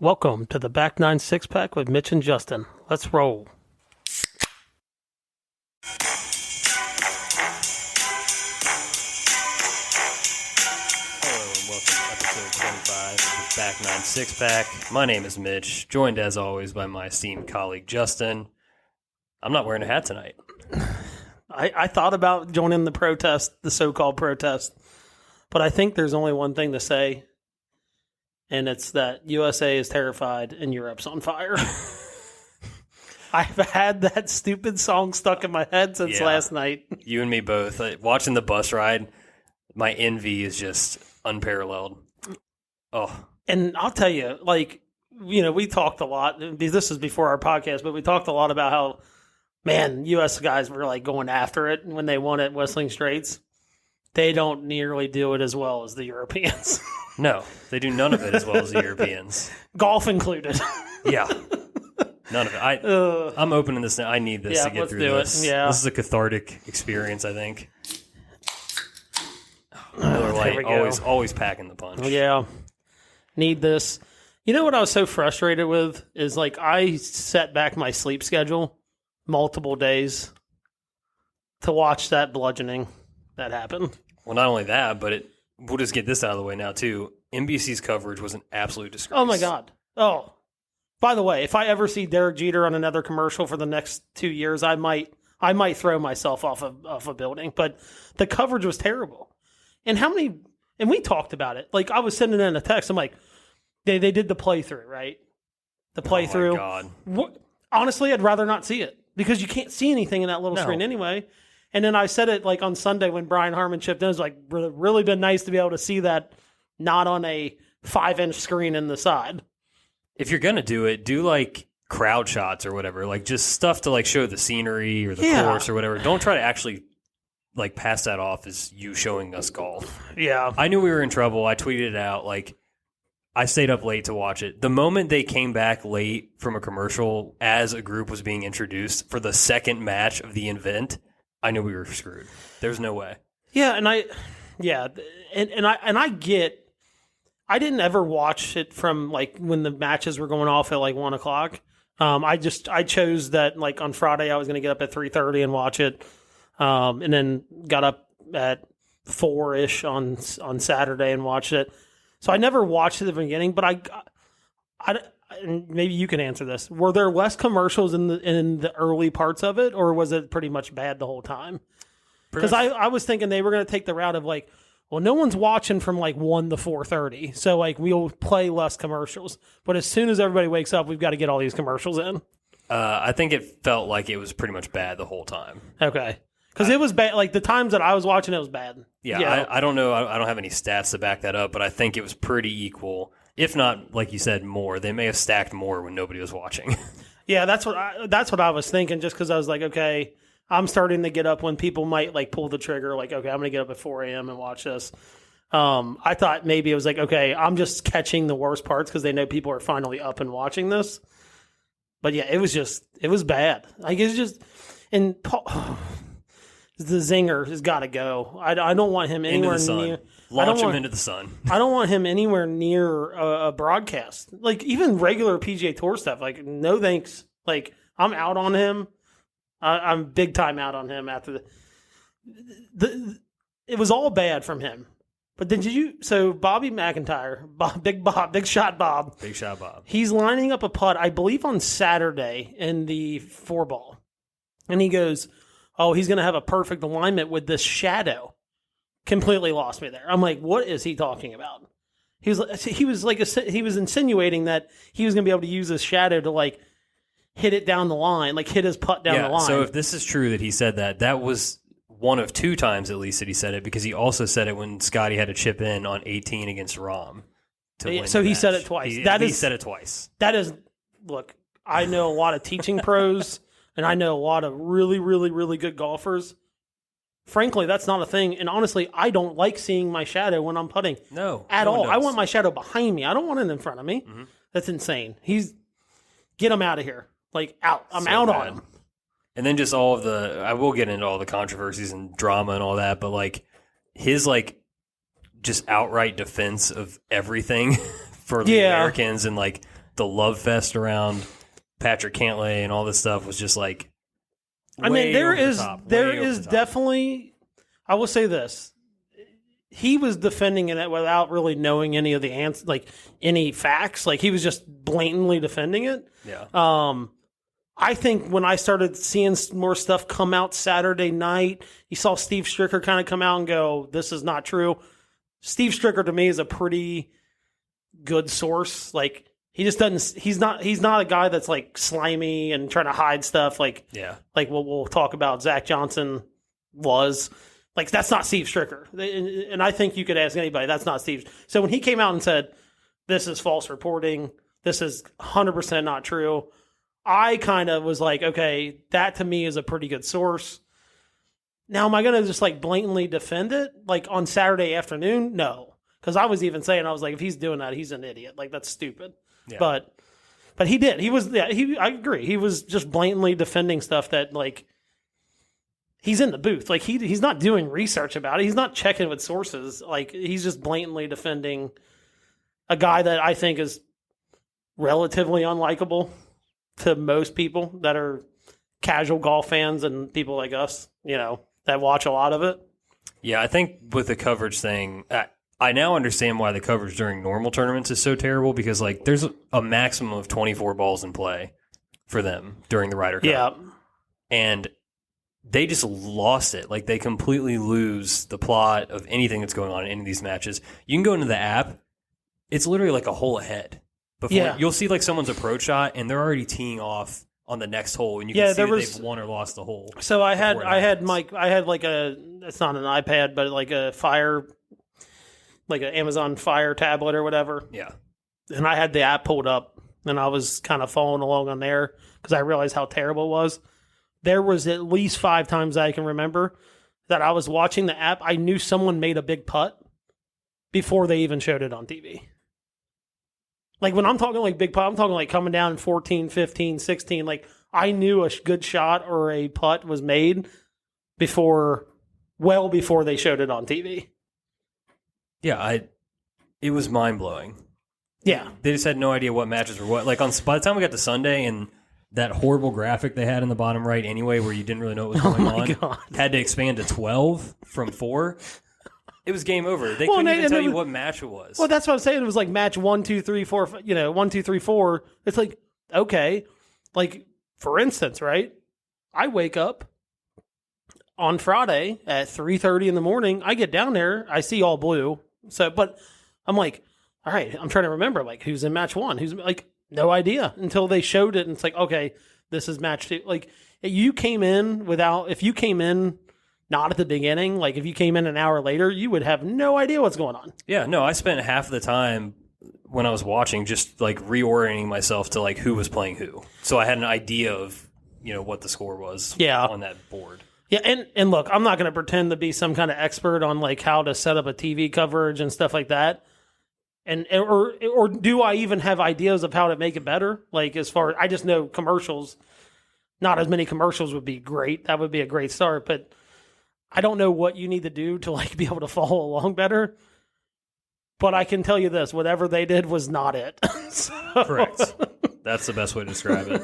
Welcome to the Back Nine Six Pack with Mitch and Justin. Let's roll. Hello and welcome to episode 25 of the Back Nine Six Pack. My name is Mitch, joined as always by my esteemed colleague Justin. I'm not wearing a hat tonight. I thought about joining the protest, the so-called protest, but I think there's only one thing to say. And it's that USA is terrified and Europe's on fire. I've had that stupid song stuck in my head since last night. You and me both. Watching the bus ride, my envy is just unparalleled. Oh. And I'll tell you, we talked a lot. This is before our podcast, but we talked a lot about how, man, U.S. guys were going after it when they won at Whistling Straits. They don't nearly do it as well as the Europeans. No, they do none of it as well as the Europeans. Golf included. Yeah. None of it. I'm opening this now. I need this to get through this. Yeah. This is a cathartic experience, I think. Miller Lite, always packing the punch. Yeah. Need this. You know what I was so frustrated with is I set back my sleep schedule multiple days to watch that bludgeoning that happened. Well, not only that, but we'll just get this out of the way now, too. NBC's coverage was an absolute disgrace. Oh, my God. Oh. By the way, if I ever see Derek Jeter on another commercial for the next 2 years, I might throw myself off a building. But the coverage was terrible. And and we talked about it. I was sending in a text. I'm like, they did the playthrough, right? The playthrough. Oh, my God. Honestly, I'd rather not see it because you can't see anything in that little screen anyway. And then I said it on Sunday when Brian Harmon chipped in. It was really been nice to be able to see that not on a 5-inch screen in the side. If you're going to do it, do crowd shots or whatever. Just stuff to show the scenery or the course or whatever. Don't try to actually pass that off as you showing us golf. Yeah. I knew we were in trouble. I tweeted it out. I stayed up late to watch it. The moment they came back late from a commercial as a group was being introduced for the second match of the event, I knew we were screwed. There's no way. Yeah, and I get. I didn't ever watch it from when the matches were going off at 1 o'clock. I chose that on Friday I was going to get up at 3:30 and watch it, and then got up at 4-ish on Saturday and watched it. So I never watched it at the beginning, but I and maybe you can answer this. Were there less commercials in the early parts of it, or was it pretty much bad the whole time? Because I was thinking they were going to take the route of no one's watching from 1 to 4:30, so we'll play less commercials. But as soon as everybody wakes up, we've got to get all these commercials in. I think it felt like it was pretty much bad the whole time. Okay. Because it was bad. The times that I was watching, it was bad. Yeah, I don't know. I don't have any stats to back that up, but I think it was pretty equal. If not, like you said, more. They may have stacked more when nobody was watching. Yeah, that's what I was thinking. Just because I was okay, I'm starting to get up when people might pull the trigger. Okay, I'm going to get up at 4 a.m. and watch this. I thought maybe it was okay, I'm just catching the worst parts because they know people are finally up and watching this. But yeah, it was bad. It's just and Paul. The zinger has got to go. I don't want him anywhere near. Launch him into the sun. I don't want him anywhere near a broadcast. Even regular PGA Tour stuff. No thanks. I'm out on him. I'm big time out on him after it was all bad from him. But then so Bobby McIntyre, Big Shot Bob. He's lining up a putt, I believe on Saturday in the 4-ball. And he goes, oh, he's going to have a perfect alignment with this shadow. Completely lost me there. I'm what is he talking about? He was insinuating that he was going to be able to use this shadow to hit it down the line, hit his putt down the line. So if this is true that he said that was one of 2 times at least that he said it, because he also said it when Scotty had to chip in on 18 against Rahm. So he said it twice. He said it twice. That is, look, I know a lot of teaching pros. And I know a lot of really, really, really good golfers. Frankly, that's not a thing. And honestly, I don't like seeing my shadow when I'm putting. No. At all. I want my shadow behind me. I don't want it in front of me. Mm-hmm. That's insane. Get him out of here. Out. I'm out on him. And then just all of I will get into all the controversies and drama and all that, but his just outright defense of everything for the Americans and the love fest around Patrick Cantlay and all this stuff was just like. I mean, there is definitely. I will say this. He was defending it without really knowing any of the answers, like any facts. Like he was just blatantly defending it. Yeah. I think when I started seeing more stuff come out Saturday night, you saw Steve Stricker kind of come out and go, "This is not true." Steve Stricker to me is a pretty good source. Like he just doesn't. He's not a guy that's like slimy and trying to hide stuff. Like what we'll talk about. Zach Johnson was. Like, that's not Steve Stricker. And I think you could ask anybody, that's not Steve. So when he came out and said, this is false reporting, this is 100% not true, I kind of was like, okay, that to me is a pretty good source. Now, am I going to just, like, blatantly defend it? Like, on Saturday afternoon? No. Because I was even saying, I was like, if he's doing that, he's an idiot. Like, that's stupid. Yeah. But he did. He was, I agree. He was just blatantly defending stuff that, like, he's in the booth. Like, he's not doing research about it. He's not checking with sources. Like, he's just blatantly defending a guy that I think is relatively unlikable to most people that are casual golf fans and people like us, that watch a lot of it. Yeah, I think with the coverage thing, I now understand why the coverage during normal tournaments is so terrible because, like, there's a maximum of 24 balls in play for them during the Ryder Cup. Yeah. And they just lost it. Like, they completely lose the plot of anything that's going on in any of these matches. You can go into the app. It's literally like a hole ahead. You'll see, like, someone's approach shot, and they're already teeing off on the next hole, and you can see that they've won or lost the hole. So I had like it's not an iPad, but like a Fire, like an Amazon Fire tablet or whatever. Yeah. And I had the app pulled up, and I was kind of following along on there because I realized how terrible it was. There was at least 5 times I can remember that I was watching the app. I knew someone made a big putt before they even showed it on TV. Like, when I'm talking like big putt, I'm talking like coming down in 14, 15, 16. Like, I knew a good shot or a putt was made well before they showed it on TV. Yeah, it was mind-blowing. Yeah. They just had no idea what matches were what. Like, by the time we got to Sunday and that horrible graphic they had in the bottom right anyway, where you didn't really know what was going on, God. Had to expand to 12 from 4. It was game over. They couldn't even tell you what match it was. Well, that's what I'm saying. It was like match 1, 2, 3, 4, 1, 2, 3, 4. It's like, okay. Like, for instance, right? I wake up on Friday at 3:30 in the morning. I get down there. I see all blue. But I'm like, all right, I'm trying to remember, like, who's in match 1? Who's, like, no idea until they showed it. And it's like, okay, this is match 2. Like, if you came in not at the beginning, like if you came in an hour later, you would have no idea what's going on. Yeah, no, I spent half the time when I was watching just like reorienting myself to like who was playing who. So I had an idea of, what the score was on that board. Yeah, and look, I'm not going to pretend to be some kind of expert on like how to set up a TV coverage and stuff like that. Or do I even have ideas of how to make it better? Like, as far as I just know commercials, not as many commercials would be great. That would be a great start, but I don't know what you need to do to like be able to follow along better. But I can tell you this, whatever they did was not it. Correct. That's the best way to describe it.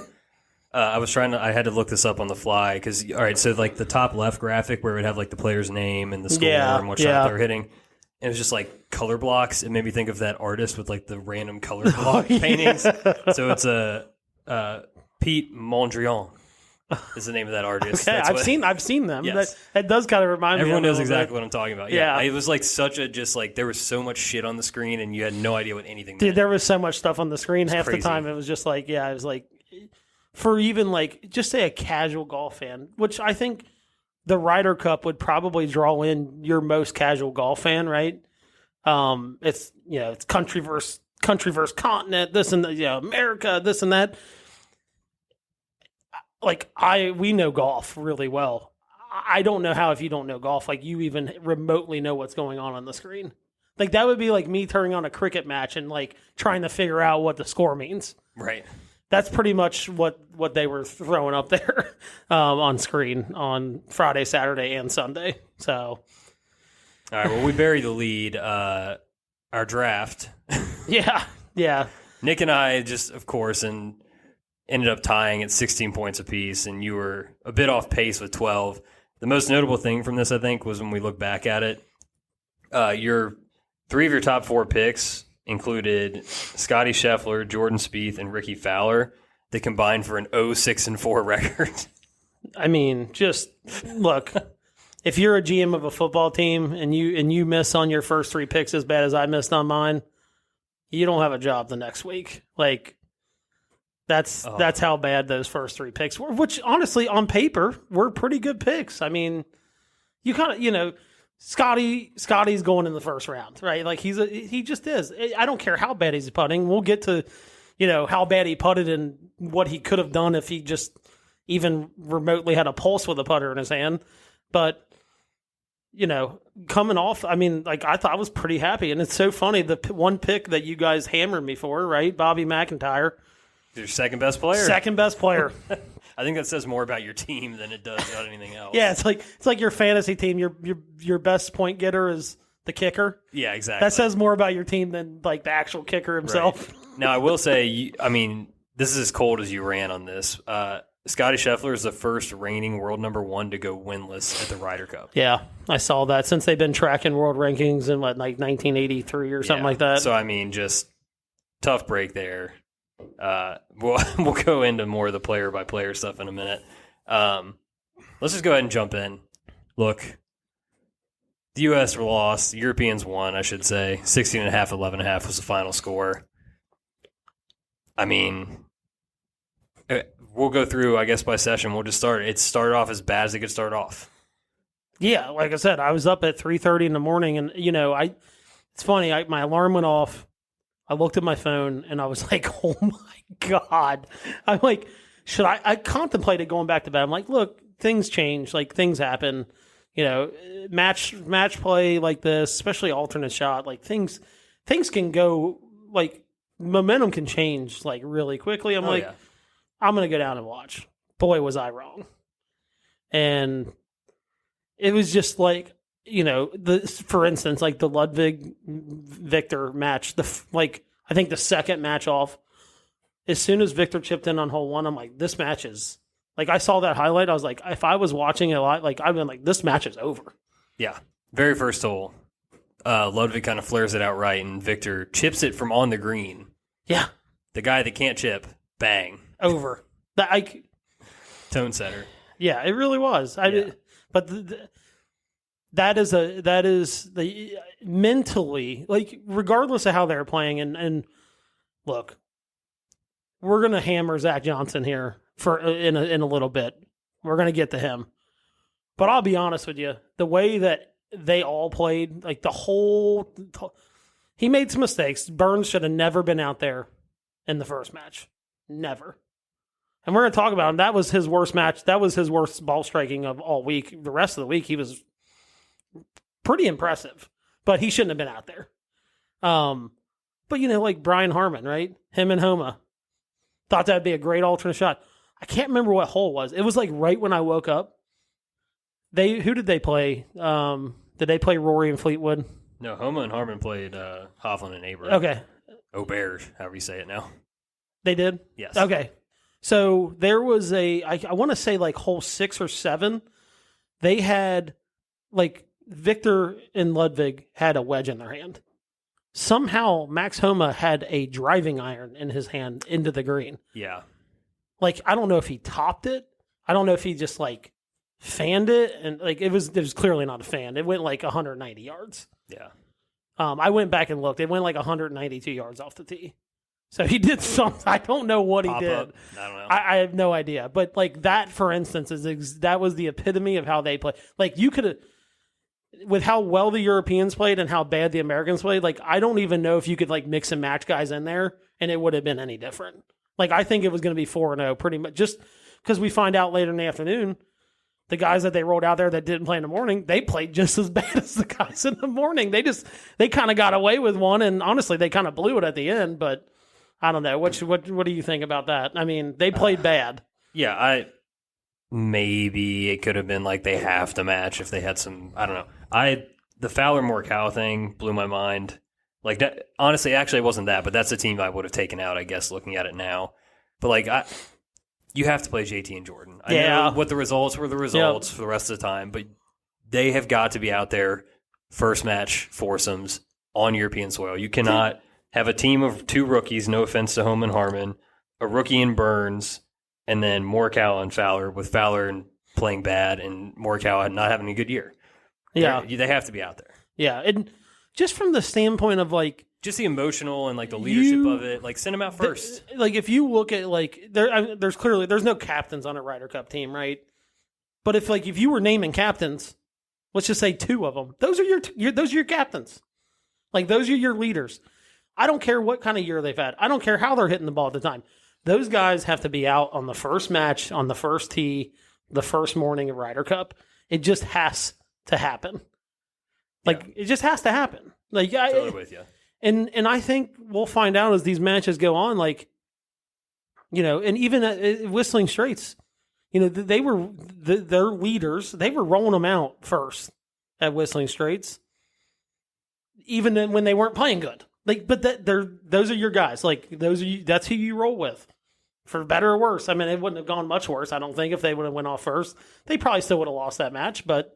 I had to look this up on the fly because, all right, so like the top left graphic where it would have like the player's name and the score and what shot they were hitting. And it was just like color blocks. It made me think of that artist with like the random color block paintings. So it's Pete Mondrian is the name of that artist. Okay, I've seen them. Yes. That does kind of remind me. Everyone knows exactly what I'm talking about. Yeah. It was like there was so much shit on the screen and you had no idea what anything meant. There was so much stuff on the screen. Half the time it was just like, it was like, for even like, just say a casual golf fan, which I think the Ryder Cup would probably draw in your most casual golf fan, right? It's, it's country versus continent, this and America, this and that. Like, we know golf really well. I don't know how, if you don't know golf, like you even remotely know what's going on the screen. Like, that would be like me turning on a cricket match and like trying to figure out what the score means. Right. That's pretty much what they were throwing up there on screen on Friday, Saturday, and Sunday. So, all right. Well, we buried the lead. Our draft. Yeah. Nick and I just, of course, and ended up tying at 16 points apiece, and you were a bit off pace with 12. The most notable thing from this, I think, was when we look back at it, your 3 of your top 4 picks included Scotty Scheffler, Jordan Spieth, and Ricky Fowler. They combined for an 0-6-4 record. I mean, just look, if you're a GM of a football team and you miss on your first 3 picks as bad as I missed on mine, you don't have a job the next week. Like, that's how bad those first 3 picks were, which honestly on paper were pretty good picks. I mean, you kind of, Scotty's going in the first round, right? Like he just is. I don't care how bad he's putting. We'll get to, how bad he putted and what he could have done if he just even remotely had a pulse with a putter in his hand. But, coming off, I mean, like I thought I was pretty happy. And it's so funny, the one pick that you guys hammered me for, right? Bobby McIntyre. Your second best player. Second best player. I think that says more about your team than it does about anything else. Yeah, it's like your fantasy team. Your best point getter is the kicker. Yeah, exactly. That says more about your team than like the actual kicker himself. Right. Now, I will say, this is as cold as you ran on this. Scotty Scheffler is the first reigning world number 1 to go winless at the Ryder Cup. Yeah, I saw that since they've been tracking world rankings in like 1983 or something like that. So just tough break there. We'll go into more of the player by player stuff in a minute. Let's just go ahead and jump in. Look, the U.S. lost. The Europeans won, I should say. 16.5, 11.5 was the final score. I mean, we'll go through, I guess, by session. We'll just start. It started off as bad as it could start off. Yeah, like I said, I was up at 3:30 in the morning, and it's funny. My alarm went off. I looked at my phone, and I was like, "Oh my God!" I'm like, "Should I?" I contemplated going back to bed. I'm like, "Look, things change. Like things happen. Match play like this, especially alternate shot. Like things can go like." Momentum can change like really quickly. I'm I'm going to go down and watch. Boy, was I wrong. And it was just like, for instance, like the Ludwig Victor match, I think the second match off, as soon as Victor chipped in on hole 1, I'm like, this match is like, I saw that highlight. I was like, if I was watching it a lot, like I've been like, this match is over. Yeah. Very first hole. Ludwig kind of flares it out right, and Victor chips it from on the green. Yeah. The guy that can't chip, bang. Over. Tone setter. Yeah, it really was. But that is the mentally, like, regardless of how they're playing, and look, we're going to hammer Zach Johnson here in a little bit. We're going to get to him. But I'll be honest with you, the way that they all played, like he made some mistakes. Burns should have never been out there in the first match. Never. And we're going to talk about him. That was his worst match. That was his worst ball striking of all week. The rest of the week, he was pretty impressive. But he shouldn't have been out there. But, like Brian Harmon, right? Him and Homa. Thought that would be a great alternate shot. I can't remember what hole it was. It was like right when I woke up. Who did they play? Did they play Rory and Fleetwood? No, Homa and Harmon played Hovland and Aber. Okay. Aubert, however you say it now. They did? Yes. Okay. So there was I want to say like hole 6 or 7. They had, like, Victor and Ludwig had a wedge in their hand. Somehow Max Homa had a driving iron in his hand into the green. Yeah. Like, I don't know if he topped it. I don't know if he just, like, fanned it. And, like, it was clearly not a fan. It went, like, 190 yards. Yeah. I went back and looked. It went, like, 192 yards off the tee. So he did something. I don't know what he did. Up. I don't know. I have no idea. But, like, that, for instance, that was the epitome of how they play. Like, you could have, with how well the Europeans played and how bad the Americans played, like, I don't even know if you could, like, mix and match guys in there and it would have been any different. Like, I think it was going to be 4-0 pretty much, just because we find out later in the afternoon, the guys that they rolled out there that didn't play in the morning, they played just as bad as the guys in the morning. They kind of got away with one, and honestly, they kind of blew it at the end, but I don't know. What do you think about that? I mean, they played bad. Yeah, maybe it could have been like they have to match if they had some, I don't know. The Fowler Morikawa thing blew my mind. Like, honestly, actually, it wasn't that, but that's a team I would have taken out, I guess, looking at it now. But, like, you have to play JT and Jordan. I know what the results were for the rest of the time, but they have got to be out there first match foursomes on European soil. You cannot have a team of 2 rookies, no offense to Home and Harmon, a rookie in Burns, and then Morikawa and Fowler, with Fowler playing bad and Morikawa not having a good year. Yeah. They have to be out there. Yeah, and just from the standpoint of, like... Just the emotional and, like, the leadership of it. Like, send them out first. Like, if you look at, like... There's no captains on a Ryder Cup team, right? But if you were naming captains, let's just say 2 of them, those are your captains. Like, those are your leaders. I don't care what kind of year they've had. I don't care how they're hitting the ball at the time. Those guys have to be out on the first match, on the first tee, the first morning of Ryder Cup. It just has to happen. Like, it just has to happen. Like, totally with you. And I think we'll find out as these matches go on, like, you know, and even at Whistling Straits, you know, they were their leaders. They were rolling them out first at Whistling Straits, even when they weren't playing good. Like, but those are your guys. Like, that's who you roll with, for better or worse. I mean, it wouldn't have gone much worse, I don't think, if they would have went off first. They probably still would have lost that match. But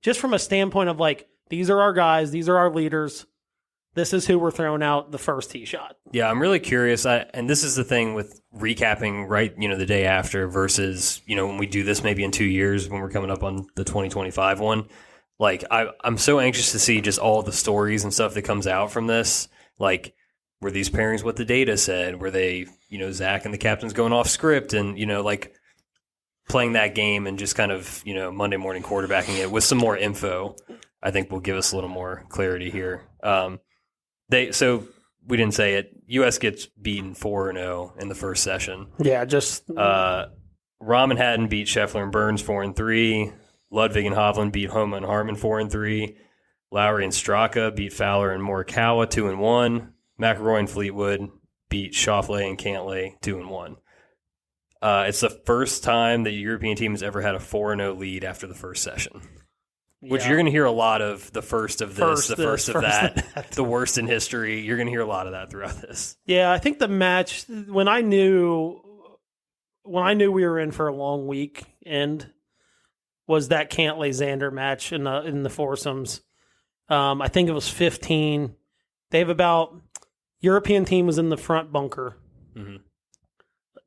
just from a standpoint of, like, these are our guys, these are our leaders. This is who we're throwing out the first tee shot. Yeah, I'm really curious. And this is the thing with recapping, right, you know, the day after versus, you know, when we do this maybe in 2 years when we're coming up on the 2025 one. Like, I'm so anxious to see just all the stories and stuff that comes out from this. Like, were these pairings what the data said? Were they, you know, Zach and the captains going off script and, you know, like playing that game and just kind of, you know, Monday morning quarterbacking it with some more info, I think will give us a little more clarity here. So we didn't say it. U.S. gets beaten 4-0 in the first session. Yeah, just Rahm and Hatton beat Scheffler and Burns 4-3. Ludwig and Hovland beat Homa and Harmon 4-3. Lowry and Straka beat Fowler and Morikawa 2-1. McIlroy and Fleetwood beat Schauffele and Cantlay 2-1. It's the first time that a European team has ever had a 4-0 lead after the first session. Which you're going to hear a lot of the first of this, the first of that, the worst in history. You're going to hear a lot of that throughout this. Yeah, I think the match, when I knew we were in for a long weekend, was that Cantlay-Xander match in the foursomes. I think it was 15. They have about, European team was in the front bunker. Mm-hmm.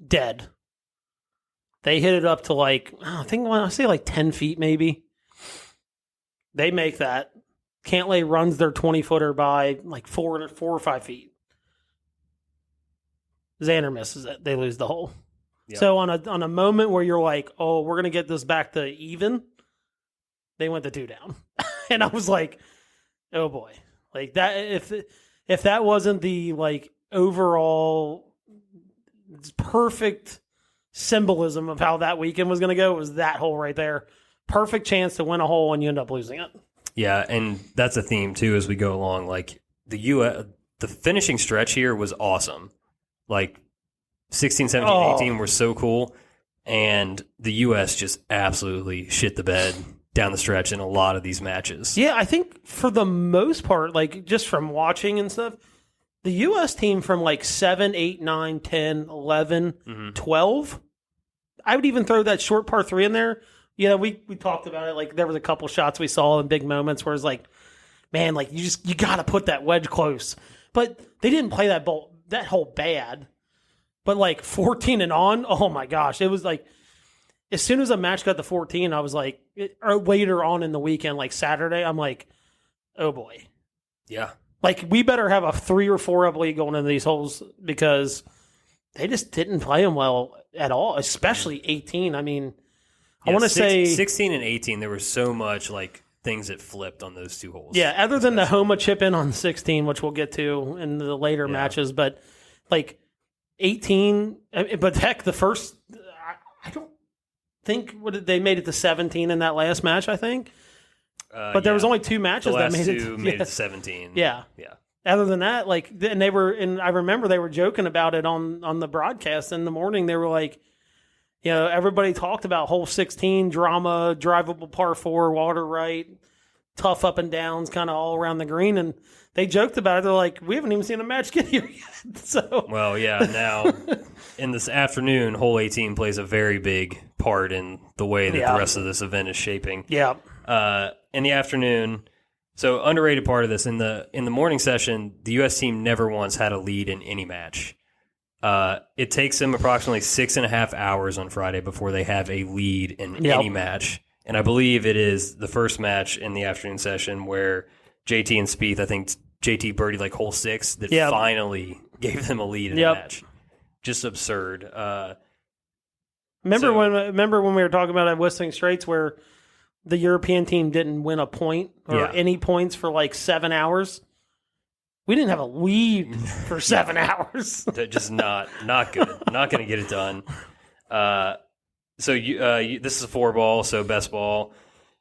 Dead. They hit it up to like, I think I say like 10 feet maybe. They make that. Cantlay runs their 20-footer by like 4 or 5 feet. Xander misses it. They lose the hole. Yep. So on a moment where you're like, oh, we're going to get this back to even, they went the 2 down. And I was like, oh boy. Like that, if that wasn't the like overall perfect symbolism of how that weekend was going to go, it was that hole right there. Perfect chance to win a hole and you end up losing it. Yeah, and that's a theme too as we go along. Like the finishing stretch here was awesome. Like 16, 17, 18 were so cool, and the U.S. just absolutely shit the bed down the stretch in a lot of these matches. Yeah, I think for the most part, like just from watching and stuff, the U.S. team from like 7, 8, 9, 10, 11, 12, I would even throw that short par 3 in there. You know, we talked about it. Like there was a couple shots we saw in big moments where it's like, man, like you got to put that wedge close. But they didn't play that hole bad. But like 14 and on, oh my gosh, it was like as soon as a match got to 14, I was like, or later on in the weekend, like Saturday, I'm like, oh boy, yeah, like we better have a 3 or 4 up lead going into these holes because they just didn't play them well at all, especially 18. I mean. Yeah, I want to say 16 and 18. There was so much like things that flipped on those 2 holes. Yeah, other than the Homa chip in on 16, which we'll get to in the later matches, but like 18. But heck, the first, I don't think they made it to 17 in that last match. I think, but there was only 2 matches that made it to 17. Yeah. Other than that, like, and I remember they were joking about it on the broadcast in the morning. They were like. You know, everybody talked about hole 16, drama, drivable par 4, water right. tough up and downs kind of all around the green. And they joked about it. They're like, we haven't even seen a match get here yet. So, well, yeah, now in this afternoon, hole 18 plays a very big part in the way that the rest of this event is shaping. Yeah. In the afternoon, so underrated part of this, in the morning session, the U.S. team never once had a lead in any match. It takes them approximately 6.5 hours on Friday before they have a lead in any match. And I believe it is the first match in the afternoon session where JT and Spieth, I think JT birdied like hole 6, that finally gave them a lead in a match. Just absurd. Remember when we were talking about at Whistling Straits where the European team didn't win a point or any points for like 7 hours? We didn't have a lead for 7 hours. Just not good. Not going to get it done. So this is a 4-ball, so best ball.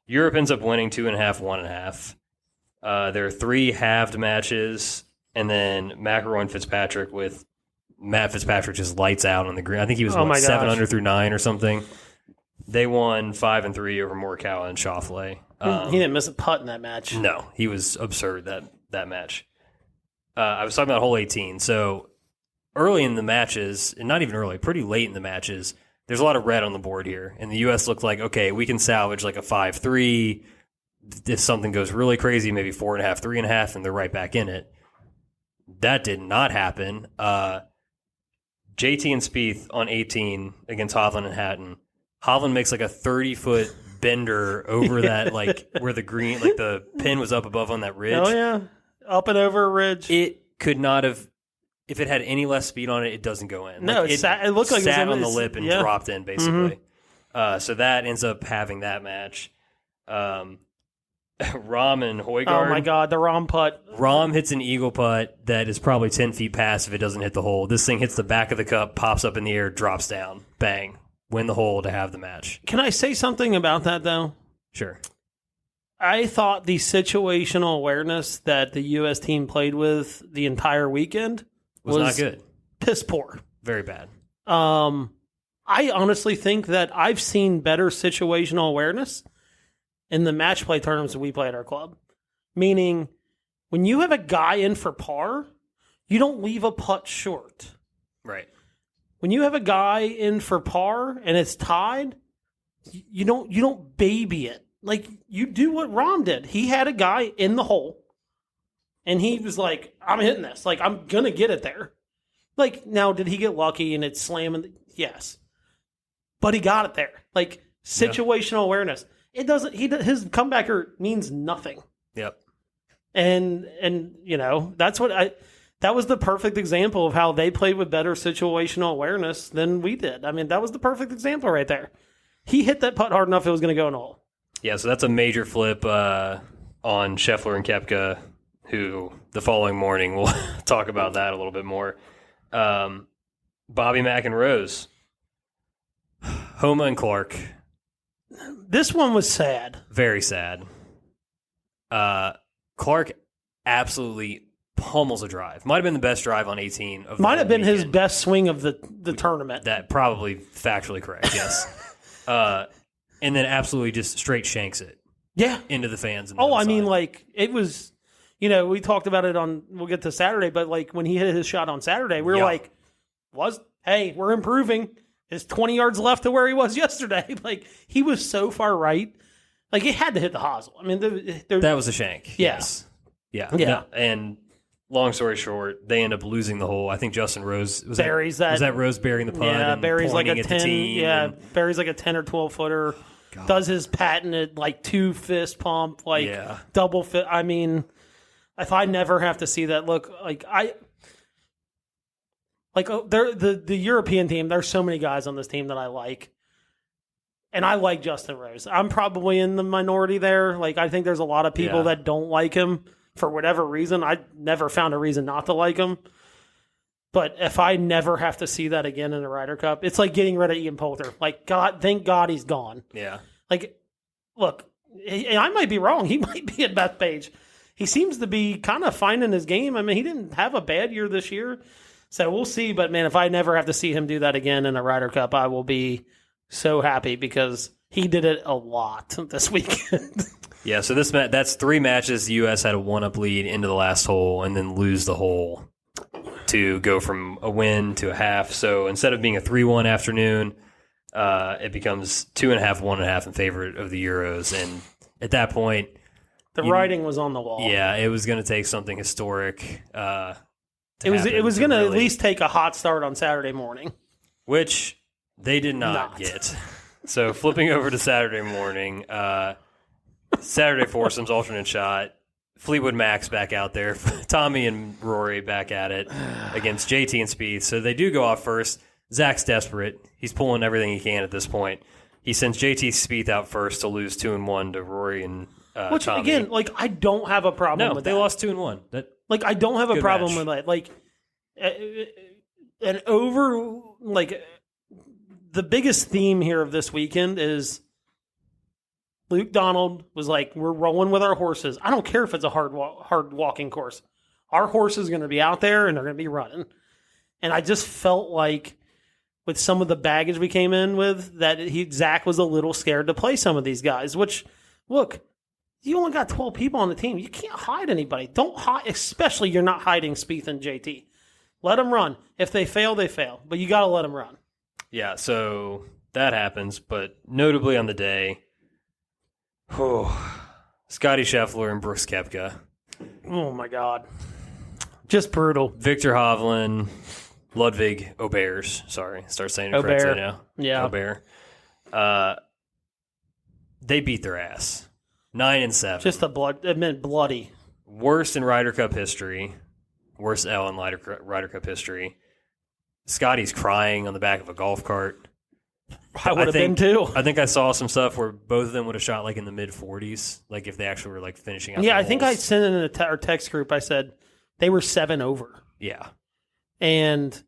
Europe ends up winning 2.5, 1.5. There are 3 halved matches, and then McIlroy and Fitzpatrick with Matt Fitzpatrick just lights out on the green. I think he was 7 under through 9 or something. They won 5 and 3 over Morikawa and Schauffele. He didn't miss a putt in that match. No, he was absurd that match. I was talking about hole 18. So early in the matches, and not even early, pretty late in the matches, there's a lot of red on the board here. And the U.S. looked like, okay, we can salvage like a 5-3. If something goes really crazy, maybe 4.5, 3.5, and they're right back in it. That did not happen. JT and Spieth on 18 against Hovland and Hatton. Hovland makes like a 30-foot bender over that, like where the green, like the pin was up above on that ridge. Oh, yeah. Up and over a ridge. It could not have, if it had any less speed on it, it doesn't go in. No, like it looked like it sat was on the lip and dropped in, basically. Mm-hmm. So that ends up having that match. Rahm and Højgaard. Oh, my God, the Rahm putt. Rahm hits an eagle putt that is probably 10 feet past if it doesn't hit the hole. This thing hits the back of the cup, pops up in the air, drops down. Bang. Win the hole to have the match. Can I say something about that, though? Sure. I thought the situational awareness that the U.S. team played with the entire weekend was not good. Piss poor. Very bad. I honestly think that I've seen better situational awareness in the match play tournaments that we play at our club. Meaning, when you have a guy in for par, you don't leave a putt short. Right. When you have a guy in for par and it's tied, you don't baby it. Like, you do what Rahm did. He had a guy in the hole, and he was like, I'm hitting this. Like, I'm going to get it there. Like, now, did he get lucky and it's slamming? Yes. But he got it there. Like, situational awareness. It doesn't, his comebacker means nothing. Yep. And you know, that was the perfect example of how they played with better situational awareness than we did. I mean, that was the perfect example right there. He hit that putt hard enough it was going to go in the hole. Yeah, so that's a major flip on Scheffler and Koepka, who the following morning we'll talk about that a little bit more. Bobby Mack and Rose. Homa and Clark. This one was sad. Very sad. Clark absolutely pummels a drive. Might have been the best drive on 18. Might have been his best swing of the tournament. That probably factually correct, yes. And then absolutely just straight shanks it. Yeah. Into the fans. I mean, like, it was, you know, we talked about it we'll get to Saturday, but like when he hit his shot on Saturday, we were like, hey, we're improving. There's 20 yards left to where he was yesterday. Like, he was so far right. Like, he had to hit the hosel. I mean, that was a shank. Yeah. Yes. Yeah. No, and long story short, they end up losing the hole. I think Justin Rose was that Rose burying the putt. Yeah, buries like a 10. Yeah, buries like a 10 or 12 footer. God. Does his patented like 2 fist pump, like double fist. I mean, if I never have to see that look, the European team. There's so many guys on this team that I like. And I like Justin Rose. I'm probably in the minority there. Like, I think there's a lot of people that don't like him for whatever reason. I never found a reason not to like him. But if I never have to see that again in the Ryder Cup, it's like getting rid of Ian Poulter. Like, God, thank God he's gone. Yeah. Like, look, I might be wrong. He might be at Bethpage. He seems to be kind of finding his game. I mean, he didn't have a bad year this year. So we'll see. But, man, if I never have to see him do that again in a Ryder Cup, I will be so happy because he did it a lot this weekend. Yeah, so that's 3 matches. The U.S. had a 1-up lead into the last hole and then lose the hole to go from a win to a half. So instead of being a 3-1 afternoon, it becomes 2.5, 1.5 in favor of the Euros. And at that point, the writing was on the wall. Yeah, it was going to take something historic. It was going to at least take a hot start on Saturday morning, which they did not get. So flipping over to Saturday morning, Saturday foursomes, alternate shot. Fleetwood Mac's back out there. Tommy and Rory back at it against JT and Spieth. So they do go off first. Zach's desperate. He's pulling everything he can at this point. He sends JT Spieth out first to lose 2-1 to Rory and which, Tommy. Again, like, I don't have a problem with that. No, they lost 2-1. Like, I don't have a problem with that. Like, the biggest theme here of this weekend is Luke Donald was like, we're rolling with our horses. I don't care if it's a hard walking course. Our horse is going to be out there and they're going to be running. And I just felt like with some of the baggage we came in with that Zach was a little scared to play some of these guys, which, look, you only got 12 people on the team. You can't hide anybody. Don't hide, especially you're not hiding Spieth and JT. Let them run. If they fail, they fail. But you got to let them run. Yeah, so that happens. But notably on the day, Scotty Scheffler and Brooks Koepka. Oh, my God. Just brutal. Victor Hovland, Ludwig Ober's. Sorry, start saying it correctly now. Yeah. Ober. They beat their ass. 9-7. Just it meant bloody. Worst in Ryder Cup history. Worst L in Ryder Cup history. Scotty's crying on the back of a golf cart. I would have been too. I think I saw some stuff where both of them would have shot like in the mid-40s, like if they actually were like finishing out. Yeah, I think I sent it in our text group. I said they were 7 over. Yeah. And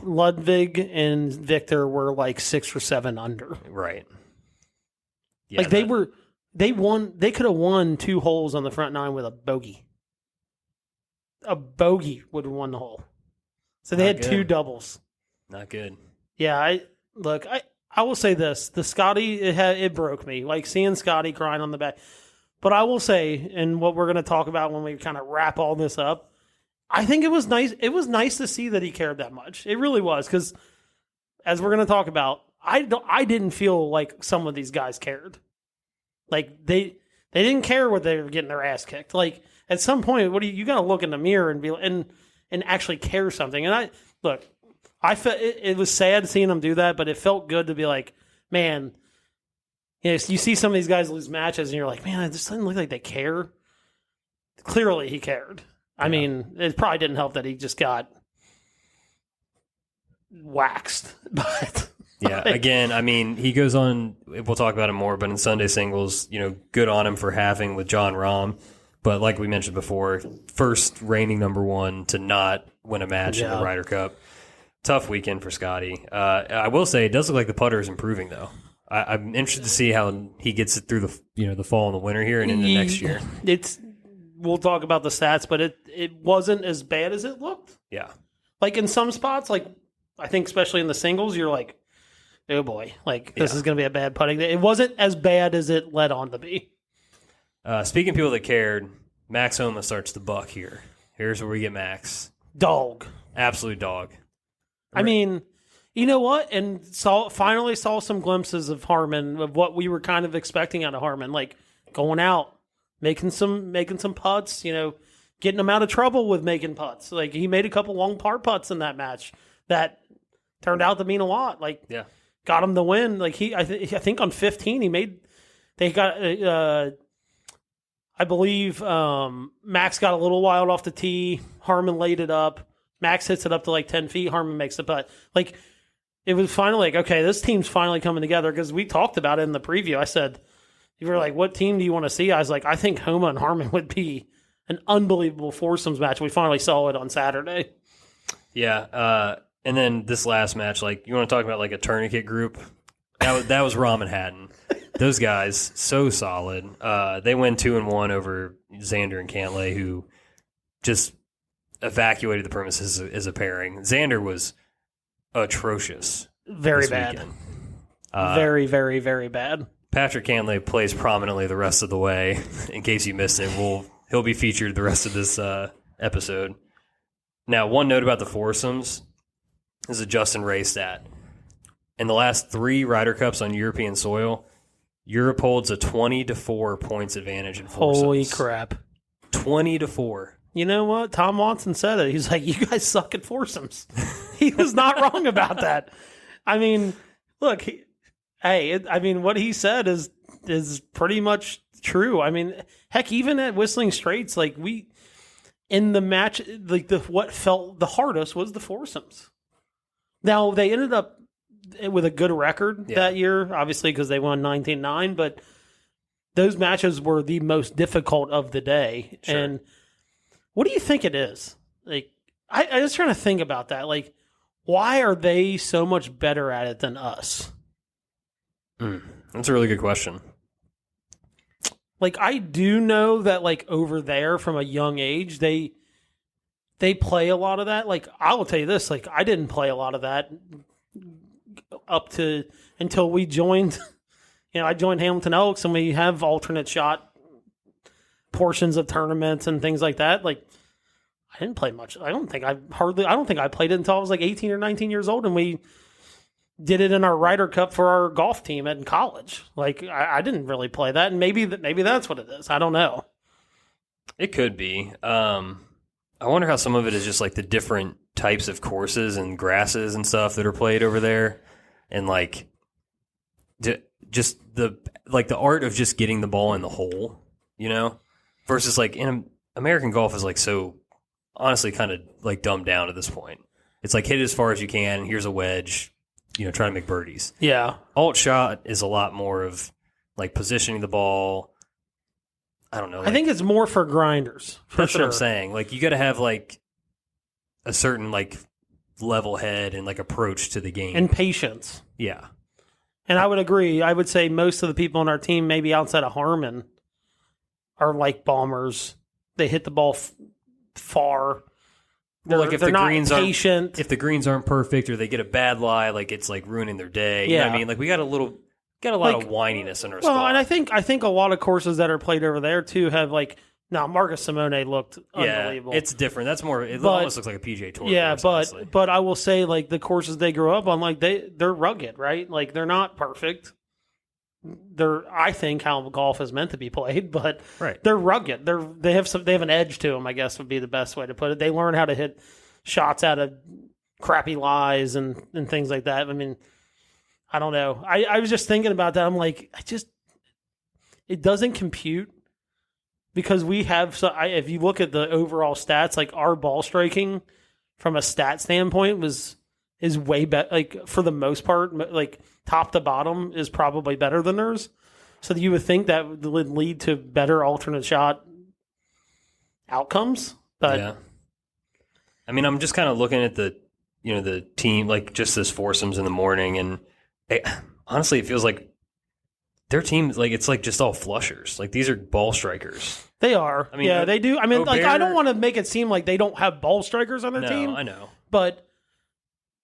Ludwig and Victor were like 6 or 7 under. Right. Yeah, like they could have won 2 holes on the front 9 with a bogey. A bogey would have won the hole. So they had 2 doubles. Not good. Yeah, I will say this. The Scotty, it broke me. Like seeing Scotty crying on the back. But I will say, and what we're going to talk about when we kind of wrap all this up, I think it was nice. It was nice to see that he cared that much. It really was. Because as we're going to talk about, I didn't feel like some of these guys cared. Like they didn't care what they were getting their ass kicked. Like at some point, you got to look in the mirror and be and actually care something. And I felt it was sad seeing them do that, but it felt good to be like, man, you see some of these guys lose matches, and you're like, man, it just doesn't look like they care. Clearly, he cared. Yeah. I mean, it probably didn't help that he just got waxed, but. Yeah, again, I mean, he goes on, we'll talk about it more, but in Sunday singles, good on him for halving with Jon Rahm. But like we mentioned before, first reigning number 1 to not win a match in the Ryder Cup. Tough weekend for Scotty. I will say it does look like the putter is improving, though. I'm interested to see how he gets it through the fall and the winter here and into next year. We'll talk about the stats, but it wasn't as bad as it looked. Yeah. Like in some spots, like I think especially in the singles, you're like, oh boy, like this is going to be a bad putting day. It wasn't as bad as it led on to be. Speaking of people that cared, Max Homa starts the buck here. Here's where we get Max. Dog. Absolute dog. I mean, you know what? And finally saw some glimpses of Harman, of what we were kind of expecting out of Harman, like going out, making some putts, getting him out of trouble with making putts. Like he made a couple long par putts in that match that turned out to mean a lot. Like, yeah. Got him the win. Like I think on 15 they got I believe Max got a little wild off the tee. Harman laid it up. Max hits it up to like 10 feet. Harman makes the putt. Like it was finally like, okay, this team's finally coming together, because we talked about it in the preview. I said, you were like, what team do you want to see? I was like, I think Homa and Harman would be an unbelievable foursomes match. We finally saw it on Saturday. Yeah. And then this last match, like, you want to talk about like a tourniquet group? That was Rahm and Hatton. Those guys, so solid. They win 2-1 over Xander and Cantlay, who just evacuated the premises as a pairing. Xander was atrocious. Very bad. Very, very, very bad. Patrick Cantlay plays prominently the rest of the way. In case you missed it, he'll be featured the rest of this episode. Now, one note about the foursomes is a Justin Ray stat. In the last 3 Ryder Cups on European soil, Europe holds a 20-4 points advantage in foursomes. Holy crap. 20-4. You know what? Tom Watson said it. He's like, you guys suck at foursomes. He was not wrong about that. I mean, look, what he said is pretty much true. I mean, heck, even at Whistling Straits, like in the match, like what felt the hardest was the foursomes. Now, they ended up with a good record that year, obviously, because they won 19-9, but those matches were the most difficult of the day. Sure. And what do you think it is? Like, I was trying to think about that. Like, why are they so much better at it than us? That's a really good question. Like, I do know that, like, over there from a young age, they play a lot of that. Like, I will tell you this, like, I didn't play a lot of that until we joined, I joined Hamilton Elks, and we have alternate shot portions of tournaments and things like that. Like, I didn't play much. I don't think I played it until I was like 18 or 19 years old, and we did it in our Ryder Cup for our golf team in college. Like, I didn't really play that, and maybe that's what it is. I don't know. It could be. I wonder how some of it is just like the different types of courses and grasses and stuff that are played over there, and like just the art of just getting the ball in the hole, versus like in American golf is like so honestly kind of like dumbed down at this point. It's like hit it as far as you can, and here's a wedge, trying to make birdies. Yeah. Alt shot is a lot more of like positioning the ball. I don't know. Like, I think it's more for grinders. That's sure. what I'm saying. Like, you got to have like a certain like level head and like approach to the game and patience. Yeah. And I would agree. I would say most of the people on our team, maybe outside of Harmon, are like bombers. They hit the ball far. Well, like if the greens patient. If the greens aren't perfect or they get a bad lie, like it's like ruining their day. You know what I mean? Like we got a lot of whininess in our squad. And I think a lot of courses that are played over there too have like now Marco Simone looked unbelievable. Yeah, it's different. That's more. It almost looks like a PGA Tour. Yeah, course, but I will say like the courses they grew up on, like they're rugged, right? Like they're not perfect. They're, I think, how golf is meant to be played, but they're rugged. They have an edge to them, I guess would be the best way to put it. They learn how to hit shots out of crappy lies and things like that. I mean, I don't know. I was just thinking about that. I'm like, it doesn't compute because we have. So if you look at the overall stats, like our ball striking from a stat standpoint is way better. Like for the most part, like top to bottom is probably better than theirs. So you would think that would lead to better alternate shot outcomes. But yeah. I mean, I'm just kind of looking at the team, like just this foursomes in the morning, and honestly, it feels like their team, like it's like just all flushers. Like these are ball strikers. They are. I mean, yeah, they do. I mean, like I don't want to make it seem like they don't have ball strikers on their team. I know. But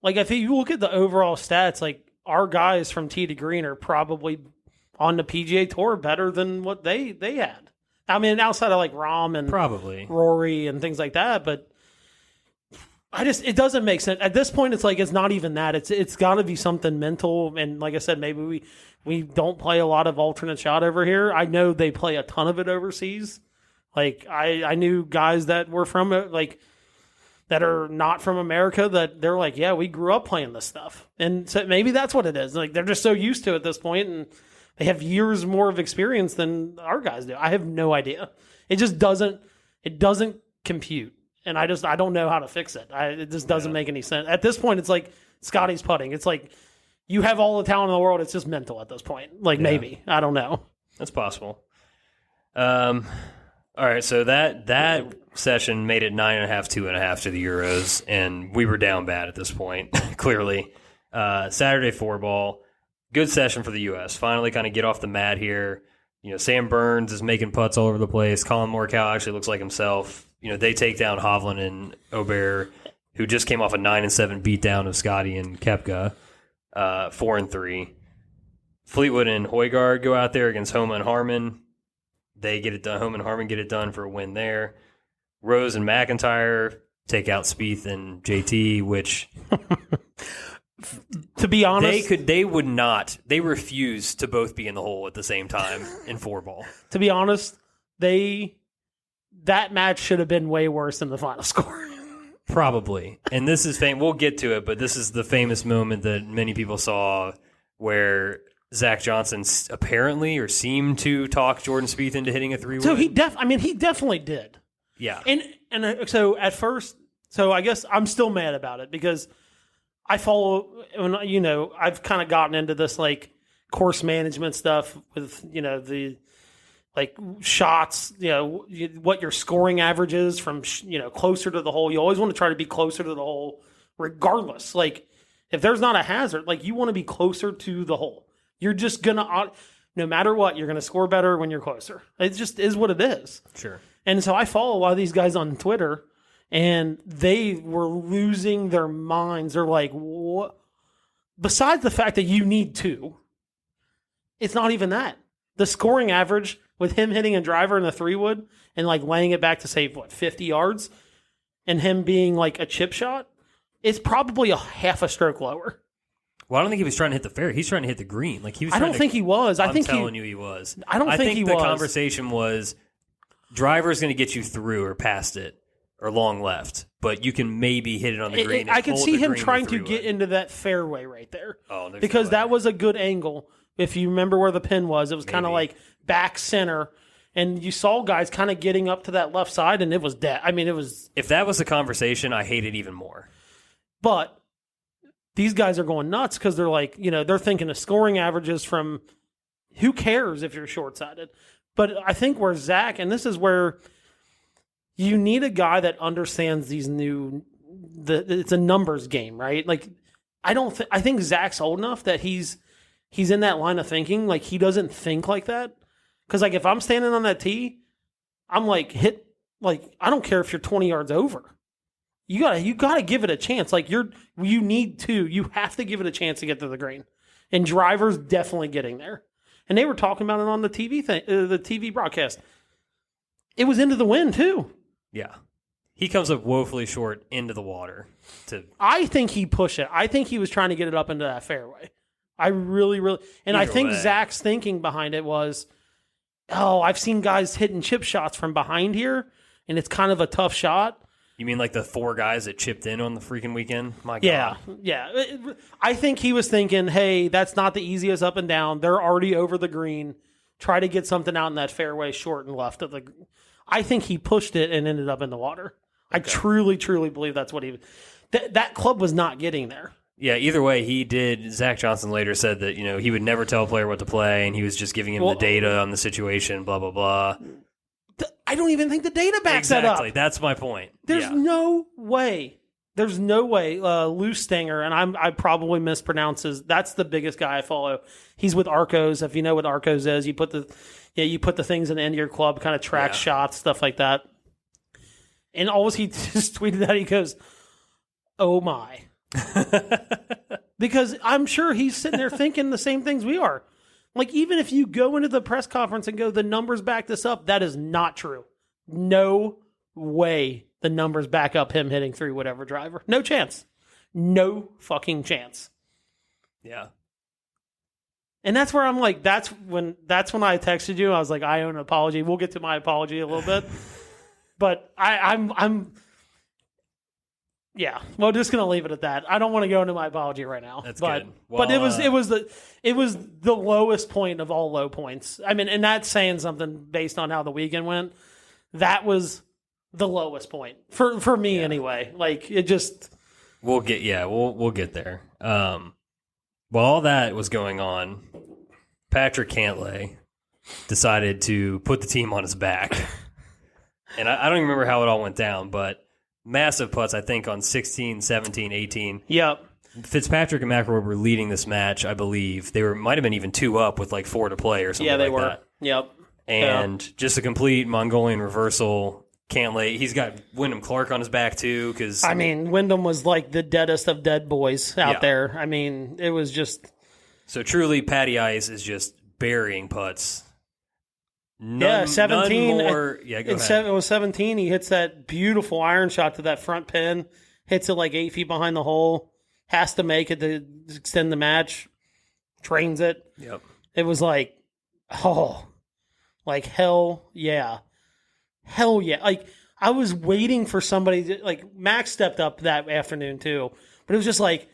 like if you look at the overall stats, like our guys from tee to green are probably on the PGA Tour better than what they had. I mean, outside of like Rahm and probably Rory and things like that, but it doesn't make sense. At this point, it's like it's not even that. It's got to be something mental. And like I said, maybe we don't play a lot of alternate shot over here. I know they play a ton of it overseas. Like I knew guys that were from like that are not from America that they're like, yeah, we grew up playing this stuff. And so maybe that's what it is. Like they're just so used to it at this point, and they have years more of experience than our guys do. I have no idea. It just doesn't compute. And I don't know how to fix it. It just doesn't make any sense. At this point, it's like Scotty's putting. It's like you have all the talent in the world. It's just mental at this point. Like maybe. I don't know. That's possible. All right, so that session made it 9.5, 2.5 to the Euros, and we were down bad at this point, clearly. Saturday 4-ball, good session for the U.S. Finally kind of get off the mat here. Sam Burns is making putts all over the place. Colin Morikawa actually looks like himself. They take down Hovland and Aubert, who just came off a 9-7 beatdown of Scotty and Koepka, 4-3. Fleetwood and Højgaard go out there against Homa and Harmon. They get it done. Homa and Harmon get it done for a win there. Rose and McIntyre take out Spieth and JT, which to be honest, they refuse to both be in the hole at the same time in 4-ball. To be honest, that match should have been way worse than the final score. Probably. And this is we'll get to it, but this is the famous moment that many people saw where Zach Johnson apparently or seemed to talk Jordan Spieth into hitting a 3-wood. So he definitely did. Yeah. And so at first, I guess I'm still mad about it because I follow, I've kind of gotten into this like course management stuff with, the like shots, what your scoring average is from, closer to the hole. You always want to try to be closer to the hole regardless. Like if there's not a hazard, like you want to be closer to the hole. You're just going to, no matter what, you're going to score better when you're closer. It just is what it is. Sure. And so I follow a lot of these guys on Twitter, and they were losing their minds. They're like, what? Besides the fact that you need 2, it's not even that. The scoring average with him hitting a driver in the 3-wood and like laying it back to say, 50 yards, and him being like a chip shot, it's probably a half a stroke lower. Well, I don't think he was trying to hit the fair. He's trying to hit the green. Like he was. I don't think he was. I'm telling you, he was. I don't think he was. I think the conversation was driver's going to get you through or past it or long left, but you can maybe hit it on the green. I could see him trying to get into that fairway right there. Oh, because that was a good angle. If you remember where the pin was, it was kind of like back center, and you saw guys kind of getting up to that left side, and it was dead. I mean, it was. If that was the conversation, I hate it even more. But these guys are going nuts because they're like, they're thinking of scoring averages from. Who cares if you're short-sighted? But I think where Zach, and this is where you need a guy that understands these it's a numbers game, right? Like, I think Zach's old enough that he's in that line of thinking. Like, he doesn't think like that. Because, like, if I'm standing on that tee, I'm like, I don't care if you're 20 yards over. You gotta give it a chance. Like, you have to give it a chance to get to the green. And drivers definitely getting there. And they were talking about it on the TV the TV broadcast. It was into the wind too. Yeah, he comes up woefully short into the water. I think he pushed it. I think he was trying to get it up into that fairway. I really, and I think Zach's thinking behind it was, I've seen guys hitting chip shots from behind here, and it's kind of a tough shot. You mean like the 4 guys that chipped in on the freaking weekend? My God. Yeah. I think he was thinking, hey, that's not the easiest up and down. They're already over the green. Try to get something out in that fairway short and left of the. I think he pushed it and ended up in the water. Okay. I truly, truly believe that's what he. That club was not getting there. Yeah. Either way, he did. Zach Johnson later said that he would never tell a player what to play, and he was just giving him the data on the situation. Blah blah blah. I don't even think the data backs that up. Exactly. That's my point. There's no way. There's no way. Lou Stanger, and I probably mispronounces. That's the biggest guy I follow. He's with Arcos. If you know what Arcos is, you put the things in the end of your club, kind of track shots, stuff like that. And always he just tweeted out, he goes, "Oh my," because I'm sure he's sitting there thinking the same things we are. Like, even if you go into the press conference and go, the numbers back this up, that is not true. No way the numbers back up him hitting 3 whatever driver. No chance. No fucking chance. Yeah. And that's where I'm like, that's when I texted you. I was like, I owe an apology. We'll get to my apology a little bit. But I'm yeah, well, just gonna leave it at that. I don't want to go into my apology right now. That's good. Well, but it was the lowest point of all low points. I mean, and that's saying something based on how the weekend went. That was the lowest point for me anyway. Like, it just. We'll get there. While all that was going on, Patrick Cantlay decided to put the team on his back, and I don't even remember how it all went down, but. Massive putts, I think, on 16, 17, 18. Yep. Fitzpatrick and McIlroy were leading this match, I believe. They might have been even 2 up with like 4 to play or something like that. Yeah, they were. Yep. And just a complete Mongolian reversal. Cantlay, he's got Wyndham Clark on his back, too. Wyndham was like the deadest of dead boys out there. I mean, it was just... So truly, Patty Ice is just burying putts. 17. None more, go ahead. It was 17. He hits that beautiful iron shot to that front pin, hits it like 8 feet behind the hole, has to make it to extend the match, trains it. Yep. It was like, hell yeah. Hell yeah. Like, I was waiting for somebody to, like, Max stepped up that afternoon too, but it was just like,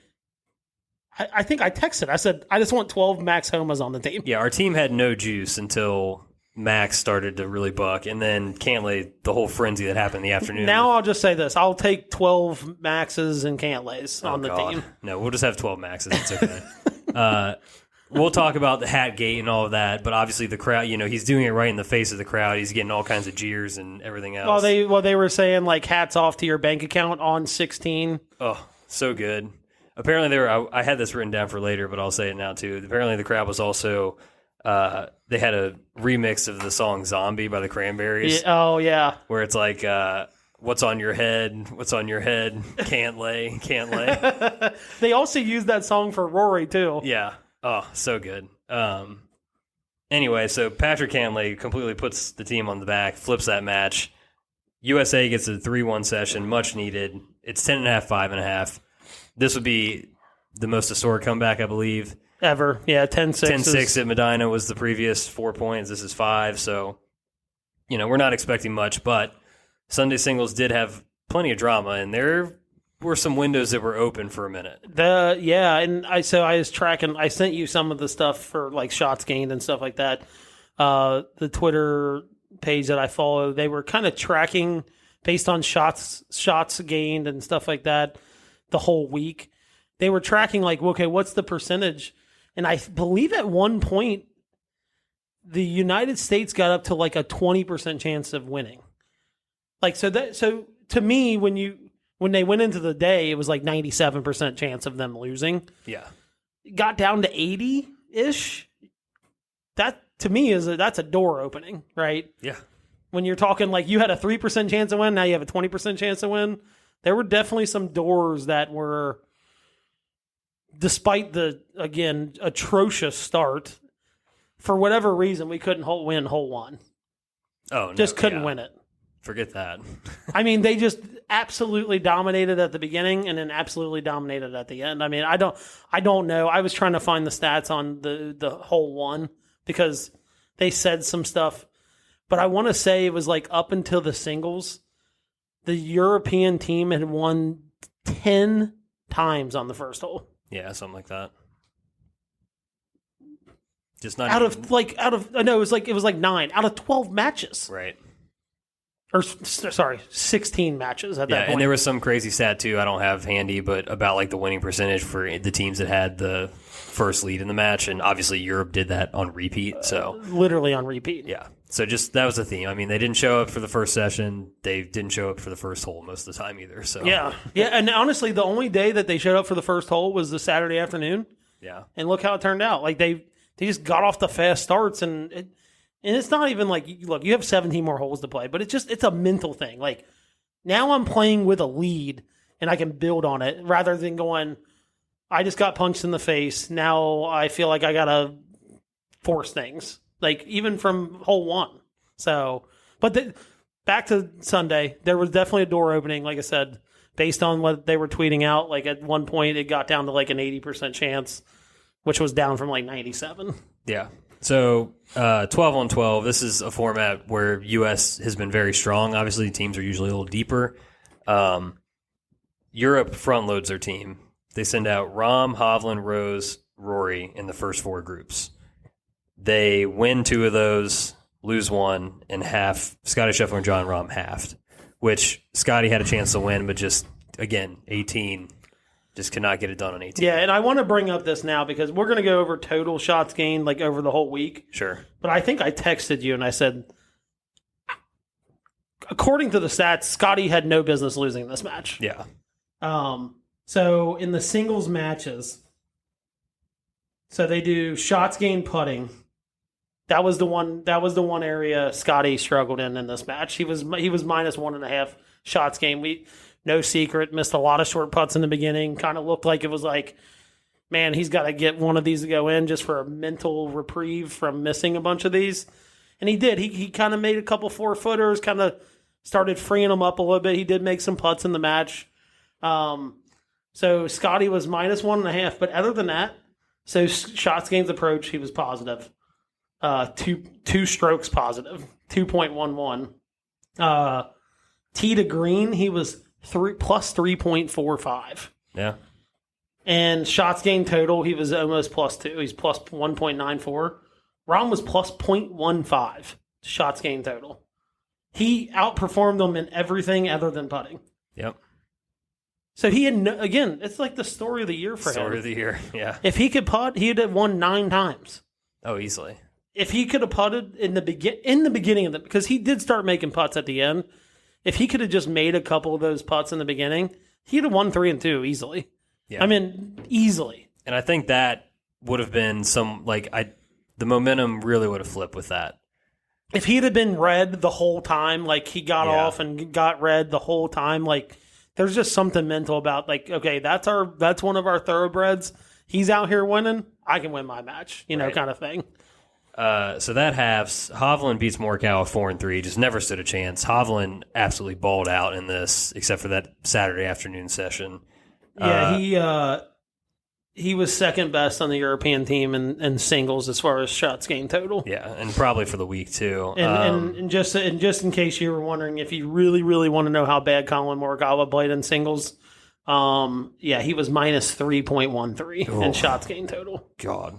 I think I texted. I said, I just want 12 Max Homas on the team. Yeah, our team had no juice until Max started to really buck, and then Cantlay, the whole frenzy that happened in the afternoon. Now I'll just say this. I'll take 12 Maxes and Cantlays on the team. No, we'll just have 12 Maxes. It's okay. We'll talk about the hat gate and all of that, but obviously the crowd, he's doing it right in the face of the crowd. He's getting all kinds of jeers and everything else. Well, they were saying, like, hats off to your bank account on 16. Oh, so good. Apparently, I had this written down for later, but I'll say it now, too. Apparently, the crowd was also, they had a remix of the song Zombie by the Cranberries. Oh, yeah. Where it's like, what's on your head? What's on your head? Can't lay. They also used that song for Rory, too. Yeah. Oh, so good. Anyway, so Patrick Cantlay completely puts the team on the back, flips that match. USA gets a 3-1 session, much needed. It's 10.5, 5.5. This would be the most historic comeback, I believe. Ever. Yeah, 10-6. 10-6 at Medina was the previous 4 points. This is 5. So, we're not expecting much, but Sunday singles did have plenty of drama, and there were some windows that were open for a minute. And I was tracking. I sent you some of the stuff for, like, shots gained and stuff like that. The Twitter page that I follow, they were kind of tracking based on shots gained and stuff like that. The whole week, they were tracking, like, okay, what's the percentage? And I believe at one point, the United States got up to like a 20% chance of winning. Like, so to me, when they went into the day, it was like 97% chance of them losing. Yeah, it got down to 80-ish. That to me that's a door opening, right? Yeah. When you're talking like you had a 3% chance to win, now you have a 20% chance to win. There were definitely some doors that were, despite the, again, atrocious start, for whatever reason, we couldn't win hole one. Oh, no. Just couldn't win it. Forget that. I mean, they just absolutely dominated at the beginning and then absolutely dominated at the end. I mean, I don't know. I was trying to find the stats on the hole one because they said some stuff. But I want to say it was like up until the singles, the European team had won 10 times on the first hole. Yeah, something like that. Just not it was like 9 out of 12 matches. Right. Or sorry, 16 matches at that point. And there was some crazy stat too, I don't have handy, but about like the winning percentage for the teams that had the first lead in the match, and obviously Europe did that on repeat. So literally on repeat. Yeah. So just that was the theme. I mean, they didn't show up for the first session. They didn't show up for the first hole most of the time either. So yeah, and honestly, the only day that they showed up for the first hole was the Saturday afternoon. Yeah, and look how it turned out. Like they just got off the fast starts, and it's not even like, look, you have 17 more holes to play, but it's a mental thing. Like now I'm playing with a lead, and I can build on it rather than going, I just got punched in the face. Now I feel like I gotta force things. Like, even from hole one. So, but back to Sunday, there was definitely a door opening, like I said, based on what they were tweeting out. Like, at one point, it got down to, like, an 80% chance, which was down from, like, 97. Yeah. So, 12 on 12, this is a format where U.S. has been very strong. Obviously, teams are usually a little deeper. Europe front loads their team. They send out Rahm, Hovland, Rose, Rory in the first 4 groups. They win 2 of those, lose 1, and Scotty Scheffler and John Rahm halved, which Scotty had a chance to win, but just, again, 18, just could not get it done on 18. Yeah, and I want to bring up this now because we're going to go over total shots gained, like, over the whole week. Sure. But I think I texted you and I said, according to the stats, Scotty had no business losing this match. Yeah. So in the singles matches, so they do shots gained putting. That was the one area Scotty struggled in this match. He was minus 1.5 shots gained. No secret, missed a lot of short putts in the beginning. Kind of looked like it was like man, he's got to get one of these to go in just for a mental reprieve from missing a bunch of these. And he did. He kind of made a couple 4-footers, kind of started freeing them up a little bit. He did make some putts in the match. So Scotty was -1.5. But other than that, so shots gained approach, he was positive. Two strokes positive, 2.11. Tee to green, he was plus 3.45. Yeah. And shots gained total, he was almost +2. He's plus 1.94. Rahm was plus 0.15 shots gained total. He outperformed them in everything other than putting. Yep. So he had, again, it's like the story of the year for him. Story of the year, yeah. If he could putt, he'd have won 9 times. Oh, easily. If he could have putted in the beginning of because he did start making putts at the end. If he could have just made a couple of those putts in the beginning, he'd have won 3 and 2 easily. Yeah. I mean, easily. And I think that would have been the momentum really would have flipped with that. If he'd have been red the whole time, like he got off and got red the whole time, like there's just something mental about like, okay, that's one of our thoroughbreds. He's out here winning. I can win my match, kind of thing. So that halves, Hovland beats Morikawa 4-3, just never stood a chance. Hovland absolutely balled out in this, except for that Saturday afternoon session. Yeah, he was second best on the European team in singles as far as shots gained total. Yeah, and probably for the week too. And just in case you were wondering, if you really, really want to know how bad Colin Morikawa played in singles, he was -3.13 in shots gained total. God.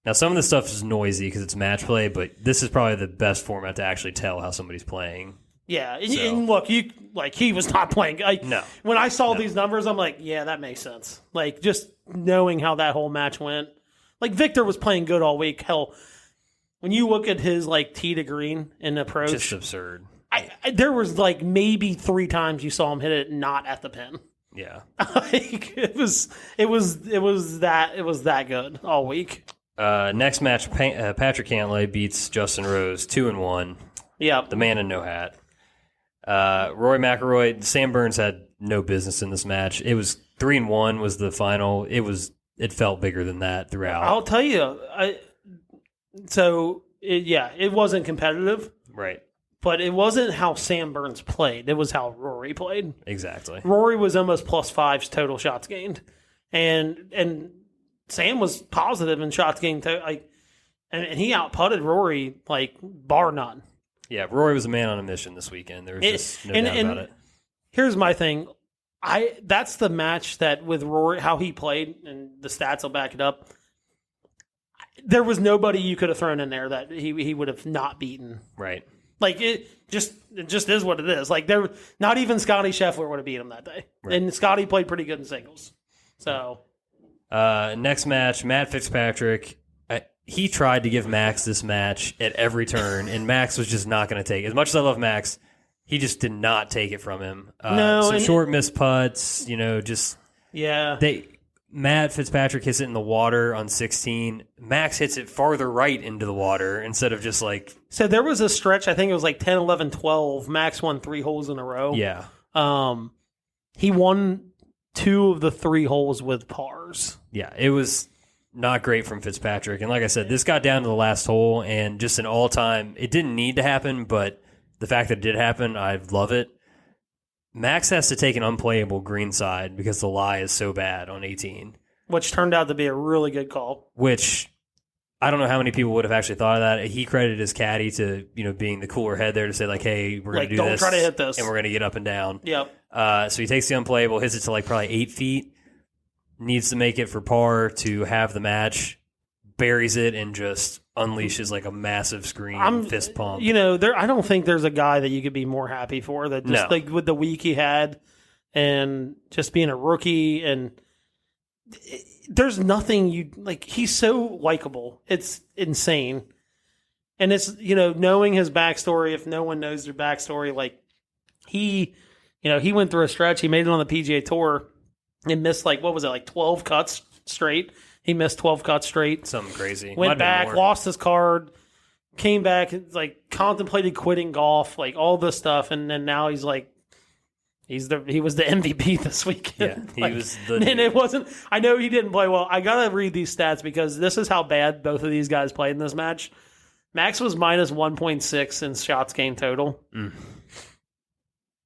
Now, some of the stuff is noisy because it's match play, but this is probably the best format to actually tell how somebody's playing. Yeah, and look, he was not playing. No. When I saw these numbers, I'm like, yeah, that makes sense. Like, just knowing how that whole match went. Like, Victor was playing good all week. Hell, when you look at his, tee to green and approach. Just absurd. There was, maybe 3 times you saw him hit it not at the pin. Yeah. It was that good all week. Next match, Patrick Cantlay beats Justin Rose 2-1. Yep. The man in no hat. Rory McIlroy, Sam Burns had no business in this match. It was 3-1 was the final. It felt bigger than that throughout. I'll tell you. It wasn't competitive. Right. But it wasn't how Sam Burns played. It was how Rory played. Exactly. Rory was almost +5 total shots gained. And Sam was positive in shots gained. And he outputted Rory, bar none. Yeah, Rory was a man on a mission this weekend. There was just no doubt about it. Here's my thing. That's the match that with Rory, how he played, and the stats will back it up. There was nobody you could have thrown in there that he would have not beaten. Right. It just is what it is. Not even Scotty Scheffler would have beat him that day. Right. And Scotty played pretty good in singles. So next match, Matt Fitzpatrick. He tried to give Max this match at every turn, and Max was just not going to take it. As much as I love Max, he just did not take it from him. Some short missed putts, Matt Fitzpatrick hits it in the water on 16. Max hits it farther right into the water instead of just So there was a stretch, I think it was 10, 11, 12. Max won 3 holes in a row. Yeah. He won 2 of the 3 holes with pars. Yeah, it was not great from Fitzpatrick. And like I said, this got down to the last hole, and just an all-time, it didn't need to happen, but the fact that it did happen, I love it. Max has to take an unplayable greenside because the lie is so bad on 18. Which turned out to be a really good call. Which, I don't know how many people would have actually thought of that. He credited his caddy to, being the cooler head there to say, hey, we're going to do this. Don't try to hit this. And we're going to get up and down. Yep. So he takes the unplayable, hits it to probably 8 feet. Needs to make it for par to have the match, buries it, and just unleashes a massive scream fist pump. I don't think there's a guy that you could be more happy for that just with the week he had and just being a rookie, and there's nothing he's so likable. It's insane. And it's, knowing his backstory, if no one knows their backstory, he went through a stretch, he made it on the PGA Tour. He missed 12 cuts straight. He missed 12 cuts straight. Something crazy. Went back, lost his card, came back, contemplated quitting golf, all this stuff, and then now he's He was the MVP this weekend. Yeah, he was the. And it wasn't. I know he didn't play well. I gotta read these stats because this is how bad both of these guys played in this match. Max was minus 1.6 in shots gained total.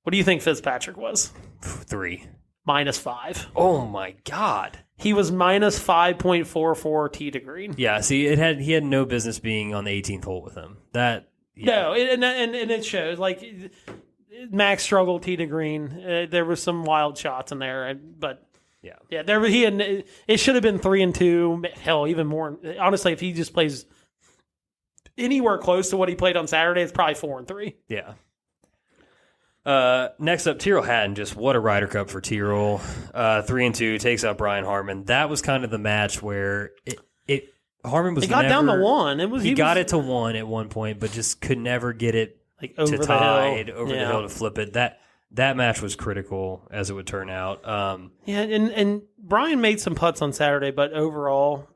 What do you think Fitzpatrick was? 3. Minus 5. Oh my God. He was minus 5.44 tee to green. Yeah, see, he had no business being on the 18th hole with him. No, and it shows. Like Max struggled tee to green. There was some wild shots in there, but yeah, it should have been 3 and 2. Hell, even more. Honestly, if he just plays anywhere close to what he played on Saturday, it's probably 4 and 3. Yeah. Next up, Tyrrell Hatton. Just what a Ryder Cup for Tyrrell. 3 and 2 takes out Brian Harman. That was kind of the match where Harman was. It got down to 1. He got it to 1 at one point, but just could never get it over to the tied hill. over the hill to flip it. That match was critical, as it would turn out. And Brian made some putts on Saturday, but overall,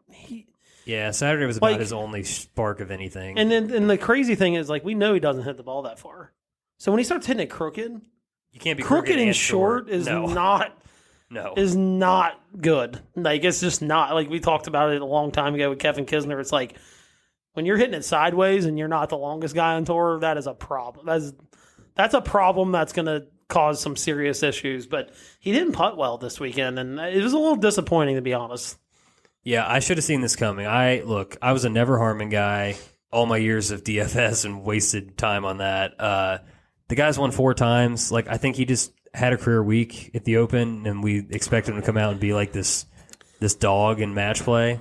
Saturday was about his only spark of anything. And the crazy thing is, we know he doesn't hit the ball that far. So when he starts hitting it crooked, you can't be crooked and short is not good. It's just not. We talked about it a long time ago with Kevin Kisner. It's when you're hitting it sideways and you're not the longest guy on tour, that is a problem. That's a problem that's going to cause some serious issues. But he didn't putt well this weekend, and it was a little disappointing, to be honest. Yeah, I should have seen this coming. I was a never Harmon guy all my years of DFS and wasted time on that. The guy's won 4 times. I think he just had a career week at the Open, and we expect him to come out and be like this dog in match play.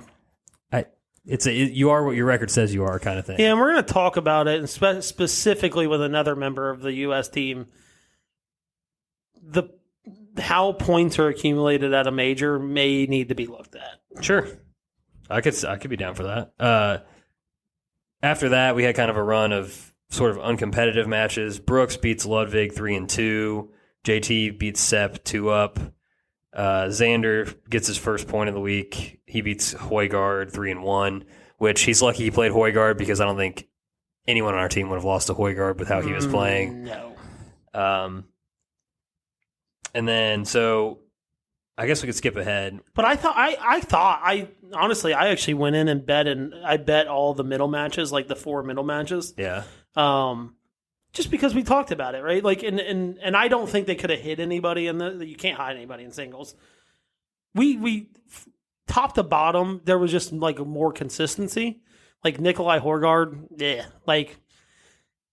You are what your record says you are kind of thing. Yeah, and we're going to talk about it, and specifically with another member of the U.S. team. How points are accumulated at a major may need to be looked at. Sure. I could be down for that. After that, we had kind of a run of sort of uncompetitive matches. Brooks beats Ludwig 3 and 2. JT beats Sepp 2 up. Xander gets his first point of the week. He beats Højgaard 3 and 1, which he's lucky he played Højgaard because I don't think anyone on our team would have lost to Højgaard with how he was playing. No. And then so I guess we could skip ahead. But I honestly actually went in and bet all the middle matches, the 4 middle matches. Yeah. Just because we talked about it, right? And I don't think they could have hit anybody you can't hide anybody in singles. We top to bottom, there was just more consistency. Nikolai Højgaard, yeah.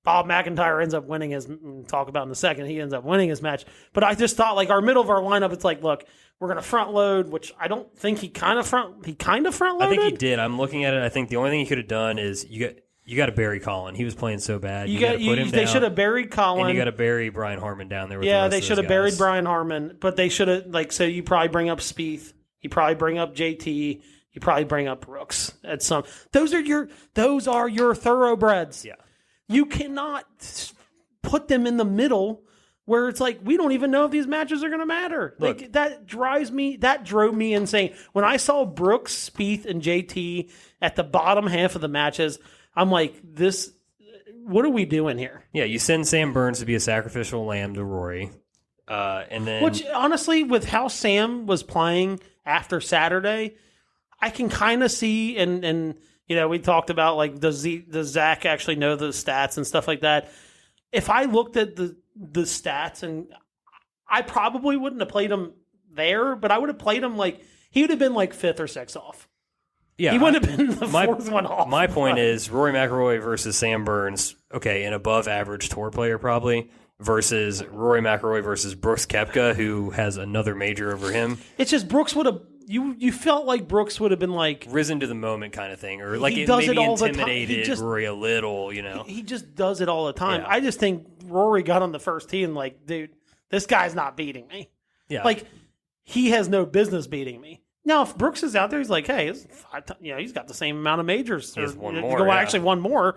Bob McIntyre ends up winning talk about in a second, he ends up winning his match. But I just thought our middle of our lineup, it's look, we're gonna front load, which I don't think he kind of front loaded. I think he did. I'm looking at it. I think the only thing he could have done is you got to bury Colin. He was playing so bad. You got to put him down. They should have buried Colin. And you got to bury Brian Harman down there with they should have buried Brian Harman. But they should have, so you probably bring up Spieth. You probably bring up JT. You probably bring up Brooks at some. Those are your thoroughbreds. Yeah. You cannot put them in the middle where it's we don't even know if these matches are going to matter. Look, that drove me insane. When I saw Brooks, Spieth, and JT at the bottom half of the matches, I'm this, what are we doing here? Yeah, you send Sam Burns to be a sacrificial lamb to Rory. And then, which honestly, with how Sam was playing after Saturday, I can kind of see, and we talked about does Zach actually know the stats and stuff like that? If I looked at the stats, and I probably wouldn't have played him there, but I would have played him he would have been 5th or 6th off. Yeah, he wouldn't have been the 4th one off. My point is Rory McIlroy versus Sam Burns, an above average tour player probably, versus Rory McIlroy versus Brooks Koepka, who has another major over him. It's just Brooks would have. You felt like Brooks would have been risen to the moment kind of thing, or he does maybe it all intimidated the time. Rory a little, He just does it all the time. Yeah. I just think Rory got on the first tee and dude, this guy's not beating me. Yeah, he has no business beating me. Now, if Brooks is out there, he's hey, he's got the same amount of majors. He has one more. Actually, one more.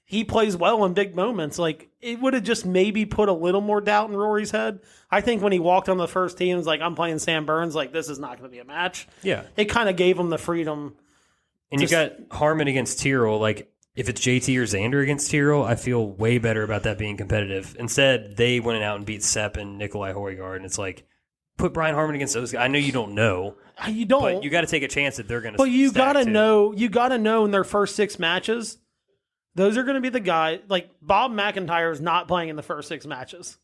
He plays well in big moments. It would have just maybe put a little more doubt in Rory's head. I think when he walked on the first tee and was I'm playing Sam Burns, this is not going to be a match. Yeah. It kind of gave him the freedom. And you got Harman against Tyrrell. if it's JT or Xander against Tyrrell, I feel way better about that being competitive. Instead, they went out and beat Sepp and Nikolai Højgaard, and it's like, put Brian Harman against those guys. I know you don't know. You don't. But you got to take a chance that they're going to. But you got to know. You got to know in their first 6 matches, those are going to be the guy. Like Bob McIntyre is not playing in the first 6 matches.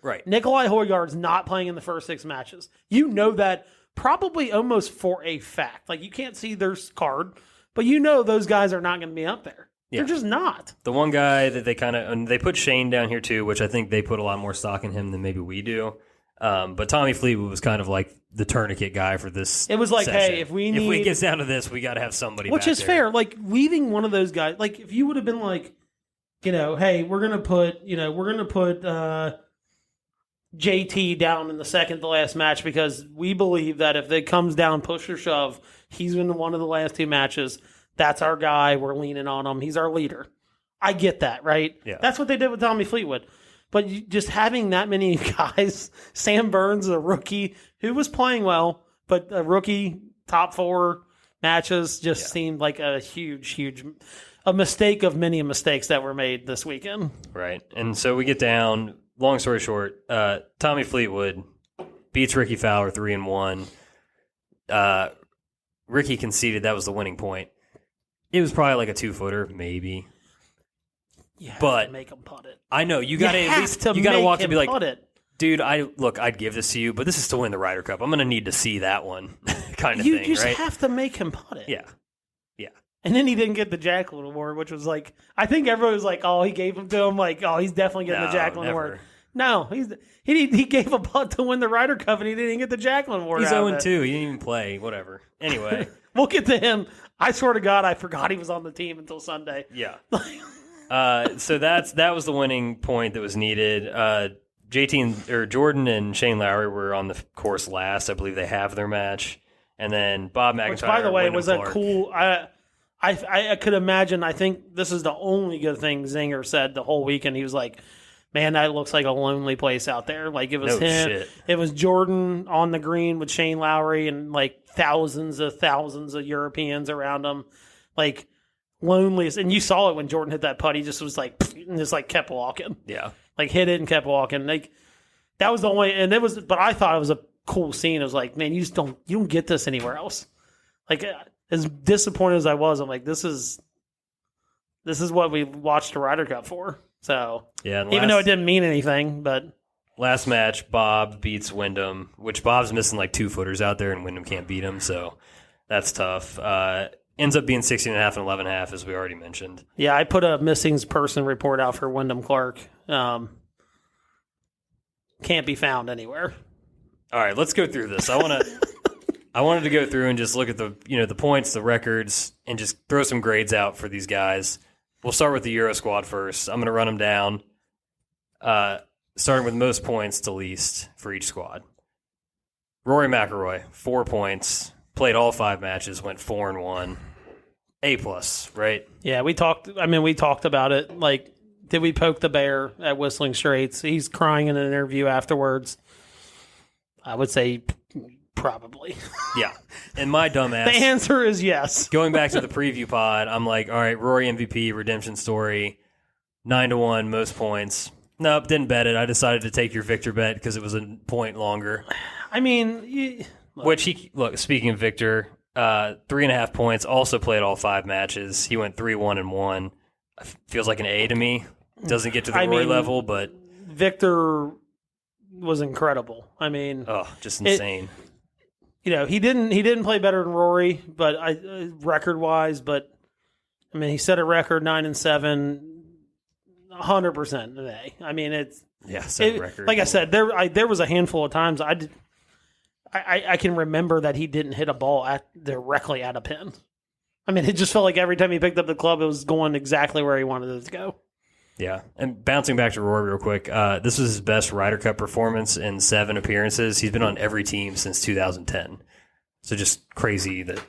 Right. Nikolai Højgaard is not playing in the first 6 matches. You know that probably almost for a fact. Like you can't see their card, but you know those guys are not going to be up there. Yeah. They're just not. The one guy that they kind of, and they put Shane down here too, which I think they put a lot more stock in him than maybe we do. But Tommy Fleetwood was kind of like the tournament guy for this. It was like, session. Hey, if we get down to this, we got to have somebody. Which is fair. Like leaving one of those guys. Like if you would have been like, hey, we're gonna put JT down in the second to last match because we believe that if it comes down push or shove, he's in one of the last 2 matches. That's our guy. We're leaning on him. He's our leader. I get that, right? Yeah. That's what they did with Tommy Fleetwood. But just having that many guys, Sam Burns, a rookie, who was playing well, but a rookie, top 4 matches just seemed like a huge mistake of many mistakes that were made this weekend. Right. And so we get down, long story short, Tommy Fleetwood beats Ricky Fowler 3-1. Ricky conceded that was the winning point. It was probably like a 2-footer, maybe. You have but to make him putt it. I know you got to at least you got to walk and be like, dude, I'd give this to you, but this is to win the Ryder Cup. I'm going to need to see that one, kind of thing. You just right? have to make him putt it. Yeah. And then he didn't get the Jacqueline Award, which was like, I think everyone was like, oh, he gave him to him, like, oh, he's definitely getting the Jacqueline Award. No, he gave a putt to win the Ryder Cup, and he didn't get the Jacqueline Award. He's 0-2. He didn't even play. Whatever. Anyway, we'll get to him. I swear to God, I forgot he was on the team until Sunday. Yeah. So that was the winning point that was needed. Jordan and Shane Lowry were on the course last. I believe they have their match, and then Bob McIntyre. Which, by the way, was a cool. I could imagine. I think this is the only good thing Zinger said the whole weekend. He was like, "Man, that looks like a lonely place out there." Like it was him. Shit. It was Jordan on the green with Shane Lowry and like thousands of Europeans around him, like loneliest. And you saw it when Jordan hit that putt. He just was like, and just like kept walking. Yeah, like hit it and kept walking. Like that was the only. And it was, but I thought it was a cool scene. It was like, man, you don't get this anywhere else. Like. As disappointed as I was, I'm like, this is what we watched the Ryder Cup for. So, yeah, even though it didn't mean anything, but last match, Bob beats Wyndham, which Bob's missing like 2-footers out there, and Wyndham can't beat him, so that's tough. Ends up being 16.5 and 11.5, as we already mentioned. Yeah, I put a missing person report out for Wyndham Clark. Can't be found anywhere. All right, let's go through this. I wanted to go through and just look at the points, the records, and just throw some grades out for these guys. We'll start with the Euro squad first. I'm going to run them down, starting with most points to least for each squad. Rory McIlroy, 4 points, played all 5 matches, went 4-1, A+, right? Yeah, we talked about it. Like, did we poke the bear at Whistling Straits? He's crying in an interview afterwards. I would say. Probably. Yeah. And my dumbass. The answer is yes. Going back to the preview pod, I'm like, all right, Rory MVP, redemption story, 9-1, most points. Nope, didn't bet it. I decided to take your Victor bet because it was a point longer. I mean, speaking of Victor, 3.5 points, also played all 5 matches. He went 3-1-1. Feels like an A to me. Doesn't get to the Rory level, but. Victor was incredible. I mean. Oh, just insane. He didn't play better than Rory, but record wise. But I mean, he set a record 9-7, 100% an A. I mean, set record. Like I said, there was a handful of times I can remember that he didn't hit a ball directly at a pin. I mean, it just felt like every time he picked up the club, it was going exactly where he wanted it to go. Yeah, and bouncing back to Rory real quick, this was his best Ryder Cup performance in 7 appearances. He's been on every team since 2010. So just crazy that,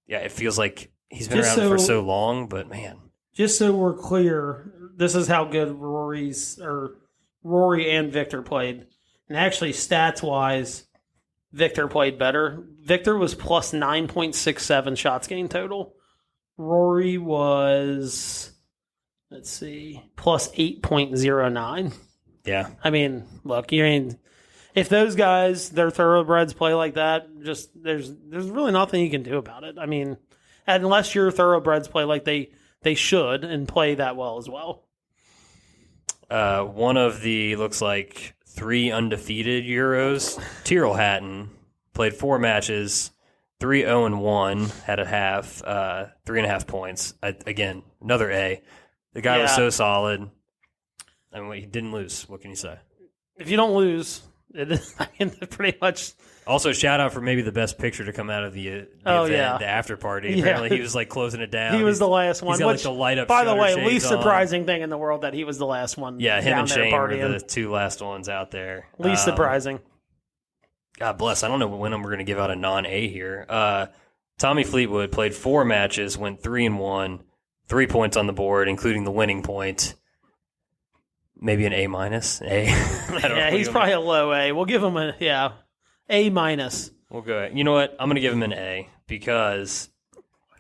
it feels like he's been around for so long, but man. Just so we're clear, this is how good Rory and Victor played. And actually, stats-wise, Victor played better. Victor was plus 9.67 shots gained total. Rory was, let's see, plus 8.09. Yeah. I mean, look, if those guys, their thoroughbreds play like that, just there's really nothing you can do about it. I mean, unless your thoroughbreds play like they should and play that well as well. One of the, looks like, 3 undefeated Euros, Tyrrell Hatton, played 4 matches, 3-0-1, had a half, 3.5 points. Again, another A. The guy was so solid. I mean, he didn't lose. What can you say? If you don't lose, pretty much. Also, shout out for maybe the best picture to come out of the event, the after party. Apparently, he was like closing it down. He was the last one. He's got, like, the light up. By the way, least surprising thing in the world that he was the last one. Yeah, him and Shane partying. were the 2 last ones out there. Least surprising. God bless. I don't know when we're going to give out a non-A here. Tommy Fleetwood played 4 matches, went 3-1, 3 points on the board, including the winning point. Maybe an A minus. He's probably a low A. We'll give him A minus. We'll go ahead. You know what? I'm going to give him an A because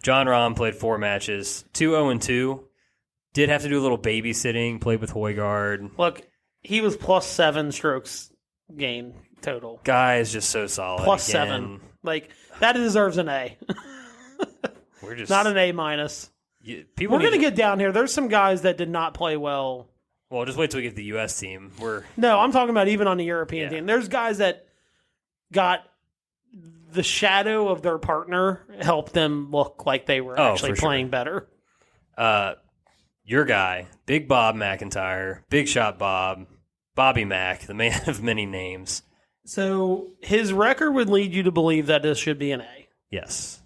John Rahm played 4 matches, 2-0-2. Did have to do a little babysitting, played with Højgaard. Look, he was plus 7 strokes gain total. Guy is just so solid. Plus 7. Like, that deserves an A. We're just not an A minus. We're going to get down here. There's some guys that did not play well. Well, just wait till we get the U.S. team. No, I'm talking about even on the European team. There's guys that got the shadow of their partner helped them look like they were actually playing better. Your guy, Big Bob McIntyre, Big Shot Bob, Bobby Mack, the man of many names. So his record would lead you to believe that this should be an A. Yes.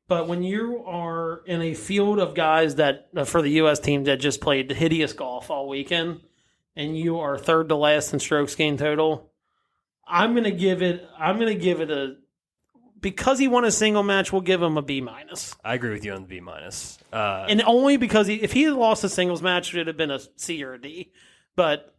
But when you are in a field of guys that, for the U.S. team that just played hideous golf all weekend, and you are third to last in strokes gained total, I'm going to give it a, because he won a single match, we'll give him a B minus. I agree with you on the B minus. And only because if he had lost a singles match, it would have been a C or a D. But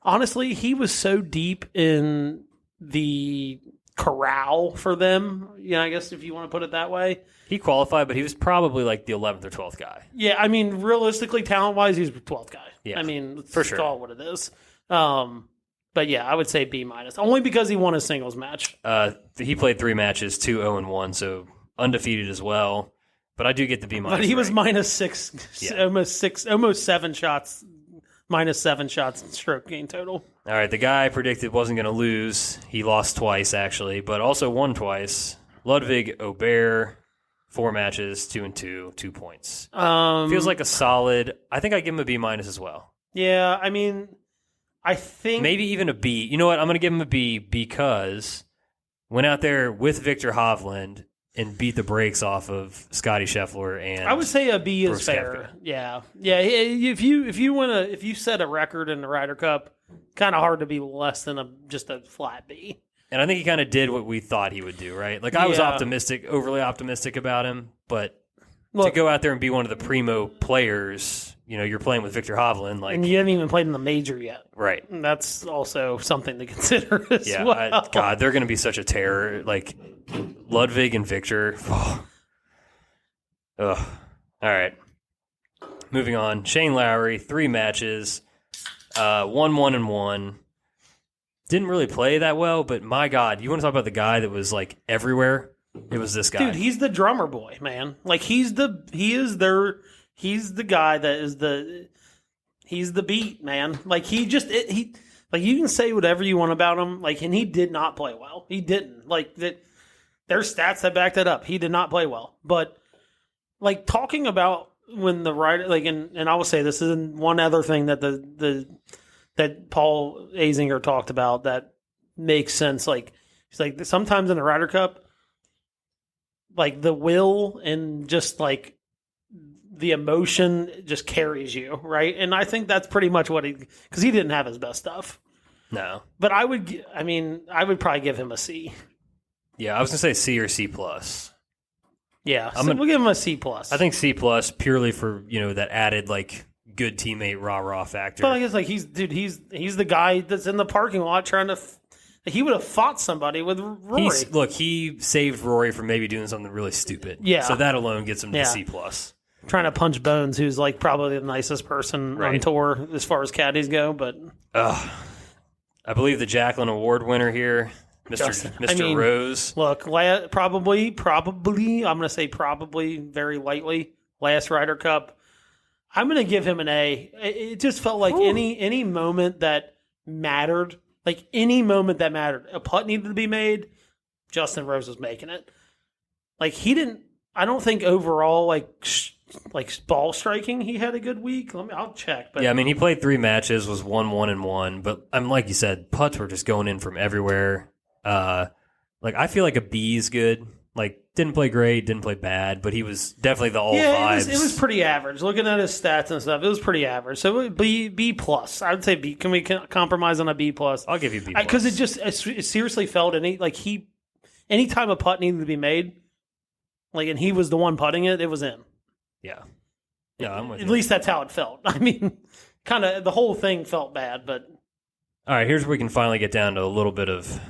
honestly, he was so deep in the corral for them, I guess if you want to put it that way. He qualified, but he was probably like the 11th or 12th guy. Yeah, I mean, realistically, talent-wise, he's the 12th guy. Yeah, I mean, for sure. That's all what it is. But yeah, I would say B minus, only because he won a singles match. He played 3 matches, 2-0-1, so undefeated as well. But I do get the B minus. But he was minus 6, almost 7 shots, minus 7 shots in stroke gain total. All right, the guy I predicted wasn't going to lose. He lost twice, actually, but also won twice. Ludwig Aubert, 4 matches, 2-2, 2 points. Feels like a solid. I think I give him a B minus as well. Yeah, I mean, I think maybe even a B. You know what? I'm going to give him a B because went out there with Victor Hovland and beat the brakes off of Scotty Scheffler and I would say a B Brooks is fair. Koepka. Yeah. If you set a record in the Ryder Cup, kind of hard to be less than just a flat B. And I think he kind of did what we thought he would do, right? Like I was overly optimistic about him, but to go out there and be one of the primo players, you're playing with Victor Hovland, and you haven't even played in the major yet, right? And that's also something to consider as well. God, they're going to be such a terror, like Ludwig and Victor. Oh. Ugh. All right, moving on. Shane Lowry, 3 matches, 1-1-1. Didn't really play that well, but my God, you want to talk about the guy that was like everywhere? It was this guy. Dude, he's the drummer boy, man. Like he's the guy that is he's the beat, man. Like you can say whatever you want about him, like, and he did not play well. He didn't. Like that there's stats that back that up. He did not play well. But like talking about when the Ryder, like, and I will say this is one other thing that that Paul Azinger talked about that makes sense. Like he's like sometimes in the Ryder Cup, like the will and just like the emotion just carries you, right? And I think that's pretty much what because he didn't have his best stuff. No, but I would probably give him a C. Yeah, I was gonna say C or C plus. Yeah, we'll give him a C plus. I think C plus purely for that added like good teammate rah factor. But I guess like he's the guy that's in the parking lot trying to he would have fought somebody with Rory. He saved Rory from maybe doing something really stupid. Yeah. So that alone gets him to C+. Trying to punch Bones, who's like probably the nicest person on tour as far as caddies go. But I believe the Jacqueline Award winner here, Mr. Rose. Look, probably, I'm going to say probably very lightly, last Ryder Cup. I'm going to give him an A. It just felt like any moment that mattered, a putt needed to be made, Justin Rose was making it. Like, he didn't, I don't think overall, like ball striking, he had a good week. I'll check. But yeah, I mean, he played 3 matches, was 1-1-1, but like you said, putts were just going in from everywhere. I feel like a B is good. Like, didn't play great, didn't play bad, but he was definitely the all fives. It was pretty average. Looking at his stats and stuff, it was pretty average. So it would be B plus. I would say B. Can we compromise on a B plus? I'll give you B plus because it seriously felt anytime a putt needed to be made, and he was the one putting it, it was in. Yeah. Yeah, I'm with you. At least that's how it felt. I mean, kind of the whole thing felt bad, but. All right, here's where we can finally get down to a little bit of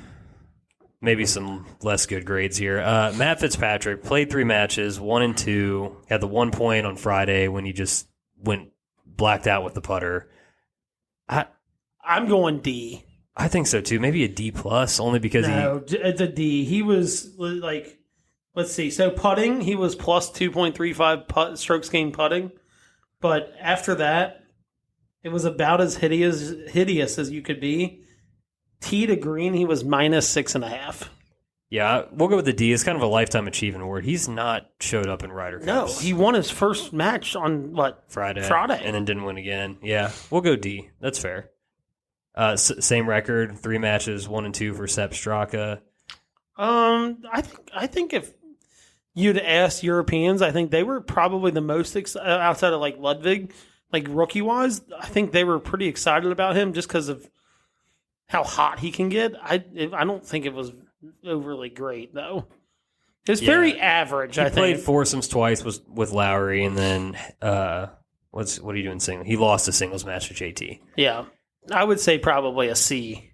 maybe some less good grades here. Matt Fitzpatrick played 3 matches, 1 and 2, had the 1 point on Friday when he just went blacked out with the putter. I'm going D. I think so too. Maybe a D plus, only because it's a D. He was like. Let's see. So putting, he was plus 2.35 strokes gained putting. But after that, it was about as hideous as you could be. Tee to green, he was minus 6.5. Yeah, we'll go with the D. It's kind of a lifetime achievement award. He's not showed up in Ryder Cups. No, he won his first match on, Friday. And then didn't win again. Yeah, we'll go D. That's fair. Same record, 3 matches, 1 and 2 for Sepp Straka. I think if you'd ask Europeans, I think they were probably the most outside of Ludwig, rookie wise. I think they were pretty excited about him just because of how hot he can get. I don't think it was overly great though. It was very average. He played foursomes twice with Lowry, and then what are you doing singles? He lost a singles match to JT. Yeah, I would say probably a C.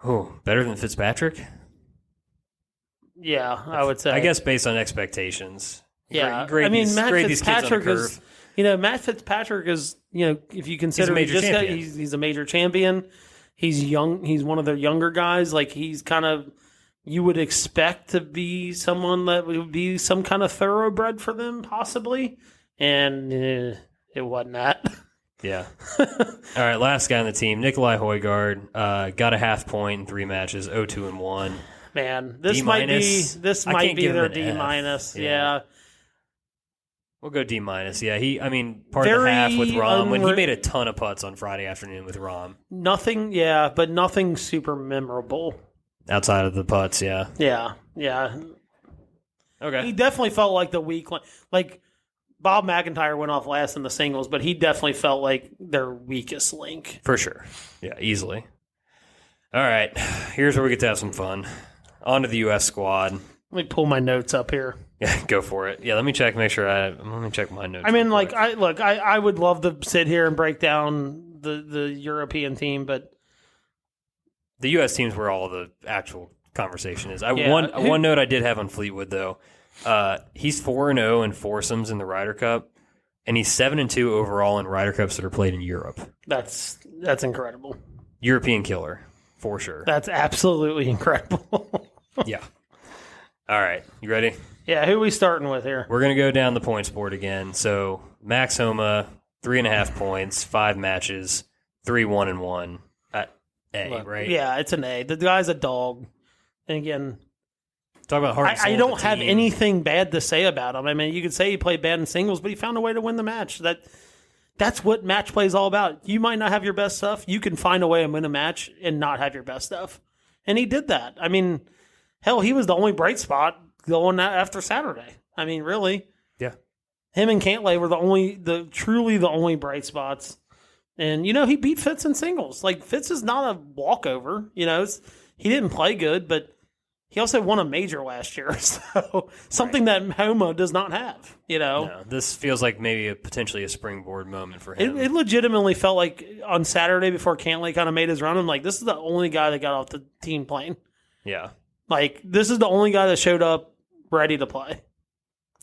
Oh, better than Fitzpatrick. Yeah, I would say. I guess based on expectations. Yeah, Matt Fitzpatrick is. Matt Fitzpatrick is. If you consider he's a major champion. He's young. He's one of the younger guys. He's kind of. You would expect to be someone that would be some kind of thoroughbred for them, possibly, and it wasn't that. Yeah. All right, last guy on the team, Nikolai Højgaard, got a half point in 3 matches, 0-2-1. Man, this might be their D minus. Yeah. We'll go D minus. Yeah, part of the half with Rahm when he made a ton of putts on Friday afternoon with Rahm. But nothing super memorable outside of the putts. Yeah. Yeah. Okay. He definitely felt like the weak like Bob McIntyre went off last in the singles, but he definitely felt like their weakest link for sure. Yeah, easily. All right, here's where we get to have some fun. On to the U.S. squad. Let me pull my notes up here. Yeah, go for it. Yeah, let me check. Make sure let me check my notes. I would love to sit here and break down the European team, but the U.S. team's where all the actual conversation is. One note I did have on Fleetwood though. He's 4-0 in foursomes in the Ryder Cup, and he's 7-2 overall in Ryder Cups that are played in Europe. That's incredible. European killer. For sure. That's absolutely incredible. Yeah. All right. You ready? Yeah. Who are we starting with here? We're going to go down the points board again. So, Max Homa, 3.5 points, 5 matches, 3-1-1. A, right? Yeah, it's an A. The guy's a dog. And again, talk about heart and soul. I don't have anything bad to say about him. I mean, you could say he played bad in singles, but he found a way to win the match. That's what match play is all about. You might not have your best stuff. You can find a way to win a match and not have your best stuff. And he did that. I mean, hell, he was the only bright spot going after Saturday. I mean, really. Yeah. Him and Cantlay were truly the only bright spots. And, he beat Fitz in singles. Fitz is not a walkover. He didn't play good, but he also won a major last year, so something that Homa does not have. No, this feels like maybe potentially a springboard moment for him. It legitimately felt like on Saturday before Cantlay kind of made his run, I'm like, this is the only guy that got off the team plane. Yeah, like this is the only guy that showed up ready to play.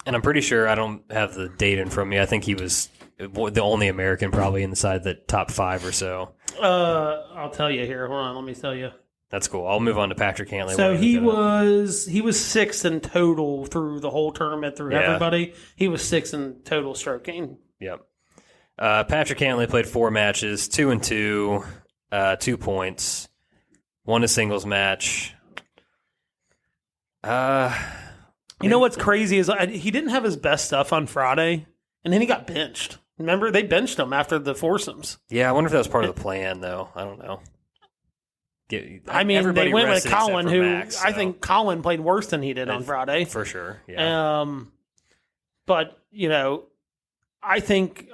And I'm pretty sure, I don't have the date in front of me, I think he was the only American probably inside the top 5 or so. I'll tell you here. Hold on, let me tell you. That's cool. I'll move on to Patrick Cantlay. So he was 6th in total through the whole tournament through everybody. He was 6th in total stroke gain. Yep. Patrick Cantlay played 4 matches, 2-2, 2 points, won a singles match. You know what's crazy is he didn't have his best stuff on Friday, and then he got benched. Remember, they benched him after the foursomes. Yeah, I wonder if that was part of the plan, though. I don't know. They went with Colin, who Max, I think Colin played worse than he did on Friday. For sure, yeah. But, I think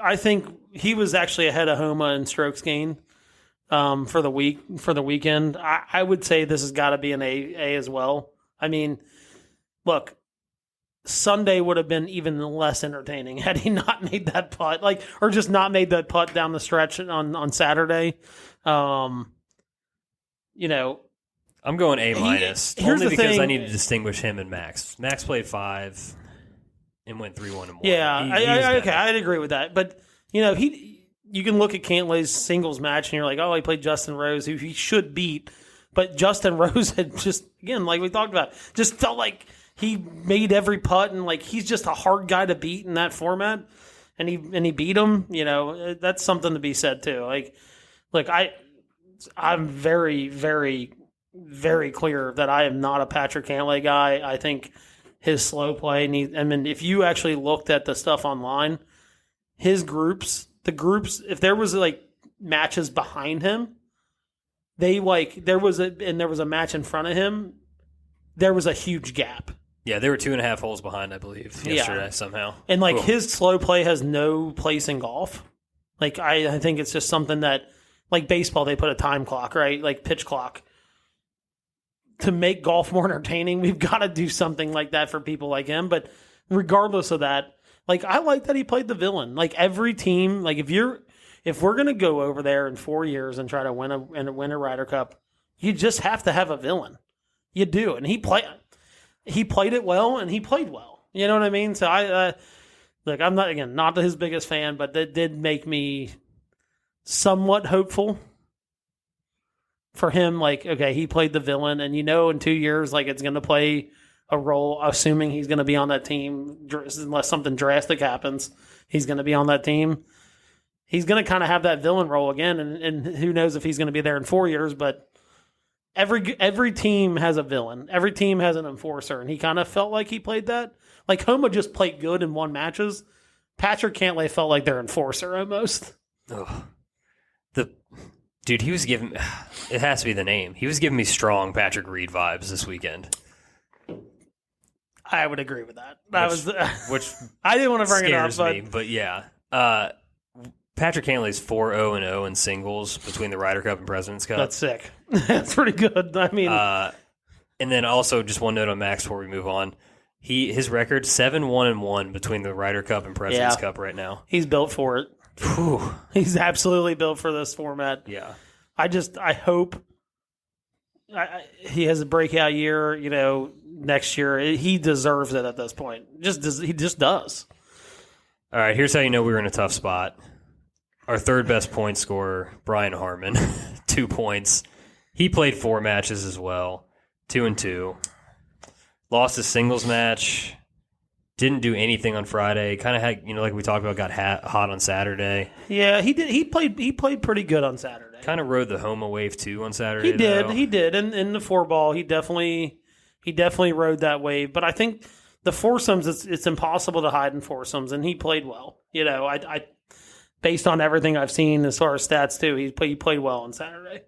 he was actually ahead of Homa in strokes gained for the weekend. I would say this has got to be an A as well. I mean, look, Sunday would have been even less entertaining had he not made that putt, or just not made that putt down the stretch on Saturday. I'm going A-, only because I need to distinguish him and Max. Max played 5 and went 3-1-1. Yeah, okay, I'd agree with that. But you can look at Cantlay's singles match and you're like, oh, he played Justin Rose, who he should beat. But Justin Rose had just, again, like we talked about, just felt like he made every putt, and like he's just a hard guy to beat in that format, and he beat him. That's something to be said too. Like I'm very, very, very clear that I am not a Patrick Cantlay guy. I think his slow play if you actually looked at the stuff online, the groups, if there was matches behind him, there was a match in front of him, there was a huge gap. Yeah, they were 2.5 holes behind, I believe, yesterday somehow. And his slow play has no place in golf. I think it's just something that, like baseball, they put a time clock, right? Like pitch clock. To make golf more entertaining, we've got to do something like that for people like him. But regardless of that, I like that he played the villain. Every team, if we're gonna go over there in 4 years and try to win a Ryder Cup, you just have to have a villain. You do, and he played it well, and he played well. You know what I mean? So I'm not his biggest fan, but that did make me somewhat hopeful for him. Okay, he played the villain, and in 2 years, it's going to play a role, assuming he's going to be on that team, unless something drastic happens, he's going to be on that team. He's going to kind of have that villain role again, and who knows if he's going to be there in 4 years, but every team has a villain. Every team has an enforcer, and he kind of felt like he played that. Homa just played good and won matches. Patrick Cantlay felt like their enforcer almost. Ugh. Dude, he was giving... It has to be the name. He was giving me strong Patrick Reed vibes this weekend. I would agree with that. Which I didn't want to bring it up, but yeah. Patrick Cantlay's 4-0-0 in singles between the Ryder Cup and President's Cup. That's sick. That's pretty good. I mean... and then also, just one note on Max before we move on. His record, 7-1-1 between the Ryder Cup and President's Cup right now. He's built for it. Whew. He's absolutely built for this format. Yeah. I hope he has a breakout year, next year. He deserves it at this point. He just does. All right, here's how you know we were in a tough spot. Our third best point scorer, Brian Harmon, 2 points. He played 4 matches as well, 2-2. Lost his singles match. Didn't do anything on Friday. Kind of had, like we talked about, got hot on Saturday. Yeah, he did. He played pretty good on Saturday. Kind of rode the Homa wave too on Saturday. He did. And in the 4-ball, he definitely rode that wave. But I think the foursomes, it's impossible to hide in foursomes, and he played well. I based on everything I've seen as far as stats too, he played well on Saturday.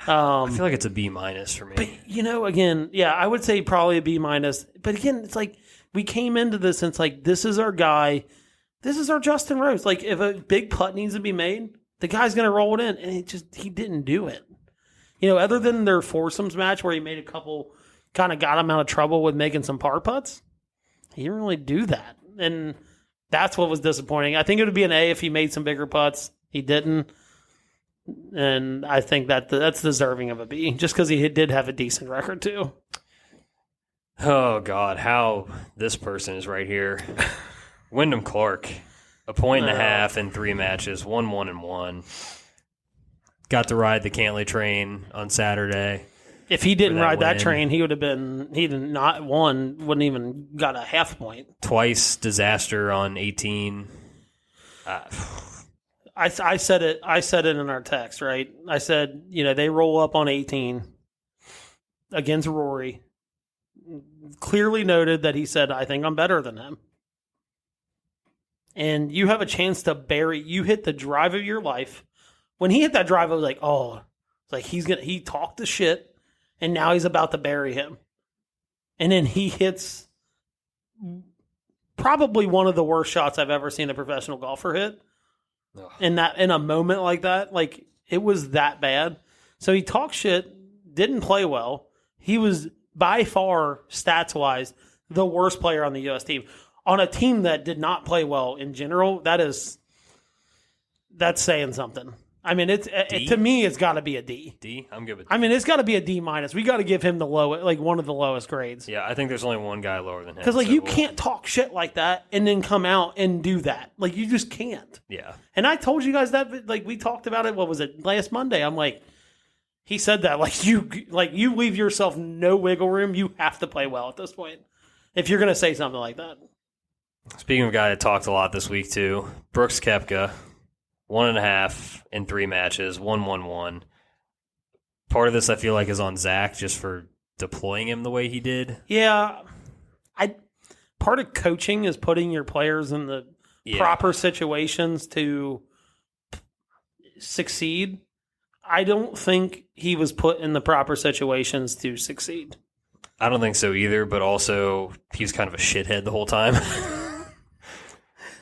I feel like it's a B- for me. But again, I would say probably a B-. But again, it's like we came into this and it's like, this is our guy. This is our Justin Rose. If a big putt needs to be made, the guy's going to roll it in, and he didn't do it. Other than their foursomes match where he made a couple kind of got him out of trouble with making some par putts. He didn't really do that. And that's what was disappointing. I think it would be an A if he made some bigger putts. He didn't. And I think that's deserving of a B, just because he did have a decent record, too. Oh, God, how this person is right here. Wyndham Clark, 1.5 in 3 matches, 1-1-1. Got to ride the Cantley train on Saturday. If he didn't ride that train, he would have been, he did not won, wouldn't even got a half point. Twice disaster on 18. I said it in our text, right? I said, they roll up on 18 against Rory. Clearly noted that he said, I think I'm better than him. And you have a chance to you hit the drive of your life. When he hit that drive, I was like, oh, it's like he talked the shit. And now he's about to bury him. And then he hits probably one of the worst shots I've ever seen a professional golfer hit. Ugh. In a moment like that, like it was that bad. So he talked shit, didn't play well. He was by far, stats-wise, the worst player on the U.S. team. On a team that did not play well in general, that's saying something. I mean, to me, it's got to be a D. D? I'm good with D. I mean, it's got to be a D minus. We got to give him the one of the lowest grades. Yeah, I think there's only one guy lower than him. Because you can't talk shit like that and then come out and do that. Like, you just can't. Yeah. And I told you guys that, like, we talked about it. What was it, last Monday? I'm like, he said that you leave yourself no wiggle room. You have to play well at this point if you're going to say something like that. Speaking of a guy that talked a lot this week too, Brooks Koepka. 1.5 in 3 matches, 1-1-1. Part of this I feel like is on Zach just for deploying him the way he did. Yeah. Part of coaching is putting your players in the proper situations to succeed. I don't think he was put in the proper situations to succeed. I don't think so either, but also he was kind of a shithead the whole time.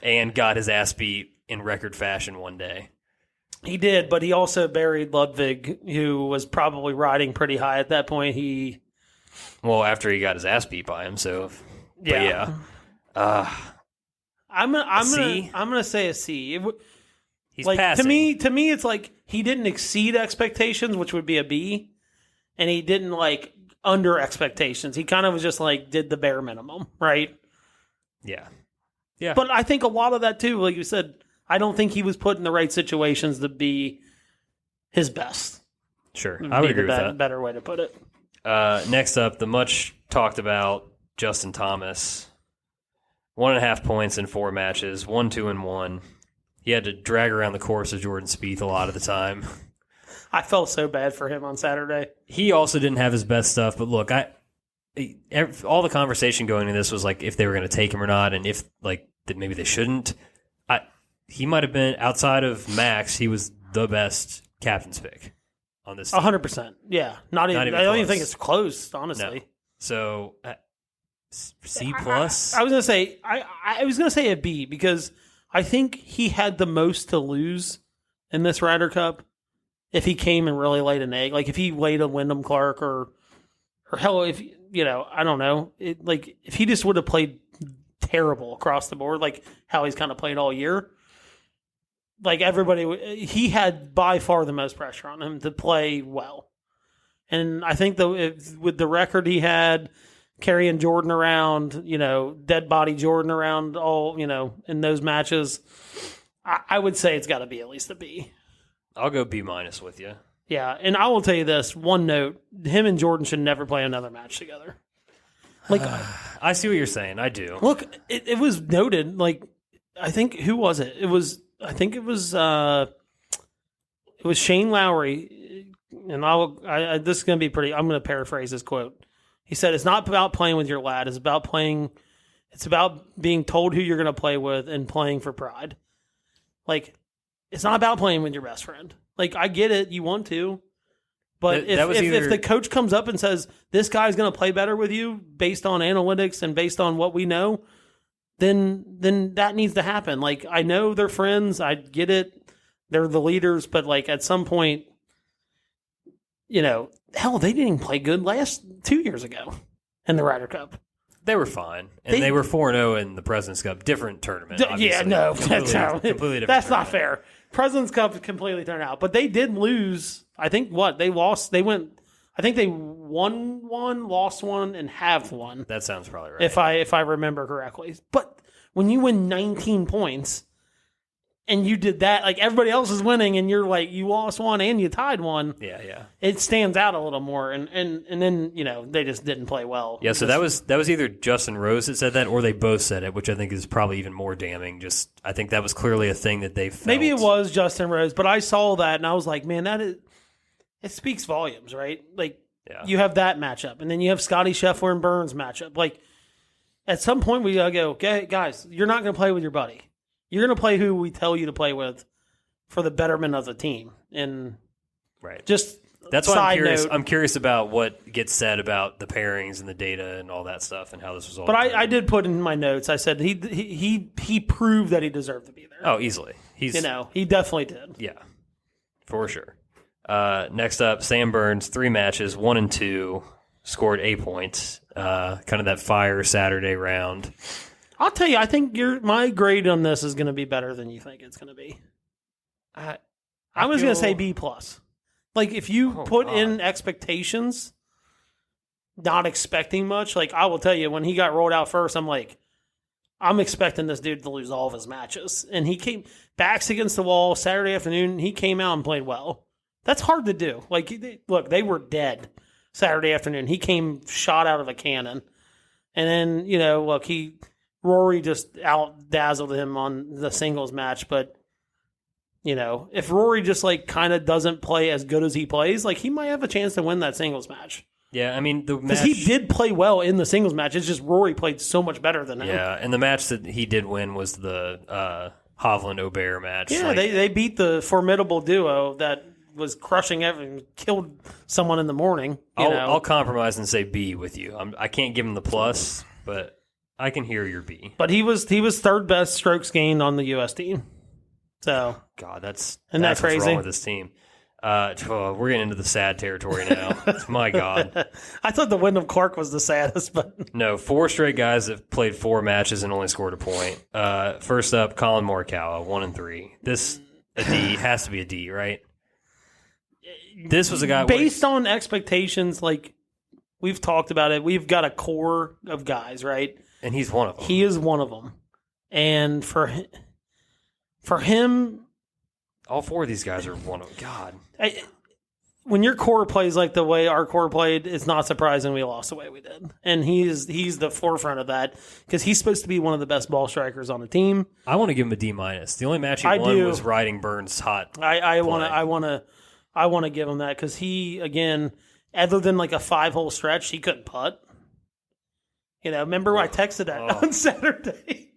And got his ass beat in record fashion one day. He did, but he also buried Ludwig, who was probably riding pretty high at that point. After he got his ass beat by him, so yeah. I'm gonna say a C. He's passing. To me, it's like he didn't exceed expectations, which would be a B, and he didn't under expectations. He kind of was just did the bare minimum, right? Yeah. Yeah. But I think a lot of that too, like you said, I don't think he was put in the right situations to be his best. Sure. I would agree with that. Better way to put it. Next up, the much talked about Justin Thomas. 1.5 points in 4 matches, 1-2-1. He had to drag around the course of Jordan Spieth a lot of the time. I felt so bad for him on Saturday. He also didn't have his best stuff, but look, all the conversation going into this was if they were going to take him or not, and if that maybe they shouldn't. He might have been, outside of Max, he was the best captain's pick on this team. 100%. Yeah. Not even I don't even think it's close, honestly. No. So C plus. I was gonna say I was gonna say a B because I think he had the most to lose in this Ryder Cup if he came and really laid an egg. If he laid a Wyndham Clark or hell, if I don't know, if he just would have played terrible across the board, how he's kind of played all year. Everybody, he had by far the most pressure on him to play well. And I think with the record he had, carrying Jordan around, dead body Jordan around all, in those matches, I would say it's got to be at least a B. I'll go B minus with you. Yeah, and I will tell you this, one note, him and Jordan should never play another match together. I see what you're saying. I do. Look, it was noted, I think, who was it? It was Shane Lowry, and this is going to be pretty, I'm going to paraphrase his quote. He said, it's not about playing with your lad, it's about being told who you're going to play with and playing for pride. It's not about playing with your best friend. I get it, you want to, but if the coach comes up and says, this guy's going to play better with you based on analytics and based on what we know, then that needs to happen. I know they're friends. I get it. They're the leaders, but at some point, hell, they didn't even play good 2 years ago in the Ryder Cup. They were fine, and they were 4-0 in the President's Cup. Different tournament. Yeah, no, completely different. That's not fair. President's Cup completely turned out, but they did lose. I think they lost. They went. I think they won one, lost one, and have one. That sounds probably right. If I remember correctly. But when you win 19 points and you did that, like everybody else is winning, and you're like you lost one and you tied one. Yeah. It stands out a little more, and then they just didn't play well. Yeah, so that was either Justin Rose that said that, or they both said it, which I think is probably even more damning. Just I think that was clearly a thing that they felt. Maybe it was Justin Rose, but I saw that and I was like, man, it speaks volumes, right? Like you have that matchup, and then you have Scotty Scheffler and Burns matchup. Like at some point we gotta go, okay, guys, you're not gonna play with your buddy. You're going to play who we tell you to play with for the betterment of the team. And just that's why I'm curious about what gets said about the pairings and the data and all that stuff and how this was all. But I did put in my notes. I said he proved that he deserved to be there. Oh, easily. He definitely did. Yeah, for sure. Next up, Sam Burns, 3 matches, 1 and 2, scored 8 points. Kind of that fire Saturday round. I'll tell you, I think my grade on this is going to be better than you think it's going to be. I was going to say B+. Like, if you put in expectations, not expecting much, like, I will tell you, when he got rolled out first, I'm like, I'm expecting this dude to lose all of his matches. And he came, backs against the wall, Saturday afternoon, he came out and played well. That's hard to do. Like, look, they were dead Saturday afternoon. He came shot out of a cannon. And then, look, Rory just out-dazzled him on the singles match, but, if Rory just, kind of doesn't play as good as he plays, he might have a chance to win that singles match. Yeah, I mean, because he did play well in the singles match. It's just Rory played so much better than him. Yeah, and the match that he did win was the Hovland-Aubert match. Yeah, they beat the formidable duo that was crushing everything, killed someone in the morning. I'll compromise and say B with you. I can't give him the plus, but I can hear your B. But he was third best strokes gained on the U.S. team. So God, that's what's crazy wrong with this team. We're getting into the sad territory now. My God. I thought the Wyndham Clark was the saddest, but no. 4 straight guys have played 4 matches and only scored a point. First up, Colin Morikawa, 1 and 3. This a D has to be a D, right? This was a guy based on expectations. Like we've talked about it, we've got a core of guys, right? And he's one of them. He is one of them. And for him, all 4 of these guys are one of them. God. When your core plays like the way our core played, it's not surprising we lost the way we did. And he's the forefront of that because he's supposed to be one of the best ball strikers on the team. I want to give him a D-. The only match he won was riding Burns hot. I want to give him that because he, again, other than a 5-hole stretch, he couldn't putt. Remember I texted that on Saturday.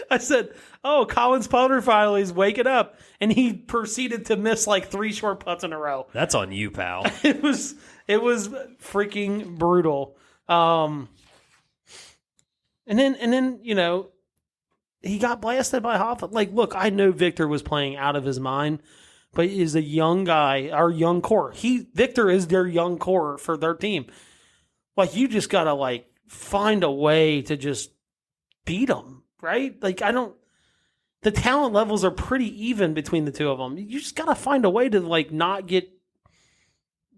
I said, Colin's putter finally is waking up. And he proceeded to miss 3 short putts in a row. That's on you, pal. It was freaking brutal. And then he got blasted by Hoffa. Look, I know Victor was playing out of his mind, but he's a young guy, our young core. Victor is their young core for their team. You just got to find a way to just beat them, right? The talent levels are pretty even between the two of them. You just got to find a way to not get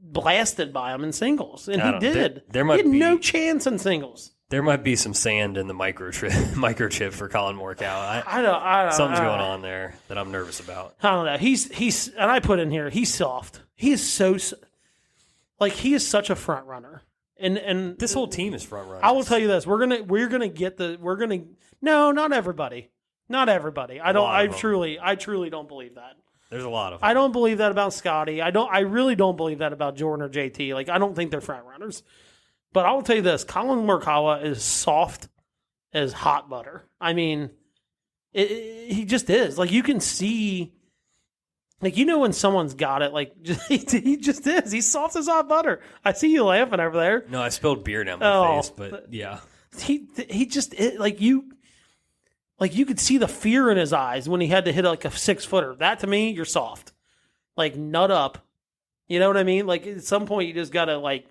blasted by them in singles. And he did. He had no chance in singles. There might be some sand in the microchip for Colin Morikawa. I don't something's going on there that I'm nervous about. I don't know. He's and I put in here, he's soft. He is so he is such a front runner. And this whole team is front runners. I will tell you this: we're gonna no, not everybody, I truly don't believe that. There's a lot of them. I don't believe that about Scotty. I really don't believe that about Jordan or JT. I don't think they're front runners. But I will tell you this: Colin Morikawa is soft as hot butter. I mean, he just is. You can see. When someone's got it, he just is. He's soft as hot butter. I see you laughing over there. No, I spilled beer down my face, but yeah. He just, you could see the fear in his eyes when he had to hit a 6-footer. That, to me, you're soft. Nut up You know what I mean? Like, at some point, you just got to, like,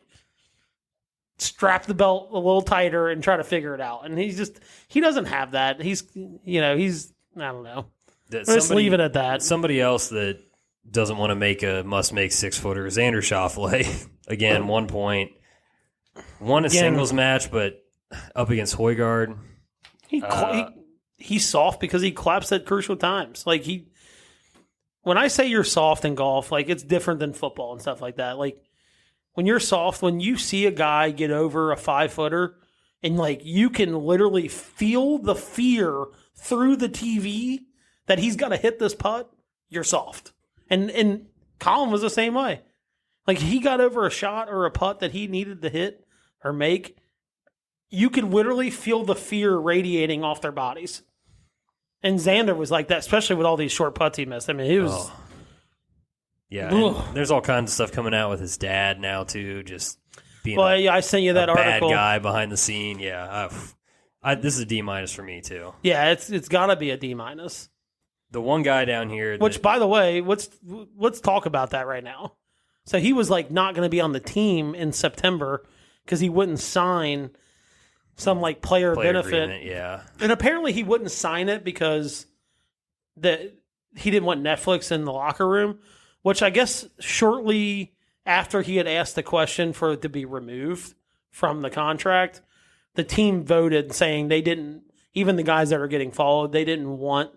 strap the belt a little tighter and try to figure it out. And he doesn't have that. I don't know. Let's leave it at that. Somebody else that doesn't want to make a must-make 6-footer is Xander Schauffele. Again, 1 point. Won a singles match, but up against Højgaard. He's soft because he claps at crucial times. Like, when I say you're soft in golf, like, it's different than football and stuff like that. Like, when you're soft, when you see a guy get over a 5-footer and, like, you can literally feel the fear through the TV that he's got to hit this putt, you're soft. And Colin was the same way. Like, he got over a shot or a putt that he needed to hit or make. You could literally feel the fear radiating off their bodies. And Xander was like that, especially with all these short putts he missed. I mean, he was... Oh. Yeah, there's all kinds of stuff coming out with his dad now, too, just being I sent you that article. Bad guy behind the scene. Yeah, this is a D- for me, too. Yeah, it's got to be a D-. The one guy down here... Which, by the way, let's talk about that right now. So he was, like, not going to be on the team in September because he wouldn't sign some, like, player benefit. Yeah. And apparently he wouldn't sign it because he didn't want Netflix in the locker room. Which I guess shortly after he had asked the question for it to be removed from the contract, the team voted saying they didn't, even the guys that are getting followed, they didn't want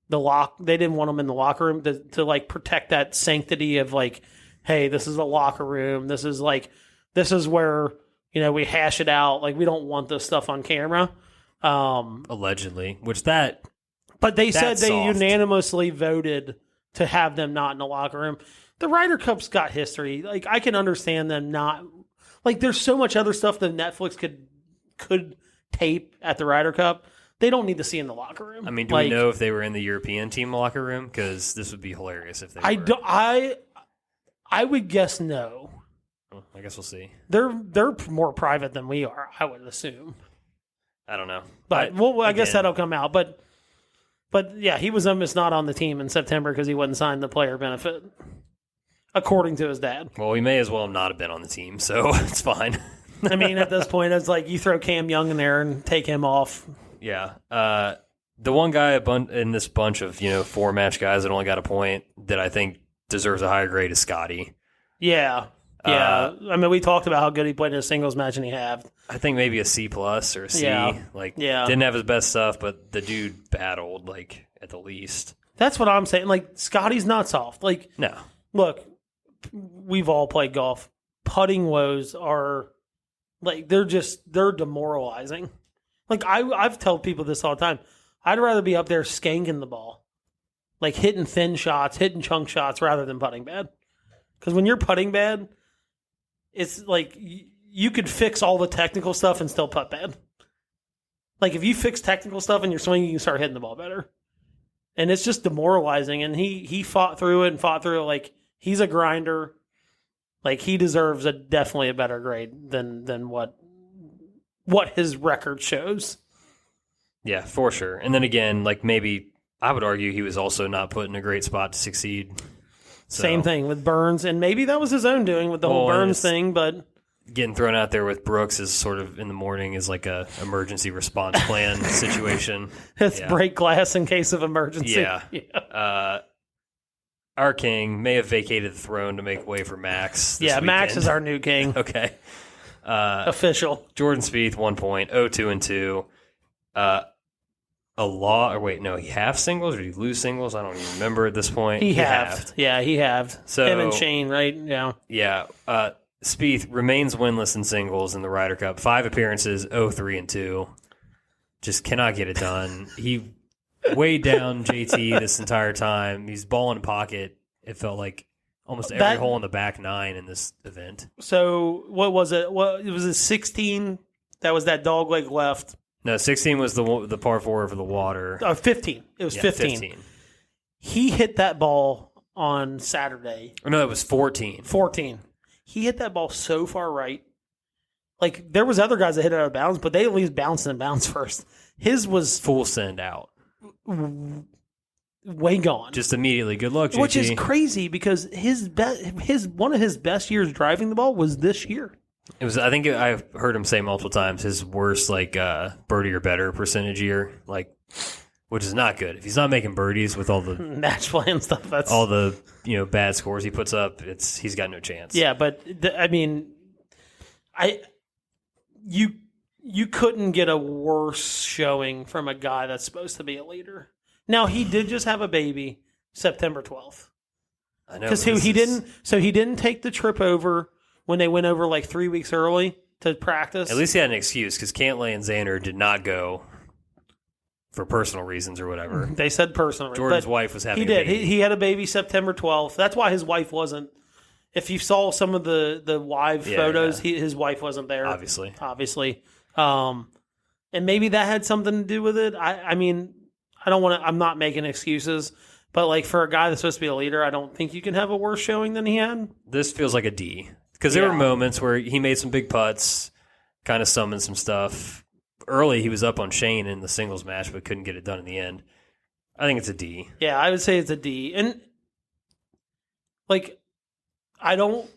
they didn't want them in the locker room to like protect that sanctity of like, hey, this is a locker room. This is where, we hash it out. Like, we don't want this stuff on camera. Allegedly, but they said they unanimously voted to have them not in the locker room. The Ryder Cup's got history. Like, I can understand them not... Like, there's so much other stuff that Netflix could tape at the Ryder Cup. They don't need to see in the locker room. I mean, do we know if they were in the European team locker room? Because this would be hilarious if they were. I would guess no. Well, I guess we'll see. They're more private than we are, I would assume. I don't know. But I guess that'll come out. But yeah, he was almost not on the team in September because he wouldn't sign the player benefit, according to his dad. Well, we may as well not have been on the team, so it's fine. I mean, at this point, it's like you throw Cam Young in there and take him off. Yeah. The one guy in this bunch of 4-match guys that only got a point that I think deserves a higher grade is Scotty. Yeah. Yeah. I mean, we talked about how good he played in a singles match, and he had. I think maybe a C+ or a C. Yeah. Didn't have his best stuff, but the dude battled, like, at the least. That's what I'm saying. Like, Scotty's not soft. Like, no. Look, we've all played golf. Putting woes are, like, they're demoralizing. Like, I've told people this all the time. I'd rather be up there skanking the ball. Like, hitting thin shots, hitting chunk shots, rather than putting bad. Because when you're putting bad, it's like you could fix all the technical stuff and still putt bad. Like, if you fix technical stuff and you're swinging, you can start hitting the ball better. And it's just demoralizing. And he fought through it. Like, he's a grinder. Like, he deserves definitely a better grade than what his record shows. Yeah, for sure. And then again, like, maybe I would argue he was also not put in a great spot to succeed. So, same thing with Burns, and maybe that was his own doing with the whole Burns thing, but... Getting thrown out there with Brooks is sort of in the morning is like a emergency response plan situation. It's break glass in case of emergency. Yeah. Our king may have vacated the throne to make way for Max this weekend. Max is our new king. Okay. Official. Jordan Spieth, 1 point, 0-2-2. He half singles or did he lose singles? I don't even remember at this point. He halved. Yeah, he halved. So, him and Shane, right? Yeah. Yeah. Spieth remains winless in singles in the Ryder Cup. 5 appearances, 0-3-2. Just cannot get it done. He weighed down JT this entire time. He's ball in pocket. It felt like almost every hole in the back 9 in this event. So what was it? What was it? 16. That was that dog leg left. No, 16 was the par 4 over the water. 15. It was 15. He hit that ball on Saturday. Oh, no, it was 14. 14. He hit that ball so far right. Like, there was other guys that hit it out of bounds, but they at least bounced and bounced first. His was... full send out. way gone. Just immediately. Good luck, JT. Which is crazy because one of his best years driving the ball was this year. It was. I think I've heard him say multiple times his worst birdie or better percentage year, which is not good. If he's not making birdies with all the match play and stuff, that's all the bad scores he puts up. He's got no chance. Yeah, but you couldn't get a worse showing from a guy that's supposed to be a leader. Now he did just have a baby September 12th. I know because he didn't take the trip over when they went over 3 weeks early to practice. At least he had an excuse because Cantlay and Xander did not go for personal reasons or whatever. They said personal reasons. Jordan's wife was having a baby. He had a baby September 12th. That's why his wife wasn't. If you saw some of the live photos, his wife wasn't there. Obviously. And maybe that had something to do with it. I'm not making excuses. But for a guy that's supposed to be a leader, I don't think you can have a worse showing than he had. This feels like a D. Because there were moments where he made some big putts, kind of summoned some stuff. Early, he was up on Shane in the singles match, but couldn't get it done in the end. I think it's a D. Yeah, I would say it's a D. And, I'm going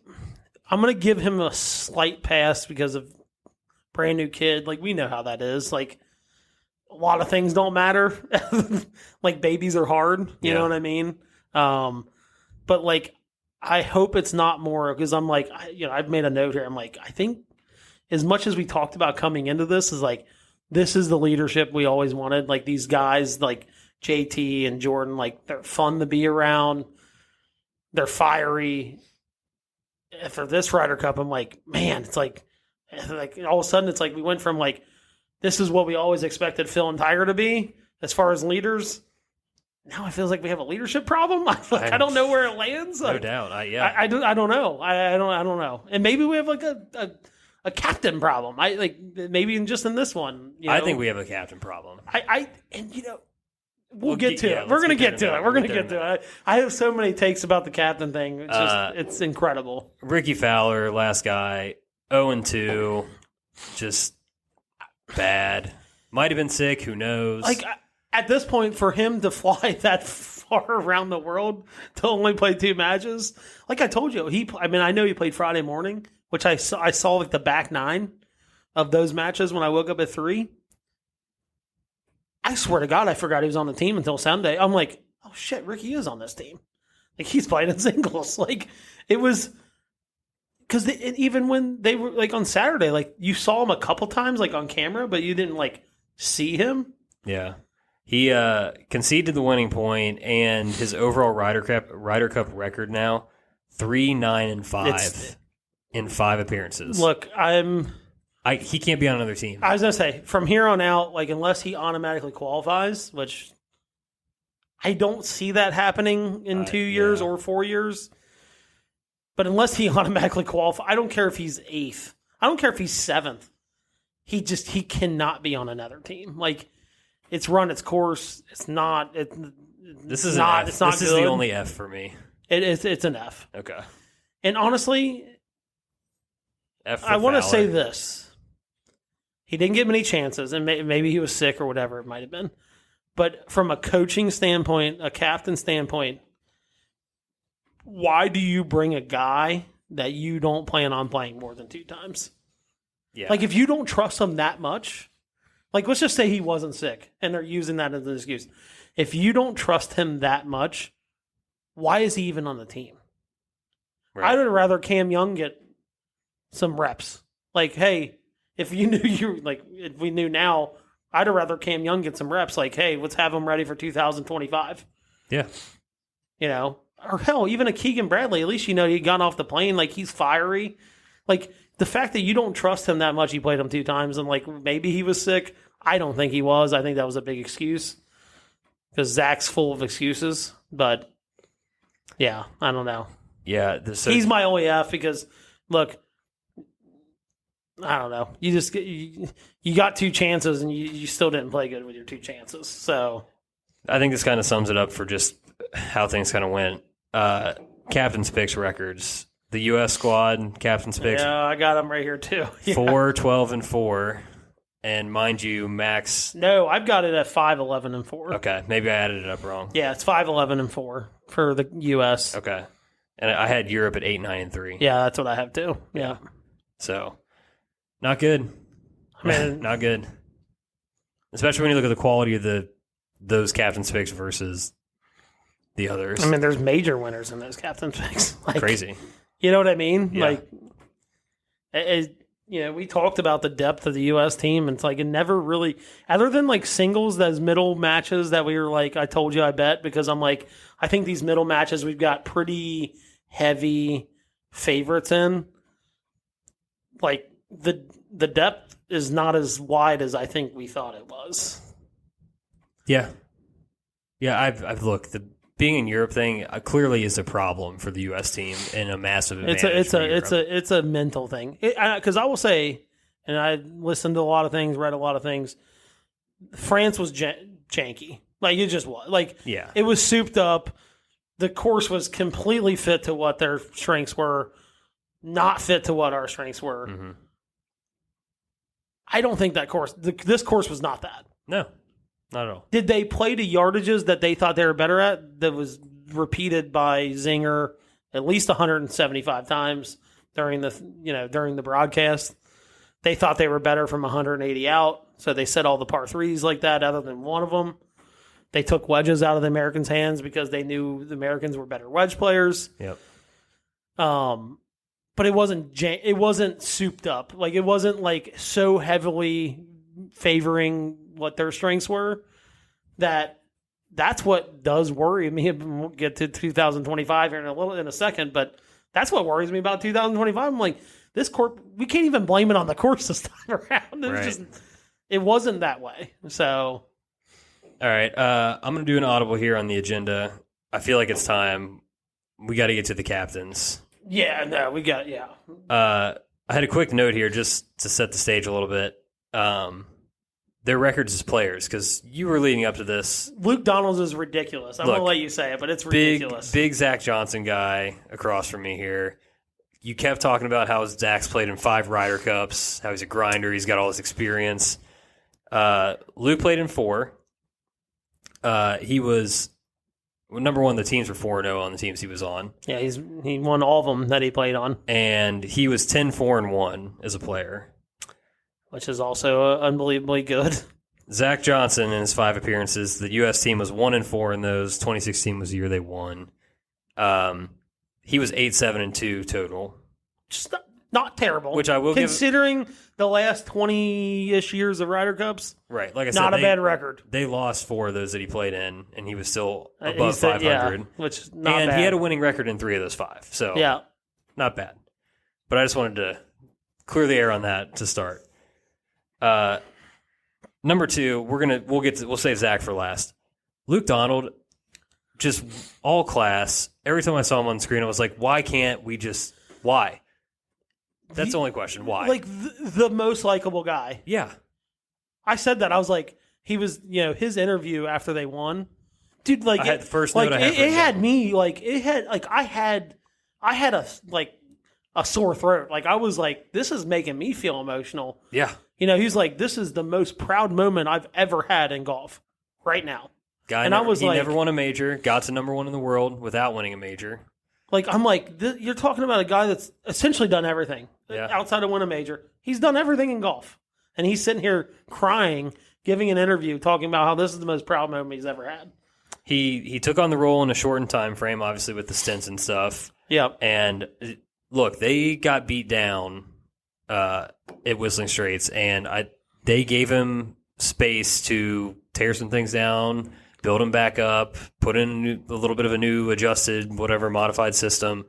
to give him a slight pass because of brand new kid. We know how that is. A lot of things don't matter. Babies are hard. You know what I mean? But, I hope it's not more because I'm I've made a note here. I think as much as we talked about coming into this is this is the leadership we always wanted. These guys JT and Jordan, they're fun to be around. They're fiery. For this Ryder Cup, I'm man, it's all of a sudden it's we went from this is what we always expected Phil and Tiger to be as far as leaders. Now it feels like we have a leadership problem. I don't know where it lands. No doubt. I don't know. I don't know. And maybe we have a captain problem. Maybe just in this one. I think we have a captain problem. We'll get to it. We're going to get to it. We're going to get to it. I have so many takes about the captain thing. It's it's incredible. Ricky Fowler, last guy, 0-2, just bad. Might have been sick. Who knows? At this point, for him to fly that far around the world to only play 2 matches, I told you, I know he played Friday morning, which I saw the back 9 of those matches when I woke up at 3. I swear to God, I forgot he was on the team until Sunday. I'm oh shit, Ricky is on this team. He's playing in singles. It was because even when they were on Saturday, you saw him a couple times on camera, but you didn't see him. Yeah. He conceded the winning point, and his overall Ryder Cup record now 3-9-5 in 5 appearances. Look, he can't be on another team. I was gonna say from here on out, unless he automatically qualifies, which I don't see that happening in 2 years or 4 years. But unless he automatically qualifies, I don't care if he's 8th. I don't care if he's 7th. He cannot be on another team. It's run its course. It's not. This is not. An F. It's not. This is the only F for me. It is. It's an F. Okay. And honestly, F. I want to say this: he didn't get many chances, and maybe he was sick or whatever it might have been. But from a coaching standpoint, a captain standpoint, why do you bring a guy that you don't plan on playing more than 2 times? Yeah. If you don't trust him that much. Let's just say he wasn't sick, and they're using that as an excuse. If you don't trust him that much, why is he even on the team? Right. I would rather Cam Young get some reps. Hey, if you knew if we knew now, I'd rather Cam Young get some reps. Hey, let's have him ready for 2025. Yeah. Or hell, even a Keegan Bradley. At least he got off the plane. He's fiery. The fact that you don't trust him that much, he played him 2 times, and maybe he was sick. I don't think he was. I think that was a big excuse because Zach's full of excuses. But yeah, I don't know. Yeah, he's my only F because look, I don't know. You just you got 2 chances and you still didn't play good with your 2 chances. So I think this kind of sums it up for just how things kind of went. Captain's picks records. The U.S. squad captain's picks. Yeah, I got them right here too. 4-12-4, And mind you, Max. No, I've got it at 5'11" and 4. Okay, maybe I added it up wrong. Yeah, it's 5'11" and 4 for the U.S. Okay, and I had Europe at 8, 9, and 3. Yeah, that's what I have too. Yeah. So, not good. I mean, not good. Especially when you look at the quality of those captain's picks versus the others. I mean, there's major winners in those captain's picks. Like, crazy. You know what I mean? Yeah. Like, we talked about the depth of the U.S. team, and it's like it never really, other than like singles, those middle matches that we were like, I told you I bet, because I'm like, I think these middle matches we've got pretty heavy favorites in. Like, the depth is not as wide as I think we thought it was. Yeah. Yeah, I've looked. The being in Europe thing clearly is a problem for the U.S. team and a massive advantage. It's a mental thing. Because I will say, and I listened to a lot of things, read a lot of things. France was janky. Like, it just was. Like, yeah. It was souped up. The course was completely fit to what their strengths were, not fit to what our strengths were. Mm-hmm. I don't think that course. This course was not that. No. Not at all. Did they play to yardages that they thought they were better at? That was repeated by Zinger at least 175 times during the broadcast. They thought they were better from 180 out, so they set all the par threes like that. Other than one of them, they took wedges out of the Americans' hands because they knew the Americans were better wedge players. Yep. But it wasn't souped up. Like, it wasn't like so heavily favoring what their strengths were, that's what does worry me. We'll get to 2025 here in a second, but that's what worries me about 2025. I'm like, this court, we can't even blame it on the course this time around. It wasn't that way. So, all right, I'm going to do an audible here on the agenda. I feel like it's time. We got to get to the captains. Yeah, no, we got, yeah. I had a quick note here just to set the stage a little bit. Their records as players, because you were leading up to this. Luke Donald's is ridiculous. I'm going to let you say it, but it's ridiculous. Big Zach Johnson guy across from me here. You kept talking about how Zach's played in 5 Ryder Cups, how he's a grinder, he's got all this experience. Luke played in 4. He was number one. The teams were 4-0 on the teams he was on. Yeah, he won all of them that he played on. And he was 10-4-1 as a player, which is also unbelievably good. Zach Johnson, in his 5 appearances, the U.S. team was 1-4 in those. 2016 was the year they won. He was 8-7-2 total. Just not terrible. Which I will considering the last 20-ish years of Ryder Cups. Right, like I said, not a bad record. They lost 4 of those that he played in, and he was still above 500. Yeah, which is not bad. And he had a winning record in 3 of those 5. So yeah, not bad. But I just wanted to clear the air on that to start. Number 2, we'll save Zach for last. Luke Donald, just all class. Every time I saw him on screen, I was like, why can't we just why? That's the only question. Why? Like the most likable guy. Yeah. I said that. I was like, he was, his interview after they won. Dude, like, I had the first like note I had it had me, like, it had, like, I had a sore throat. Like, I was like, this is making me feel emotional. Yeah. He's like, this is the most proud moment I've ever had in golf right now. Guy, he never won a major, got to number 1 in the world without winning a major. Like, I'm like, you're talking about a guy that's essentially done everything outside of winning a major. He's done everything in golf. And he's sitting here crying, giving an interview, talking about how this is the most proud moment he's ever had. He took on the role in a shortened time frame, obviously with the stints and stuff. Yep. And look, they got beat down at Whistling Straits, and they gave him space to tear some things down, build them back up, put in a little bit of a new adjusted, whatever, modified system.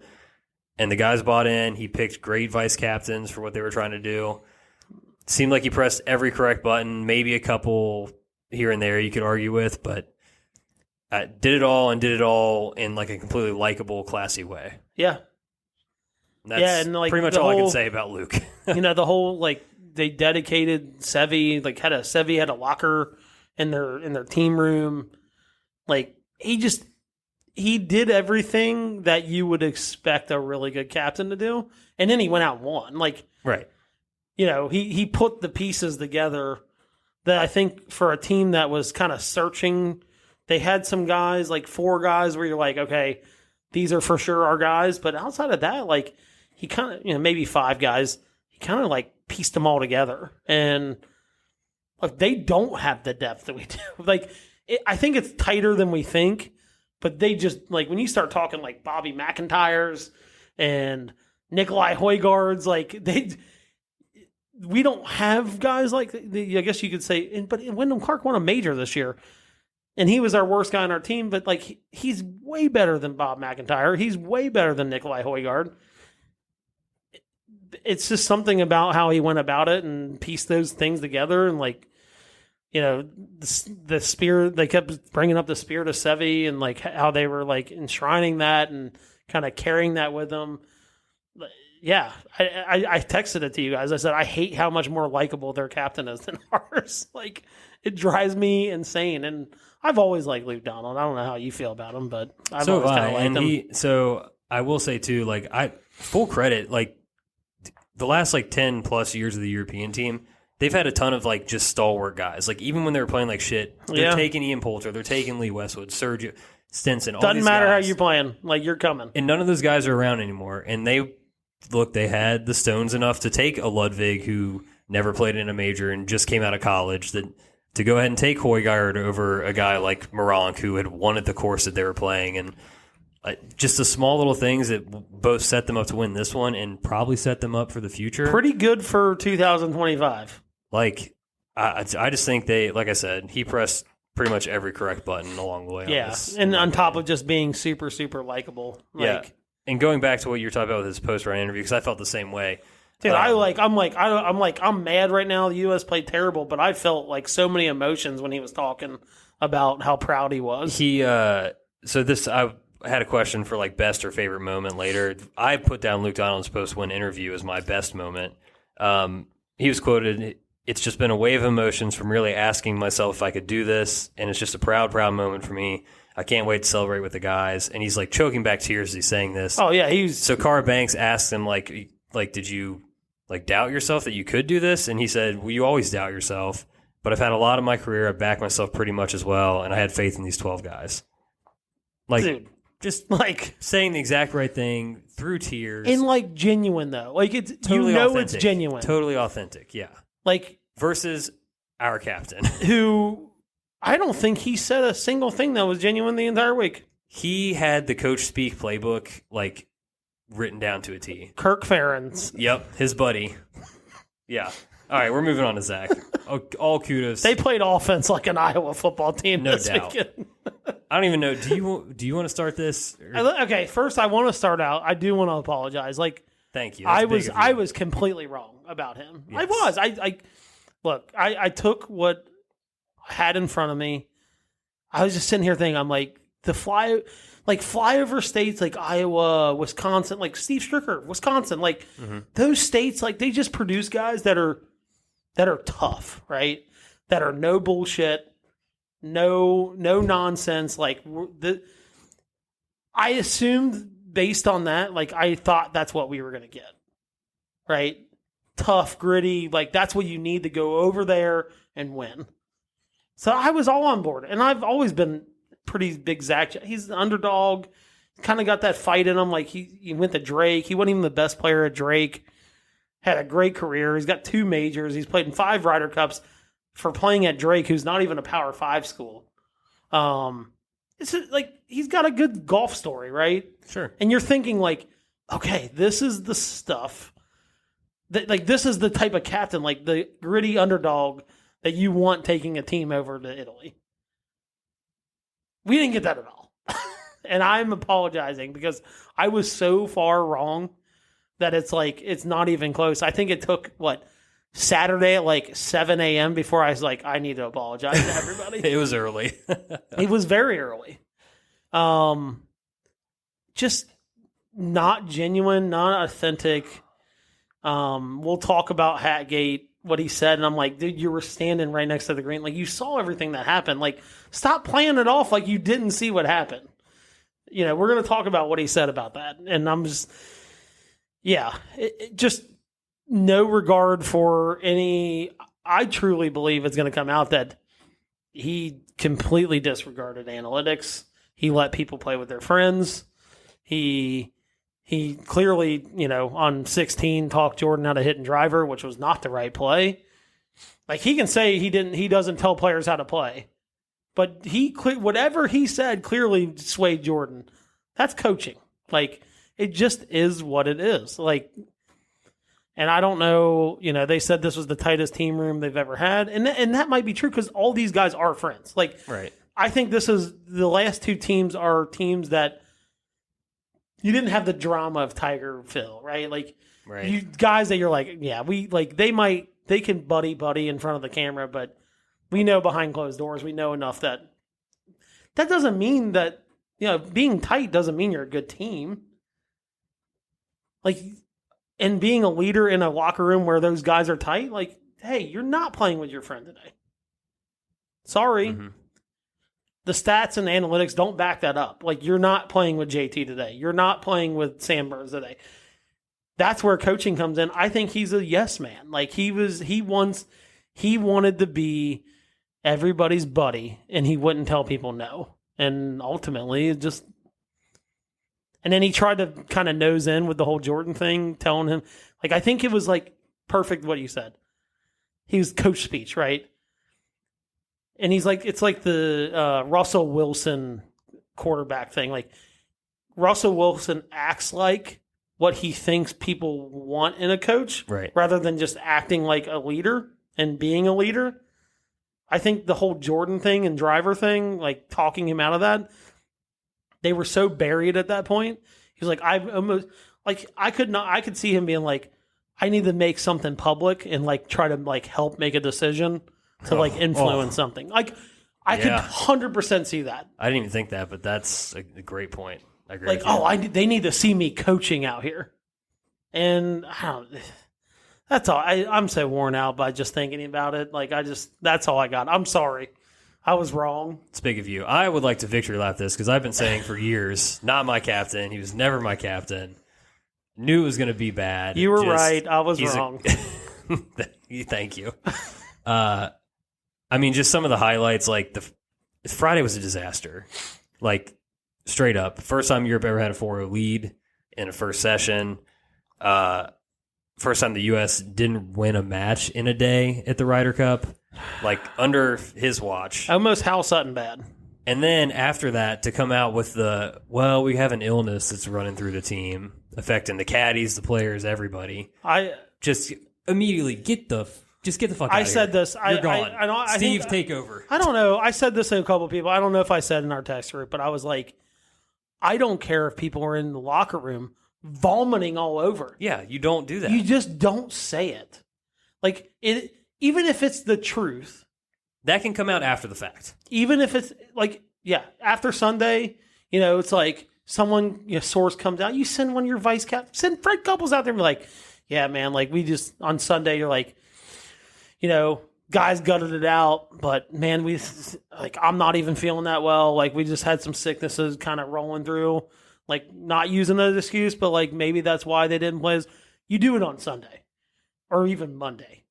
And the guys bought in. He picked great vice captains for what they were trying to do. Seemed like he pressed every correct button, maybe a couple here and there you could argue with, but did it all in like a completely likable, classy way. Yeah. That's and like pretty much all I can say about Luke. The whole, like, they dedicated Seve, like, Seve had a locker in their team room. Like, he did everything that you would expect a really good captain to do, and then he went out and won. Like, right. He put the pieces together that I think for a team that was kind of searching, they had some guys, like 4 guys where you're like, okay, these are for sure our guys. But outside of that, like he kind of, maybe 5 guys, he kind of like pieced them all together. And like, they don't have the depth that we do. Like, I think it's tighter than we think, but they just, like, when you start talking like Bobby McIntyres and Nikolai Højgaards, like we don't have guys like, I guess you could say, but Wyndham Clark won a major this year. And he was our worst guy on our team, but like he's way better than Bob McIntyre. He's way better than Nikolai Højgaard. It's just something about how he went about it and pieced those things together. And like, the spirit, they kept bringing up the spirit of Sevi and like how they were like enshrining that and kind of carrying that with them. Yeah, I texted it to you guys. I said, I hate how much more likable their captain is than ours. Like, it drives me insane. And I've always liked Luke Donald. I don't know how you feel about him, but I've always kind of liked him. So I will say too, like, full credit, like the last like 10 plus years of the European team, they've had a ton of like just stalwart guys. Like even when they were playing like shit, they're taking Ian Poulter, they're taking Lee Westwood, Sergio Stinson. All Doesn't these matter guys. how you're playing, like you're coming. And none of those guys are around anymore. And they had the stones enough to take a Ludwig who never played in a major and just came out of college to go ahead and take Højgaard over a guy like Moronk who had won at the course that they were playing. And just the small little things that both set them up to win this one and probably set them up for the future. Pretty good for 2025. Like, I just think they, like I said, he pressed pretty much every correct button along the way. Yeah, and on top of just being super, super likable. Yeah. And going back to what you were talking about with his post-run interview, because I felt the same way. Dude, I'm mad right now. The U.S. played terrible, but I felt like so many emotions when he was talking about how proud he was. I had a question for like best or favorite moment later. I put down Luke Donald's post-win interview as my best moment. He was quoted, "It's just been a wave of emotions from really asking myself if I could do this, and it's just a proud, proud moment for me. I can't wait to celebrate with the guys." And he's like choking back tears as he's saying this. Oh yeah, so Cara Banks asked him like, did you like doubt yourself that you could do this? And he said, "Well, you always doubt yourself, but I've had a lot of my career. I've backed myself pretty much as well, and I had faith in these 12 guys." Like, dude, just like saying the exact right thing through tears, and like genuine though. Like it's totally authentic. It's genuine, totally authentic. Yeah, like versus our captain who. I don't think he said a single thing that was genuine the entire week. He had the coach speak playbook like written down to a T. Kirk Ferentz. Yep, his buddy. Yeah. All right, we're moving on to Zach. All kudos. They played offense like an Iowa football team this weekend. I don't even know. Do you want to start this? Okay, first I want to start out. I do want to apologize. Like, thank you. I was completely wrong about him. Yes. I was. Look. I took what I had in front of me. I was just sitting here thinking, I'm like, flyover states like Iowa, Wisconsin, like Steve Stricker, Wisconsin, like those states, like they just produce guys that are tough, right? That are no bullshit, no nonsense. Like I assumed based on that, like I thought that's what we were going to get, right? Tough, gritty, like that's what you need to go over there and win. So I was all on board, and I've always been pretty big Zach. He's an underdog, kind of got that fight in him. Like he went to Drake. He wasn't even the best player at Drake. Had a great career. He's got 2 majors. He's played in 5 Ryder Cups for playing at Drake, who's not even a Power 5 school. It's like he's got a good golf story, right? Sure. And you're thinking like, okay, this is the stuff that like this is the type of captain, like the gritty underdog that you want taking a team over to Italy. We didn't get that at all. And I'm apologizing because I was so far wrong that it's like, it's not even close. I think it took, Saturday at like 7 a.m. before I was like, I need to apologize to everybody. It was early. It was very early. Just not genuine, not authentic. We'll talk about Hatgate, what he said, and I'm like, dude, you were standing right next to the green. Like, you saw everything that happened. Like, stop playing it off like you didn't see what happened. You know, we're going to talk about what he said about that. And I'm just, just no regard for any I truly believe it's going to come out that he completely disregarded analytics. He let people play with their friends. He clearly, on 16 talked Jordan out of hitting driver, which was not the right play. Like, he can say he doesn't tell players how to play, but whatever he said clearly swayed Jordan. That's coaching. Like, it just is what it is. Like, and I don't know, they said this was the tightest team room they've ever had. And that might be true because all these guys are friends. Like, right. I think the last two teams are teams that you didn't have the drama of Tiger Phil, right? Like, right. You guys that you're like, yeah, they can buddy in front of the camera, but we know behind closed doors, we know enough that doesn't mean that, being tight doesn't mean you're a good team. Like, and being a leader in a locker room where those guys are tight, like, hey, you're not playing with your friend today. Sorry. Mm-hmm. The stats and analytics don't back that up. Like, you're not playing with JT today. You're not playing with Sam Burns today. That's where coaching comes in. I think he's a yes man. Like, he wanted to be everybody's buddy, and he wouldn't tell people no. And ultimately, it just... And then he tried to kind of nose in with the whole Jordan thing, telling him... Like, I think it was, like, perfect what you said. He was coach speech, right? And he's like... It's like the Russell Wilson quarterback thing. Like, Russell Wilson acts like what he thinks people want in a coach, right, rather than just acting like a leader and being a leader. I think the whole Jordan thing and driver thing, like talking him out of that, they were so buried at that point. He was like, I could see him being like, I need to make something public and like try to like help make a decision to like influence something. Like, I could 100% see that. I didn't even think that, but that's a great point. I agree. Like, they need to see me coaching out here. And that's all. I'm so worn out by just thinking about it. Like, that's all I got. I'm sorry. I was wrong. Speak of you, I would like to victory lap this because I've been saying for years, not my captain. He was never my captain. Knew it was going to be bad. You were right. I was wrong. Thank you. I mean, just some of the highlights, like Friday was a disaster. Like, straight up. First time Europe ever had a 4-0 lead in a first session. First time the U.S. didn't win a match in a day at the Ryder Cup. Like, under his watch. Almost Hal Sutton bad. And then after that, to come out with we have an illness that's running through the team, affecting the caddies, the players, everybody. Just immediately get the fuck out of here. I said this. You're gone. Steve, take over. I don't know. I said this to a couple of people. I don't know if I said in our text group, but I was like, I don't care if people are in the locker room vomiting all over. Yeah, you don't do that. You just don't say it. Like, even if it's the truth. That can come out after the fact. Even if it's like, after Sunday, it's like someone, source comes out, you send one of your vice cap, send Fred Couples out there and be like, yeah, man, like we just, on Sunday, you're like, guys gutted it out, but man, I'm not even feeling that well. Like, we just had some sicknesses kind of rolling through, like not using that as an excuse, but like maybe that's why they didn't play. You do it on Sunday or even Monday.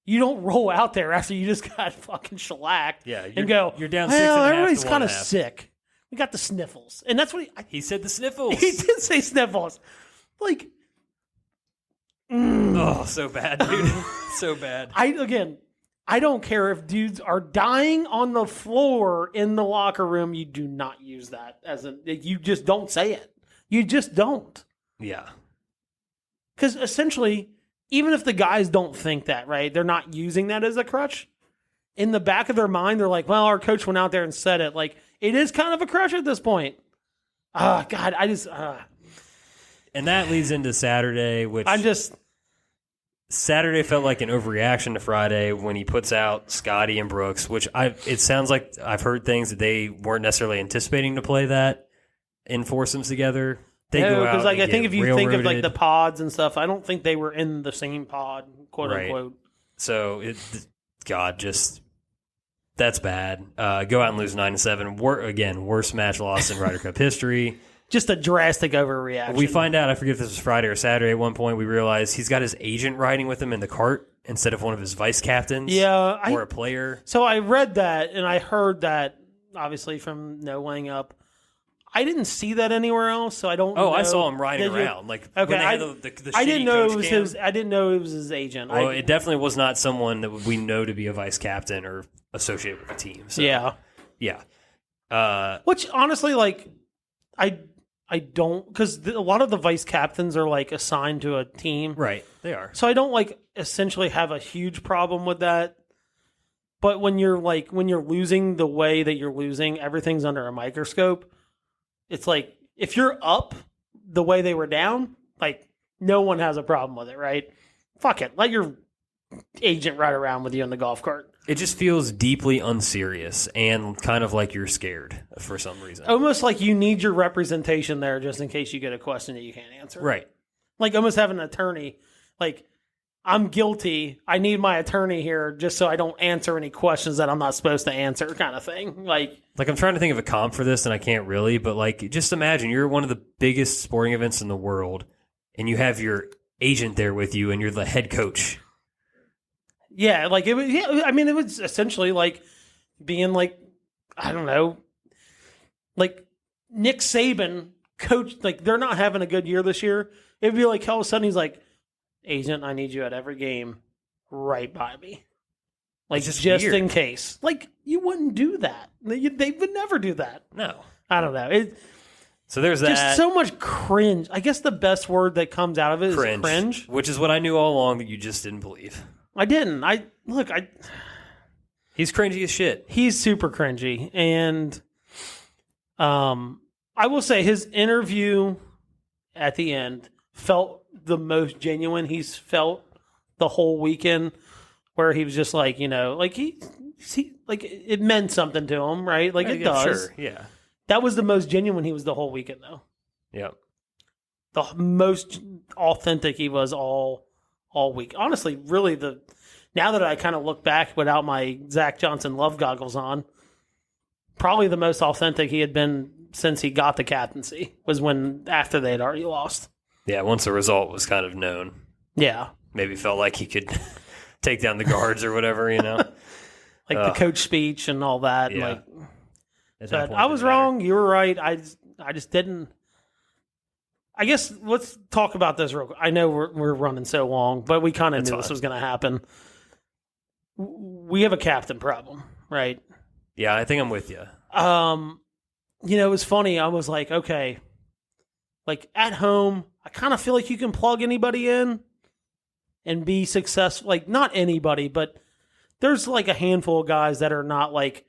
You don't roll out there after you just got fucking shellacked and go, you're down 6.5 everybody's to kind of 1.5. sick. We got the sniffles. And that's what he said, the sniffles. He did say sniffles. Like, oh, so bad, dude. So bad. I don't care if dudes are dying on the floor in the locker room. You do not use that you just don't say it. You just don't. Yeah. Because essentially, even if the guys don't think that, right, they're not using that as a crutch. In the back of their mind, they're like, well, our coach went out there and said it. Like, it is kind of a crutch at this point. God, And that leads into Saturday, which... Saturday felt like an overreaction to Friday when he puts out Scotty and Brooks, which it sounds like I've heard things that they weren't necessarily anticipating to play that in foursomes together. They go out because I think if you think of like the pods and stuff, I don't think they were in the same pod, quote unquote. So that's bad. Go out and lose 9-7. Worst match loss in Ryder Cup history. Just a drastic overreaction. We find out, I forget if this was Friday or Saturday, at one point we realize he's got his agent riding with him in the cart instead of one of his vice captains. Yeah, or a player. So I read that and I heard that obviously from No Laying Up. I didn't see that anywhere else, so I don't. Oh, I saw him riding around. Like when they had the I didn't know it was cam. his. I didn't know it was his agent. Well, it definitely was not someone that we know to be a vice captain or associated with the team. So, yeah. Which honestly, like, I don't, because a lot of the vice captains are like assigned to a team, Right? They are. so I don't like essentially have a huge problem with that. But when you're losing the way that you're losing, everything's under a microscope. It's like, if you're up the way they were down, like, no one has a problem with it, right? Fuck it. Let your agent ride around with you on the golf cart. It just feels deeply unserious and kind of like you're scared for some reason. Almost like you need your representation there just in case you get a question that you can't answer. Right. Like almost having an attorney. Like, I'm guilty. I need my attorney here just so I don't answer any questions that I'm not supposed to answer, kind of thing. Like I'm trying to think of a comp for this, and I can't really, but like, just imagine you're one of the biggest sporting events in the world, and you have your agent there with you, and you're the head coach. Yeah, like it was. Yeah, I mean, it was essentially like being like, I don't know, like Nick Saban coach. Like, they're not having a good year this year. It'd be like all of a sudden he's like, agent, I need you at every game right by me. Like, just in case. Like, you wouldn't do that. They would never do that. No. I don't know. So there's that. Just so much cringe. I guess the best word that comes out of it is cringe. Which is what I knew all along that you just didn't believe. I didn't. He's cringy as shit. He's super cringy. And I will say his interview at the end felt the most genuine he's felt the whole weekend, where he was just like, you know, like he like it meant something to him, right? Like, it does. Sure, yeah. That was the most genuine he was the whole weekend, though. Yeah. The most authentic he was all week. Honestly, really, now that I kind of look back without my Zach Johnson love goggles on, probably the most authentic he had been since he got the captaincy was after they had already lost. Yeah, once the result was kind of known. Yeah. Maybe felt like he could take down the guards or whatever, you know? Like the coach speech and all that. Yeah. But I was wrong. You were right. I just didn't. I guess let's talk about this real quick. I know we're running so long, but we kind of knew this was going to happen. We have a captain problem, right? Yeah, I think I'm with you. You know, it was funny. I was like, okay, like at home, I kind of feel like you can plug anybody in and be successful. Like, not anybody, but there's like a handful of guys that are not like,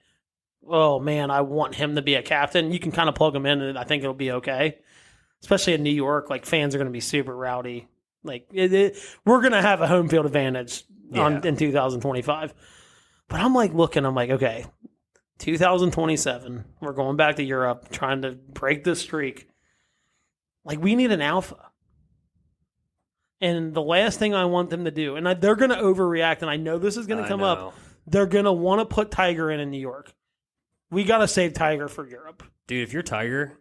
oh man, I want him to be a captain. You can kind of plug him in and I think it'll be okay. Especially in New York, like, fans are going to be super rowdy. Like, we're going to have a home field advantage in 2025. But I'm like looking, I'm like, okay, 2027, we're going back to Europe, trying to break this streak. Like, we need an alpha. And the last thing I want them to do, and they're going to overreact, and I know this is going to come up, they're going to want to put Tiger in New York. We got to save Tiger for Europe. Dude, if you're Tiger,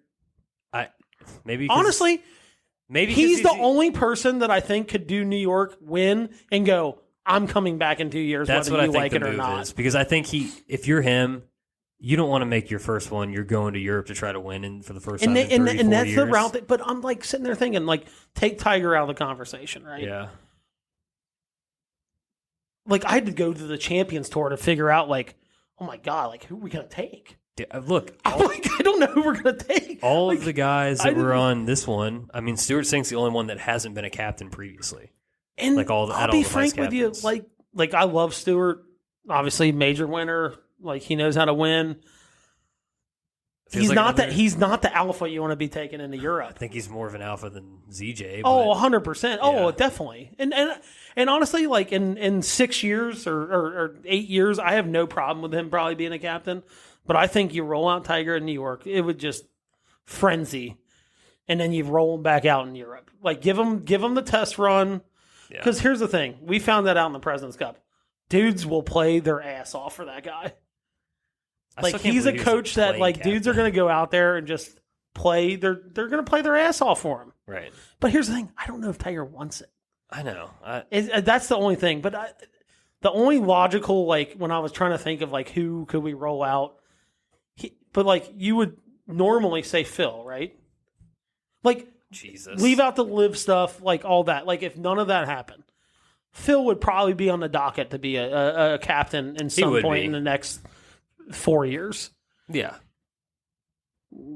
maybe he's the only person that I think could do New York, win, and go, I'm coming back in 2 years, that's whether what you I think like the it or move not. Is, because I think if you're him, you don't want to make your first one. You're going to Europe to try to win for the first time in 3-4 and that's years. the route. But I'm like sitting there thinking, like, take Tiger out of the conversation, right? Yeah. Like, I had to go to the Champions Tour to figure out, like, oh my God, like, who are we going to take? Look, I don't know who we're going to take. All like, of the guys that were on this one, I mean, Stuart Sink's the only one that hasn't been a captain previously. And like I'll be frank with you, like I love Stuart. Obviously, major winner. Like, he knows how to win. He's not the alpha you want to be taking into Europe. I think he's more of an alpha than ZJ. Oh, 100%. Oh, definitely. And honestly, like in 6 years or 8 years, I have no problem with him probably being a captain. But I think you roll out Tiger in New York, it would just frenzy. And then you roll him back out in Europe. Like, give him the test run. Because here's the thing. We found that out in the President's Cup. Dudes will play their ass off for that guy. Like, he's a coach that, like, captain. Dudes are going to go out there and just play. They're going to play their ass off for him. Right. But here's the thing. I don't know if Tiger wants it. I know. That's the only thing. But the only logical, like, when I was trying to think of, like, who could we roll out, but, like, you would normally say Phil, right? Like, Jesus. Leave out the live stuff, like, all that. Like, if none of that happened, Phil would probably be on the docket to be a captain in some point in the next 4 years. Yeah.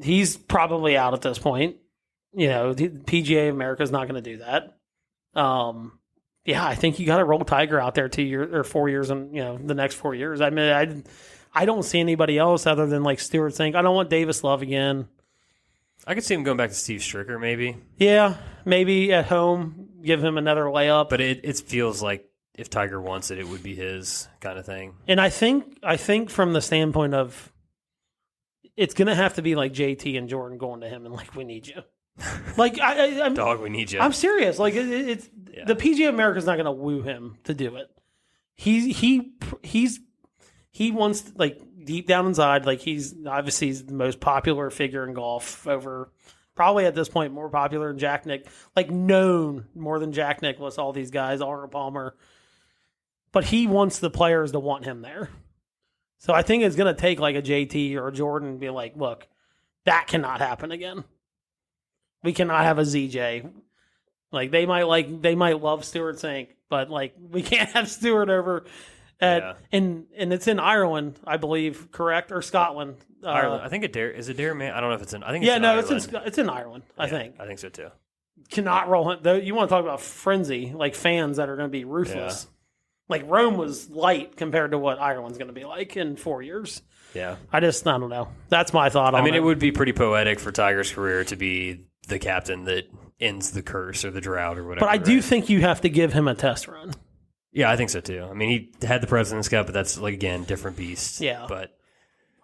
He's probably out at this point. You know, the PGA America's not going to do that. Yeah, I think you got to roll Tiger out there 2 years or 4 years, and the next 4 years. I mean, I don't see anybody else other than like Stewart Cink. I don't want Davis Love again. I could see him going back to Steve Stricker, maybe. Yeah, maybe at home, give him another layup. But it feels like if Tiger wants it, it would be his kind of thing. And I think from the standpoint of, it's going to have to be like JT and Jordan going to him and like, we need you. Like I'm dog, we need you. I'm serious. Like it's the PGA America's not going to woo him to do it. He wants, like, deep down inside, like, he's the most popular figure in golf, over probably at this point more popular than Jack like, known more than Jack Nicklaus, all these guys, Arnold Palmer. But he wants the players to want him there. So I think it's going to take like a JT or a Jordan and be like, look, that cannot happen again. We cannot have a ZJ. Like, they might love Stewart Cink, but like, we can't have Stewart over and it's in Ireland, I believe, correct? Or Scotland. Ireland. I think is it Dare Man? I don't know if it's in. I think it's in Ireland. It's in Ireland. I think. I think so too. Cannot roll him. Though, you want to talk about frenzy, like fans that are going to be ruthless. Yeah. Like, Rome was light compared to what Ireland's going to be like in 4 years. Yeah, I don't know. That's my thought on it. I mean, it would be pretty poetic for Tiger's career to be the captain that ends the curse or the drought or whatever. But I do think you have to give him a test run. Yeah, I think so too. I mean, he had the President's Cup, but that's, like, again, different beast. Yeah. But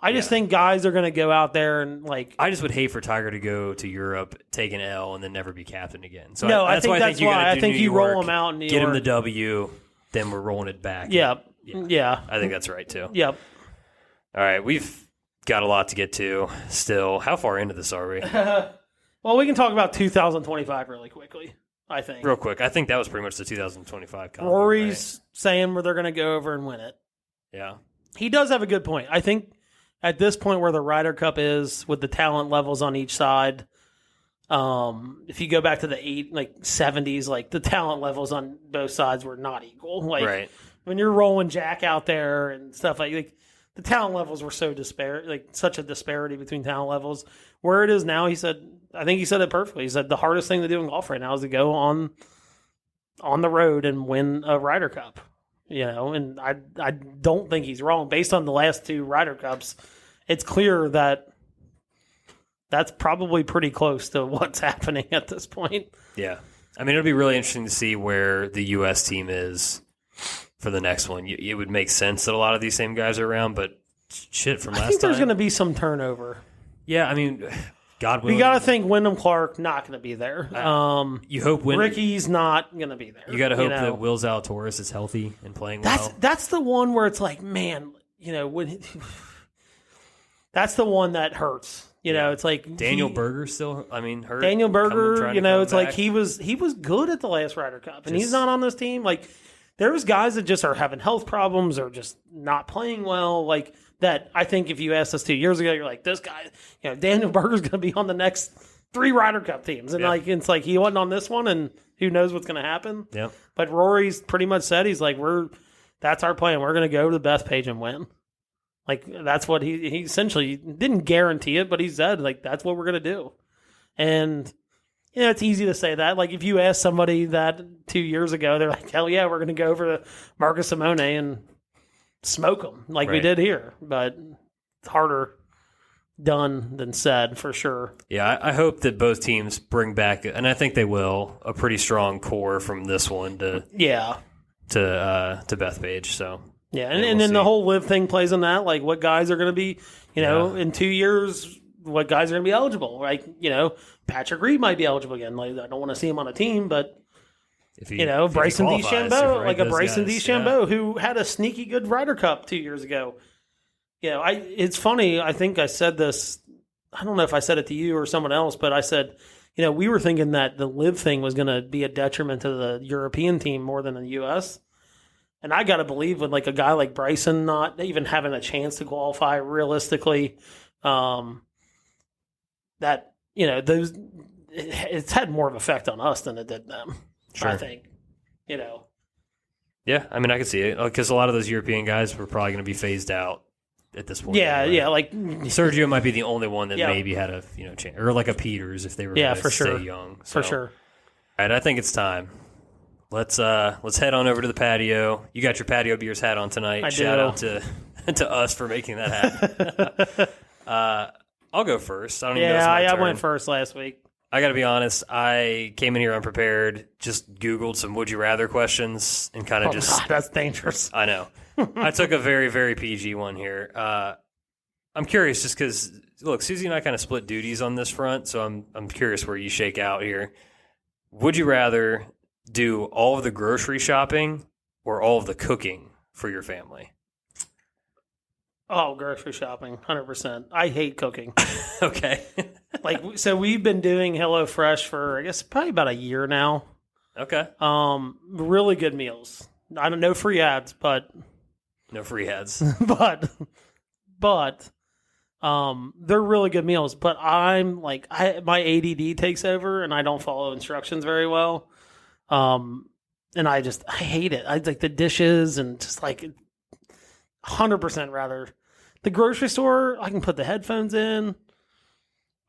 I just think guys are going to go out there and, like... I just would hate for Tiger to go to Europe, take an L, and then never be captain again. So no, I think that's why. I think you roll him out in New York. Get him the W, then we're rolling it back. Yeah. I think that's right too. Yep. All right, we've got a lot to get to still. How far into this are we? Well, we can talk about 2025 really quickly. I think. Real quick. I think that was pretty much the 2025 comment. Rory's saying where they're going to go over and win it. Yeah. He does have a good point. I think at this point where the Ryder Cup is, with the talent levels on each side, if you go back to the 70s, like, the talent levels on both sides were not equal. Like, right. When you're rolling Jack out there and stuff like the talent levels were so such a disparity between talent levels. Where it is now, I think he said it perfectly. He said the hardest thing to do in golf right now is to go on the road and win a Ryder Cup. And I don't think he's wrong. Based on the last two Ryder Cups, it's clear that that's probably pretty close to what's happening at this point. Yeah. I mean, it'll be really interesting to see where the U.S. team is for the next one. It would make sense that a lot of these same guys are around, but shit from last time. I think there's going to be some turnover. Yeah, I mean, God willing. We got to think Wyndham Clark not going to be there. You hope Ricky's not going to be there. You got to hope that Will Zalatoris is healthy and playing well. That's the one where it's like, man, that's the one that hurts. It's like Daniel Berger's still, hurt. Daniel Berger, it's back. Like he was good at the last Ryder Cup, and he's not on this team. Like, there's guys that just are having health problems or just not playing well. Like, that, I think if you asked us 2 years ago, you're like, this guy, Daniel Berger's going to be on the next 3 Ryder Cup teams. And it's like he wasn't on this one, and who knows what's going to happen. Yeah. But Rory's pretty much said, he's like, that's our plan. We're going to go to the Bethpage and win. Like, that's what he essentially didn't guarantee it, but he said, like, that's what we're going to do. And it's easy to say that. Like, if you ask somebody that 2 years ago, they're like, hell yeah, we're going to go over to Marco Simone and smoke them like we did here. But it's harder done than said, for sure. Yeah, I hope that both teams bring back, and I think they will, a pretty strong core from this one to Bethpage. So yeah, and then the whole live thing plays in that. Like, what guys are going to be, in 2 years, what guys are going to be eligible? Like, Patrick Reed might be eligible again. Like, I don't want to see him on a team, but Bryson DeChambeau, like a Bryson DeChambeau who had a sneaky good Ryder Cup 2 years ago. It's funny. I think I said this. I don't know if I said it to you or someone else, but I said we were thinking that the live thing was going to be a detriment to the European team more than the U.S. And I got to believe with like a guy like Bryson not even having a chance to qualify realistically, that, those it's had more of an effect on us than it did them, sure. I think, Yeah, I mean, I can see it because a lot of those European guys were probably going to be phased out at this point. Yeah, anyway. yeah. Like Sergio might be the only one that maybe had a chance, or like a Peters if they were for sure. stay young. For sure. All right, I think it's time. Let's head on over to the patio. You got your Patio Beers hat on tonight. Shout out to us for making that happen. I'll go first. I don't even know if it's my turn. I went first last week. I got to be honest. I came in here unprepared. Just Googled some "Would you rather" questions and kind of God, that's dangerous. I know. I took a very, very PG one here. I'm curious, just because look, Susie and I kind of split duties on this front, so I'm curious where you shake out here. Would you rather do all of the grocery shopping or all of the cooking for your family? Oh, grocery shopping, 100%. I hate cooking. Okay. So we've been doing HelloFresh for, I guess, probably about a year now. Okay. Really good meals. I don't know free ads, but no free ads. but they're really good meals. But I'm like, my ADD takes over, and I don't follow instructions very well. And I hate it. I like the dishes and just like 100% rather the grocery store. I can put the headphones in,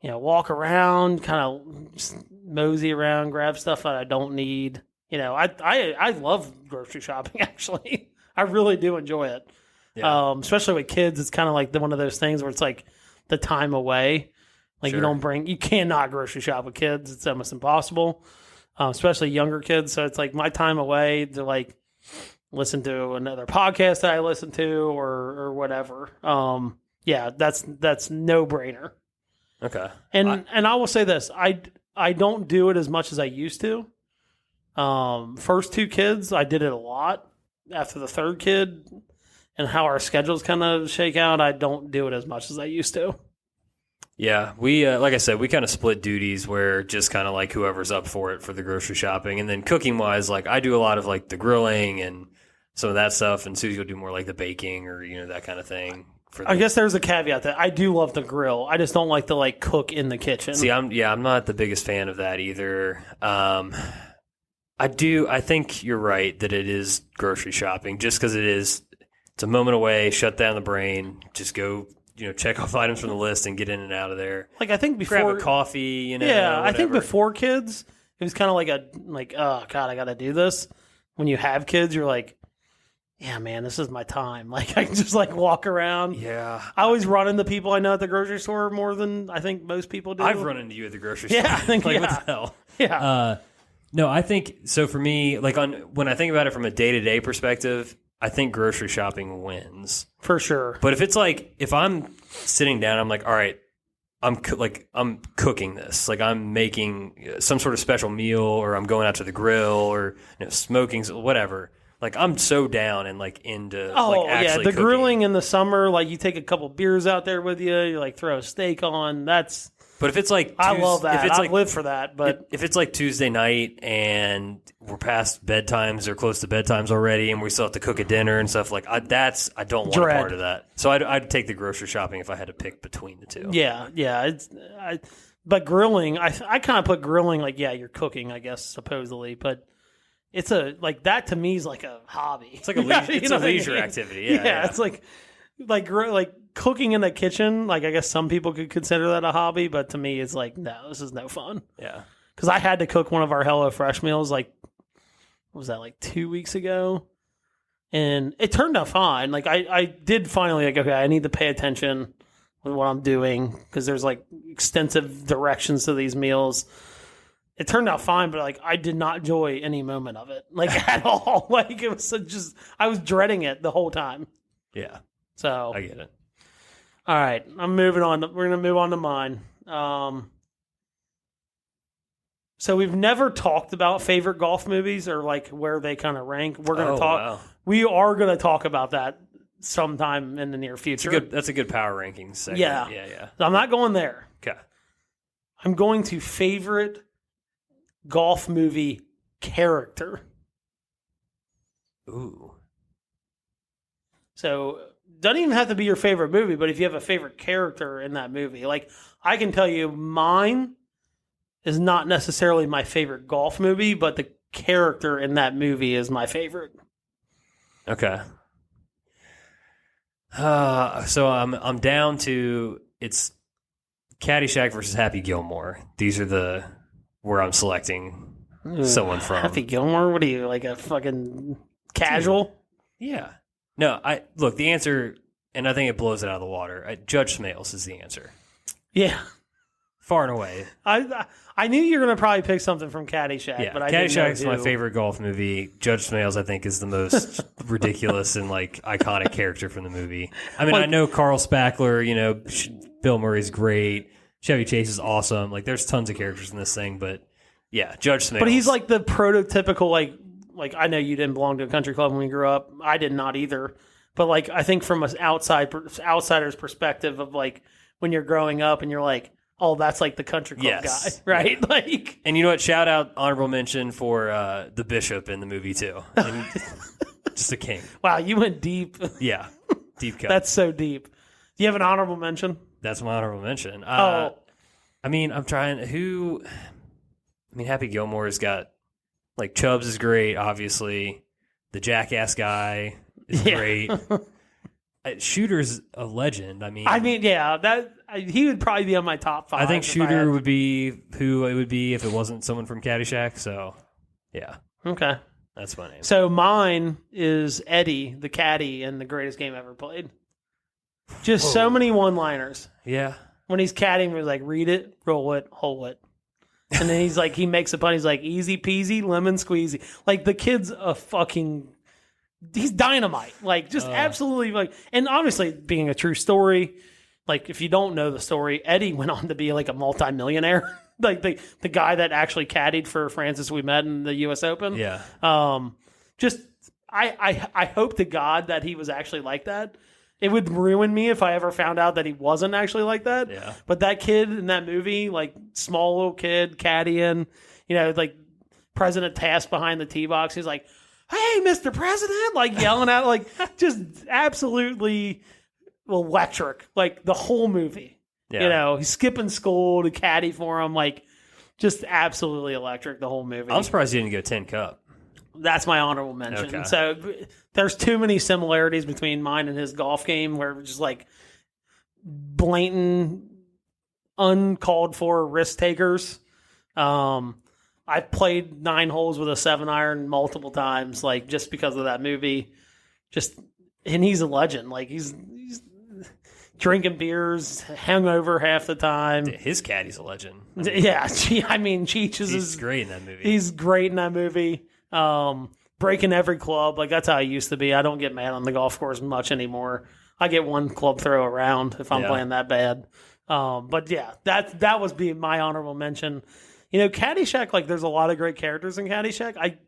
walk around, kind of just mosey around, grab stuff that I don't need. I love grocery shopping, actually. I really do enjoy it. Yeah. Especially with kids. It's kind of like one of those things where it's like the time away. Like sure. You cannot grocery shop with kids. It's almost impossible. Especially younger kids. So it's like my time away to like listen to another podcast that I listen to or whatever. That's no brainer. Okay. And I will say this, I don't do it as much as I used to. First two kids, I did it a lot. After the third kid and how our schedules kind of shake out, I don't do it as much as I used to. Yeah, we like I said, we kind of split duties where just kind of like whoever's up for it for the grocery shopping, and then cooking wise, like I do a lot of like the grilling and some of that stuff, and Susie will do more like the baking or that kind of thing. I guess there's a caveat that I do love the grill. I just don't like to like cook in the kitchen. See, I'm not the biggest fan of that either. I think you're right that it is grocery shopping just because it's a moment away, shut down the brain, just go, check off items from the list and get in and out of there. Like I think before grab a coffee, Yeah, whatever. I think before kids, it was kind of like oh God, I got to do this. When you have kids, you're like, yeah, man, this is my time. Like I can just like walk around. Yeah. I always run into people I know at the grocery store more than I think most people do. I've run into you at the grocery store. Yeah, I think like what the hell? Yeah. No, I think so. For me, like when I think about it from a day-to-day perspective, I think grocery shopping wins for sure. But if I'm sitting down, I'm like, all right, I'm cooking this, like I'm making some sort of special meal, or I'm going out to the grill, or smoking, whatever. Like I'm so down and like into actually the cooking. Grilling in the summer, like you take a couple beers out there with you, you like throw a steak on. But if it's like I love that. I live for that. But if it's like Tuesday night and we're past bedtimes or close to bedtimes already, and we still have to cook a dinner and stuff, like I don't want a part of that. So I'd take the grocery shopping if I had to pick between the two. Yeah. But grilling, I kind of put grilling like you're cooking, I guess supposedly, but it's that to me is like a hobby. It's like a leisure activity. Yeah, it's like cooking in the kitchen, like I guess some people could consider that a hobby, but to me it's like, no, this is no fun. Yeah. Because I had to cook one of our HelloFresh meals what was that, like 2 weeks ago? And it turned out fine. Like I did finally okay, I need to pay attention with what I'm doing because there's like extensive directions to these meals. It turned out fine, but like I did not enjoy any moment of it, like at all. Like it was I was dreading it the whole time. Yeah. So I get it. All right, I'm moving on. We're going to move on to mine. So we've never talked about favorite golf movies or like where they kind of rank. We're going to talk. Wow. We are going to talk about that sometime in the near future. That's a good power rankings segment. Yeah. Yeah. So I'm not going there. Okay. I'm going to favorite golf movie character. Ooh. So, doesn't even have to be your favorite movie, but if you have a favorite character in that movie, like I can tell you mine is not necessarily my favorite golf movie, but the character in that movie is my favorite. Okay. So I'm down to it's Caddyshack versus Happy Gilmore. These are where I'm selecting someone from. Happy Gilmore? What are you, like a fucking casual? Yeah. No, look, the answer, and I think it blows it out of the water. Judge Smales is the answer. Yeah. Far and away. I knew you were going to probably pick something from Caddyshack, yeah, but I Caddyshack didn't know is my favorite golf movie. Judge Smales, I think, is the most ridiculous and like iconic character from the movie. I mean, I know Carl Spackler, Bill Murray's great. Chevy Chase is awesome. Like, there's tons of characters in this thing, but yeah, Judge Smales. But he's like the prototypical, like I know you didn't belong to a country club when you grew up. I did not either. But like, I think from an outsider's perspective of like when you're growing up and you're like, oh, that's like the country club guy, right? Yeah. Like, and you know what? Shout out, honorable mention for the Bishop in the movie too. Just a king. Wow, you went deep. Yeah, deep cut. That's so deep. Do you have an honorable mention? That's my honorable mention. I mean, I'm trying. Happy Gilmore's got like Chubbs is great, obviously. The Jackass guy is great. Shooter's a legend. He would probably be on my top 5. I think Shooter would be who it would be if it wasn't someone from Caddyshack. So, yeah. Okay. That's my name. So mine is Eddie, the caddy, in The Greatest Game Ever Played. Just so many one-liners. Yeah. When he's caddying, he's like, read it, roll it, hole it. And then he's like, he makes a pun. He's like, easy peasy, lemon squeezy. Like, the kid's he's dynamite. Like, just absolutely, like, and obviously being a true story, like, if you don't know the story, Eddie went on to be like a multimillionaire. Like the guy that actually caddied for Francis we met in the U.S. Open. Yeah. I hope to God that he was actually like that. It would ruin me if I ever found out that he wasn't actually like that. Yeah. But that kid in that movie, like small little kid caddying, like President Taft behind the tee box, he's like, "Hey, Mr. President!" Like yelling out, like just absolutely electric. Like the whole movie. Yeah. He's skipping school to caddy for him, like just absolutely electric. The whole movie. I'm surprised he didn't go 10 Cup. That's my honorable mention. Okay. So there's too many similarities between mine and his golf game where it's just like blatant, uncalled for risk takers. I've played 9 holes with a 7-iron multiple times, like just because of that movie. And he's a legend. Like he's drinking beers, hungover half the time. His caddy's a legend. Cheech is great in that movie. He's great in that movie. Breaking every club, like that's how I used to be. I don't get mad on the golf course much anymore. I get one club throw around if I'm playing that bad. But yeah, that was being my honorable mention. Caddyshack, like there's a lot of great characters in Caddyshack.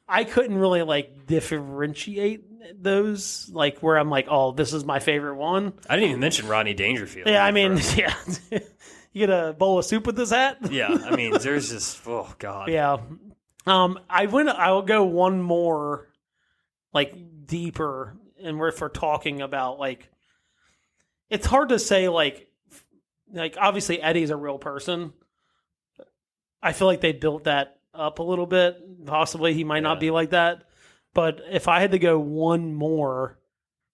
I couldn't really like differentiate those, like where I'm like, oh, this is my favorite one. I didn't even mention Rodney Dangerfield. Yeah, you get a bowl of soup with this hat. Yeah, there's just God. Yeah. I'll go one more, like deeper, and if we're talking about like, it's hard to say like obviously Eddie's a real person. I feel like they built that up a little bit. Possibly he might not be like that, but if I had to go one more,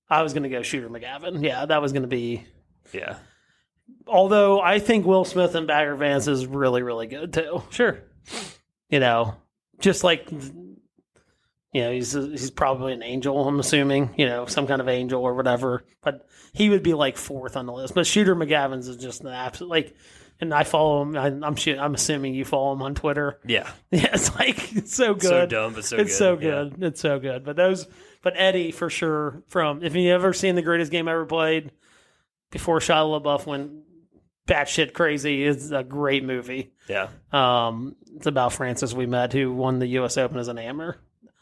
I was going to go Shooter McGavin. Yeah, that was going to be. Yeah. Although I think Will Smith and Bagger Vance is really, really good too. Sure. Just like, he's probably an angel, I'm assuming, some kind of angel or whatever. But he would be like 4th on the list. But Shooter McGavin's is just an absolute, like, and I follow him. I'm assuming you follow him on Twitter. Yeah. Yeah, it's so good. So dumb, but so good. It's so good. Yeah. It's so good. But Eddie, for sure, if you ever seen The Greatest Game Ever Played, before Shia LaBeouf went batshit crazy, is a great movie. Yeah. It's about Francis we met, who won the U.S. Open as an amateur.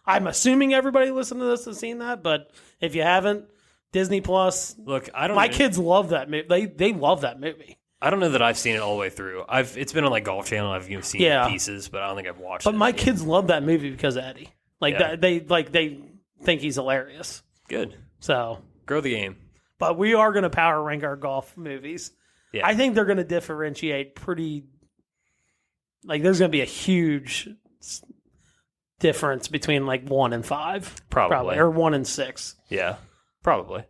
I'm assuming everybody listening to this has seen that, but if you haven't, Disney Plus. Look, my kids love that movie. They love that movie. I don't know that I've seen it all the way through. It's been on like Golf Channel. I've seen pieces, but I don't think I've watched it. But my kids love that movie because of Eddie. They think he's hilarious. Good. So grow the game. But we are going to power rank our golf movies. Yeah. I think they're going to differentiate pretty. Like there's going to be a huge difference between like 1 and 5, probably, or 1 and 6. Yeah, probably.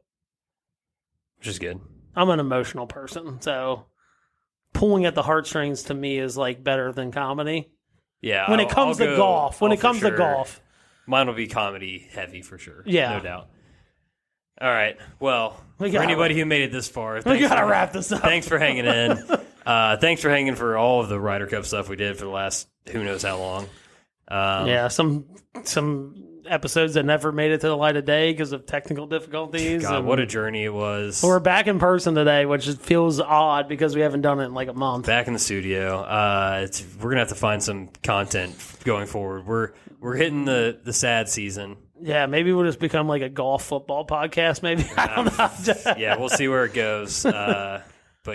Which is good. I'm an emotional person, so pulling at the heartstrings to me is like better than comedy. Yeah, when it comes to golf, mine will be comedy heavy for sure. Yeah, no doubt. All right. Well, for anybody who made it this far, we gotta wrap this up. Thanks for hanging in. Thanks for hanging for all of the Ryder Cup stuff we did for the last who knows how long. Some episodes that never made it to the light of day because of technical difficulties. God, what a journey it was. We're back in person today, which feels odd because we haven't done it in like a month. Back in the studio. We're gonna have to find some content going forward. We're hitting the sad season. Yeah, maybe we'll just become like a golf football podcast. Maybe I don't know. Yeah, we'll see where it goes. But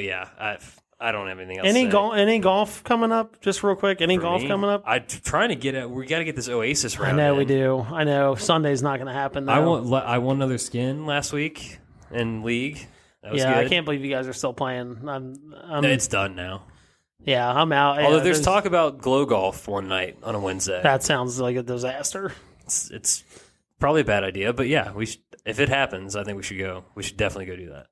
yeah, I don't have anything else. Any golf coming up? Just real quick. Any golf coming up? I'm trying to get it. We got to get this Oasis round. I know we do. I know Sunday's not going to happen. Though. I won another skin last week in league. That was good. I can't believe you guys are still playing. It's done now. Yeah, I'm out. Although there's talk about glow golf one night on a Wednesday. That sounds like a disaster. It's probably a bad idea, but yeah, if it happens, I think we should go. We should definitely go do that.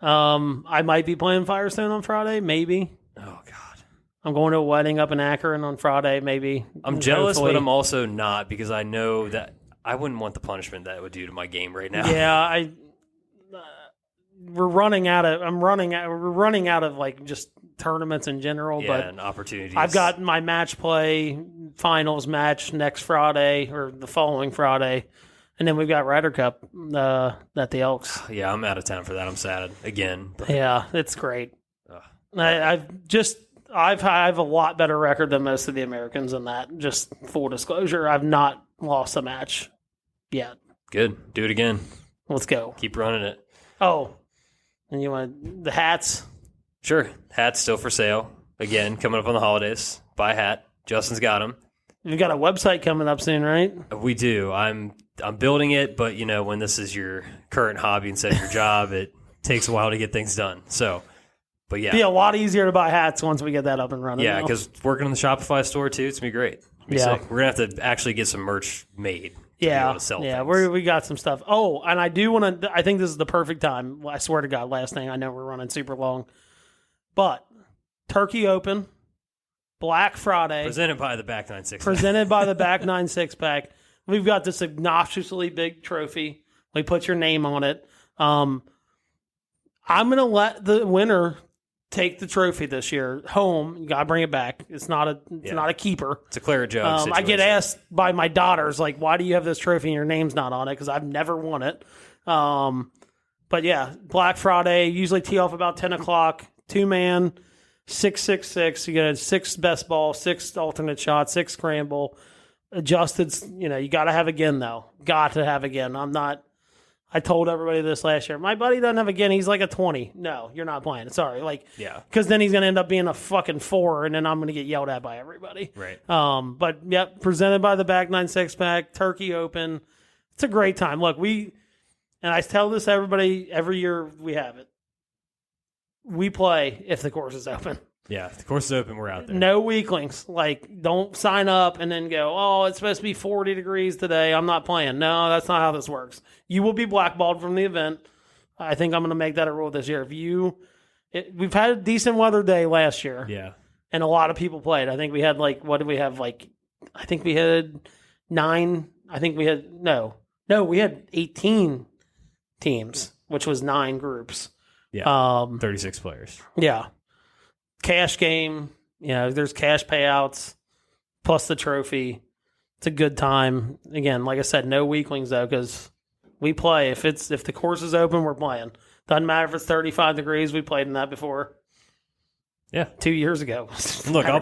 I might be playing Firestone on Friday, maybe. Oh God, I'm going to a wedding up in Akron on Friday, maybe. I'm jealous, but I'm also not because I know that I wouldn't want the punishment that it would do to my game right now. Yeah, we're running out of like just tournaments in general, but and opportunities. I've got my match play finals match next Friday or the following Friday. And then we've got Ryder Cup at the Elks. Yeah, I'm out of town for that. I'm sad again. But. Yeah, it's great. I have a lot better record than most of the Americans in that. Just full disclosure, I've not lost a match yet. Good. Do it again. Let's go. Keep running it. Oh, and you want the hats? Sure. Hats still for sale. Again, coming up on the holidays. Buy a hat. Justin's got them. You've got a website coming up soon, right? We do. I'm building it, but when this is your current hobby instead of your job, it takes a while to get things done. So, but yeah. It'll be a lot easier to buy hats once we get that up and running. Yeah, because working on the Shopify store too, it's going to be great. Sick. We're going to have to actually get some merch made to be able to sell things. We got some stuff. Oh, and I do want to, I think this is the perfect time. I swear to God, last thing, I know we're running super long. But Turkey Open, Black Friday. Presented by the Back 9 6-pack. Presented by the Back 9 6-pack. We've got this obnoxiously big trophy. We put your name on it. I'm going to let the winner take the trophy this year home. You got to bring it back. It's not a keeper. It's a Claret jug I get asked by my daughters, like, why do you have this trophy and your name's not on it? Because I've never won it. But yeah, Black Friday, usually tee off about 10 o'clock, 2-man, 6-6-6. You get 6 best ball, 6 alternate shot, 6 scramble. Adjusted, you got to have again, though. Got to have again. I told everybody this last year. My buddy doesn't have again. He's like a 20. No, you're not playing. Sorry. Because then he's going to end up being a fucking 4, and then I'm going to get yelled at by everybody. Right. But, yep, presented by the Back 9 6-pack, Turkey Open. It's a great time. Look, and I tell this to everybody every year we have it. We play if the course is open. Yeah, if the course is open, we're out there. No weaklings. Don't sign up and then go, oh, it's supposed to be 40 degrees today. I'm not playing. No, that's not how this works. You will be blackballed from the event. I think I'm going to make that a rule this year. We've had a decent weather day last year. Yeah. And a lot of people played. I think we had what did we have? I think we had 9. I think we had, we had 18 teams, which was 9 groups. Yeah. 36 players. Yeah. Cash game, there's cash payouts plus the trophy. It's a good time. Again, like I said, no weaklings though, because we play. If the course is open, we're playing. Doesn't matter if it's 35 degrees. We played in that before. Yeah, 2 years ago. Look, I'll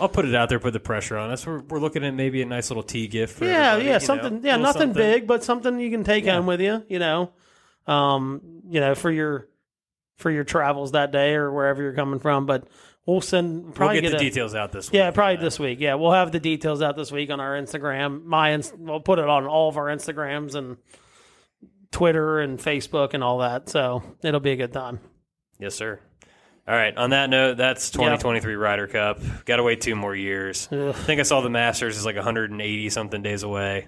put it out there. Put the pressure on us. We're looking at maybe a nice little tea gift. For something. Nothing something big, but something you can take home with you. For for your travels that day or wherever you're coming from. But we'll get the details out this week. Yeah, probably this week. Yeah, we'll have the details out this week on our Instagram. We'll put it on all of our Instagrams and Twitter and Facebook and all that. So it'll be a good time. Yes, sir. All right. On that note, that's 2023 Ryder Cup. Got to wait 2 more years. Ugh. I think I saw the Masters is like 180 something days away.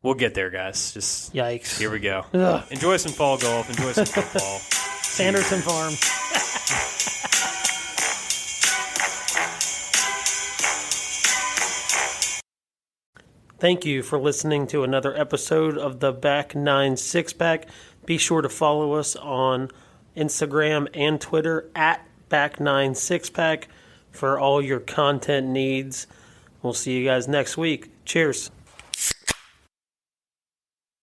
We'll get there, guys. Just yikes. Here we go. Ugh. Enjoy some fall golf. Enjoy some football. Sanderson Farm. Thank you for listening to another episode of the Back 9 Six-Pack. Be sure to follow us on Instagram and Twitter at Back 9 Six-Pack for all your content needs. We'll see you guys next week. Cheers.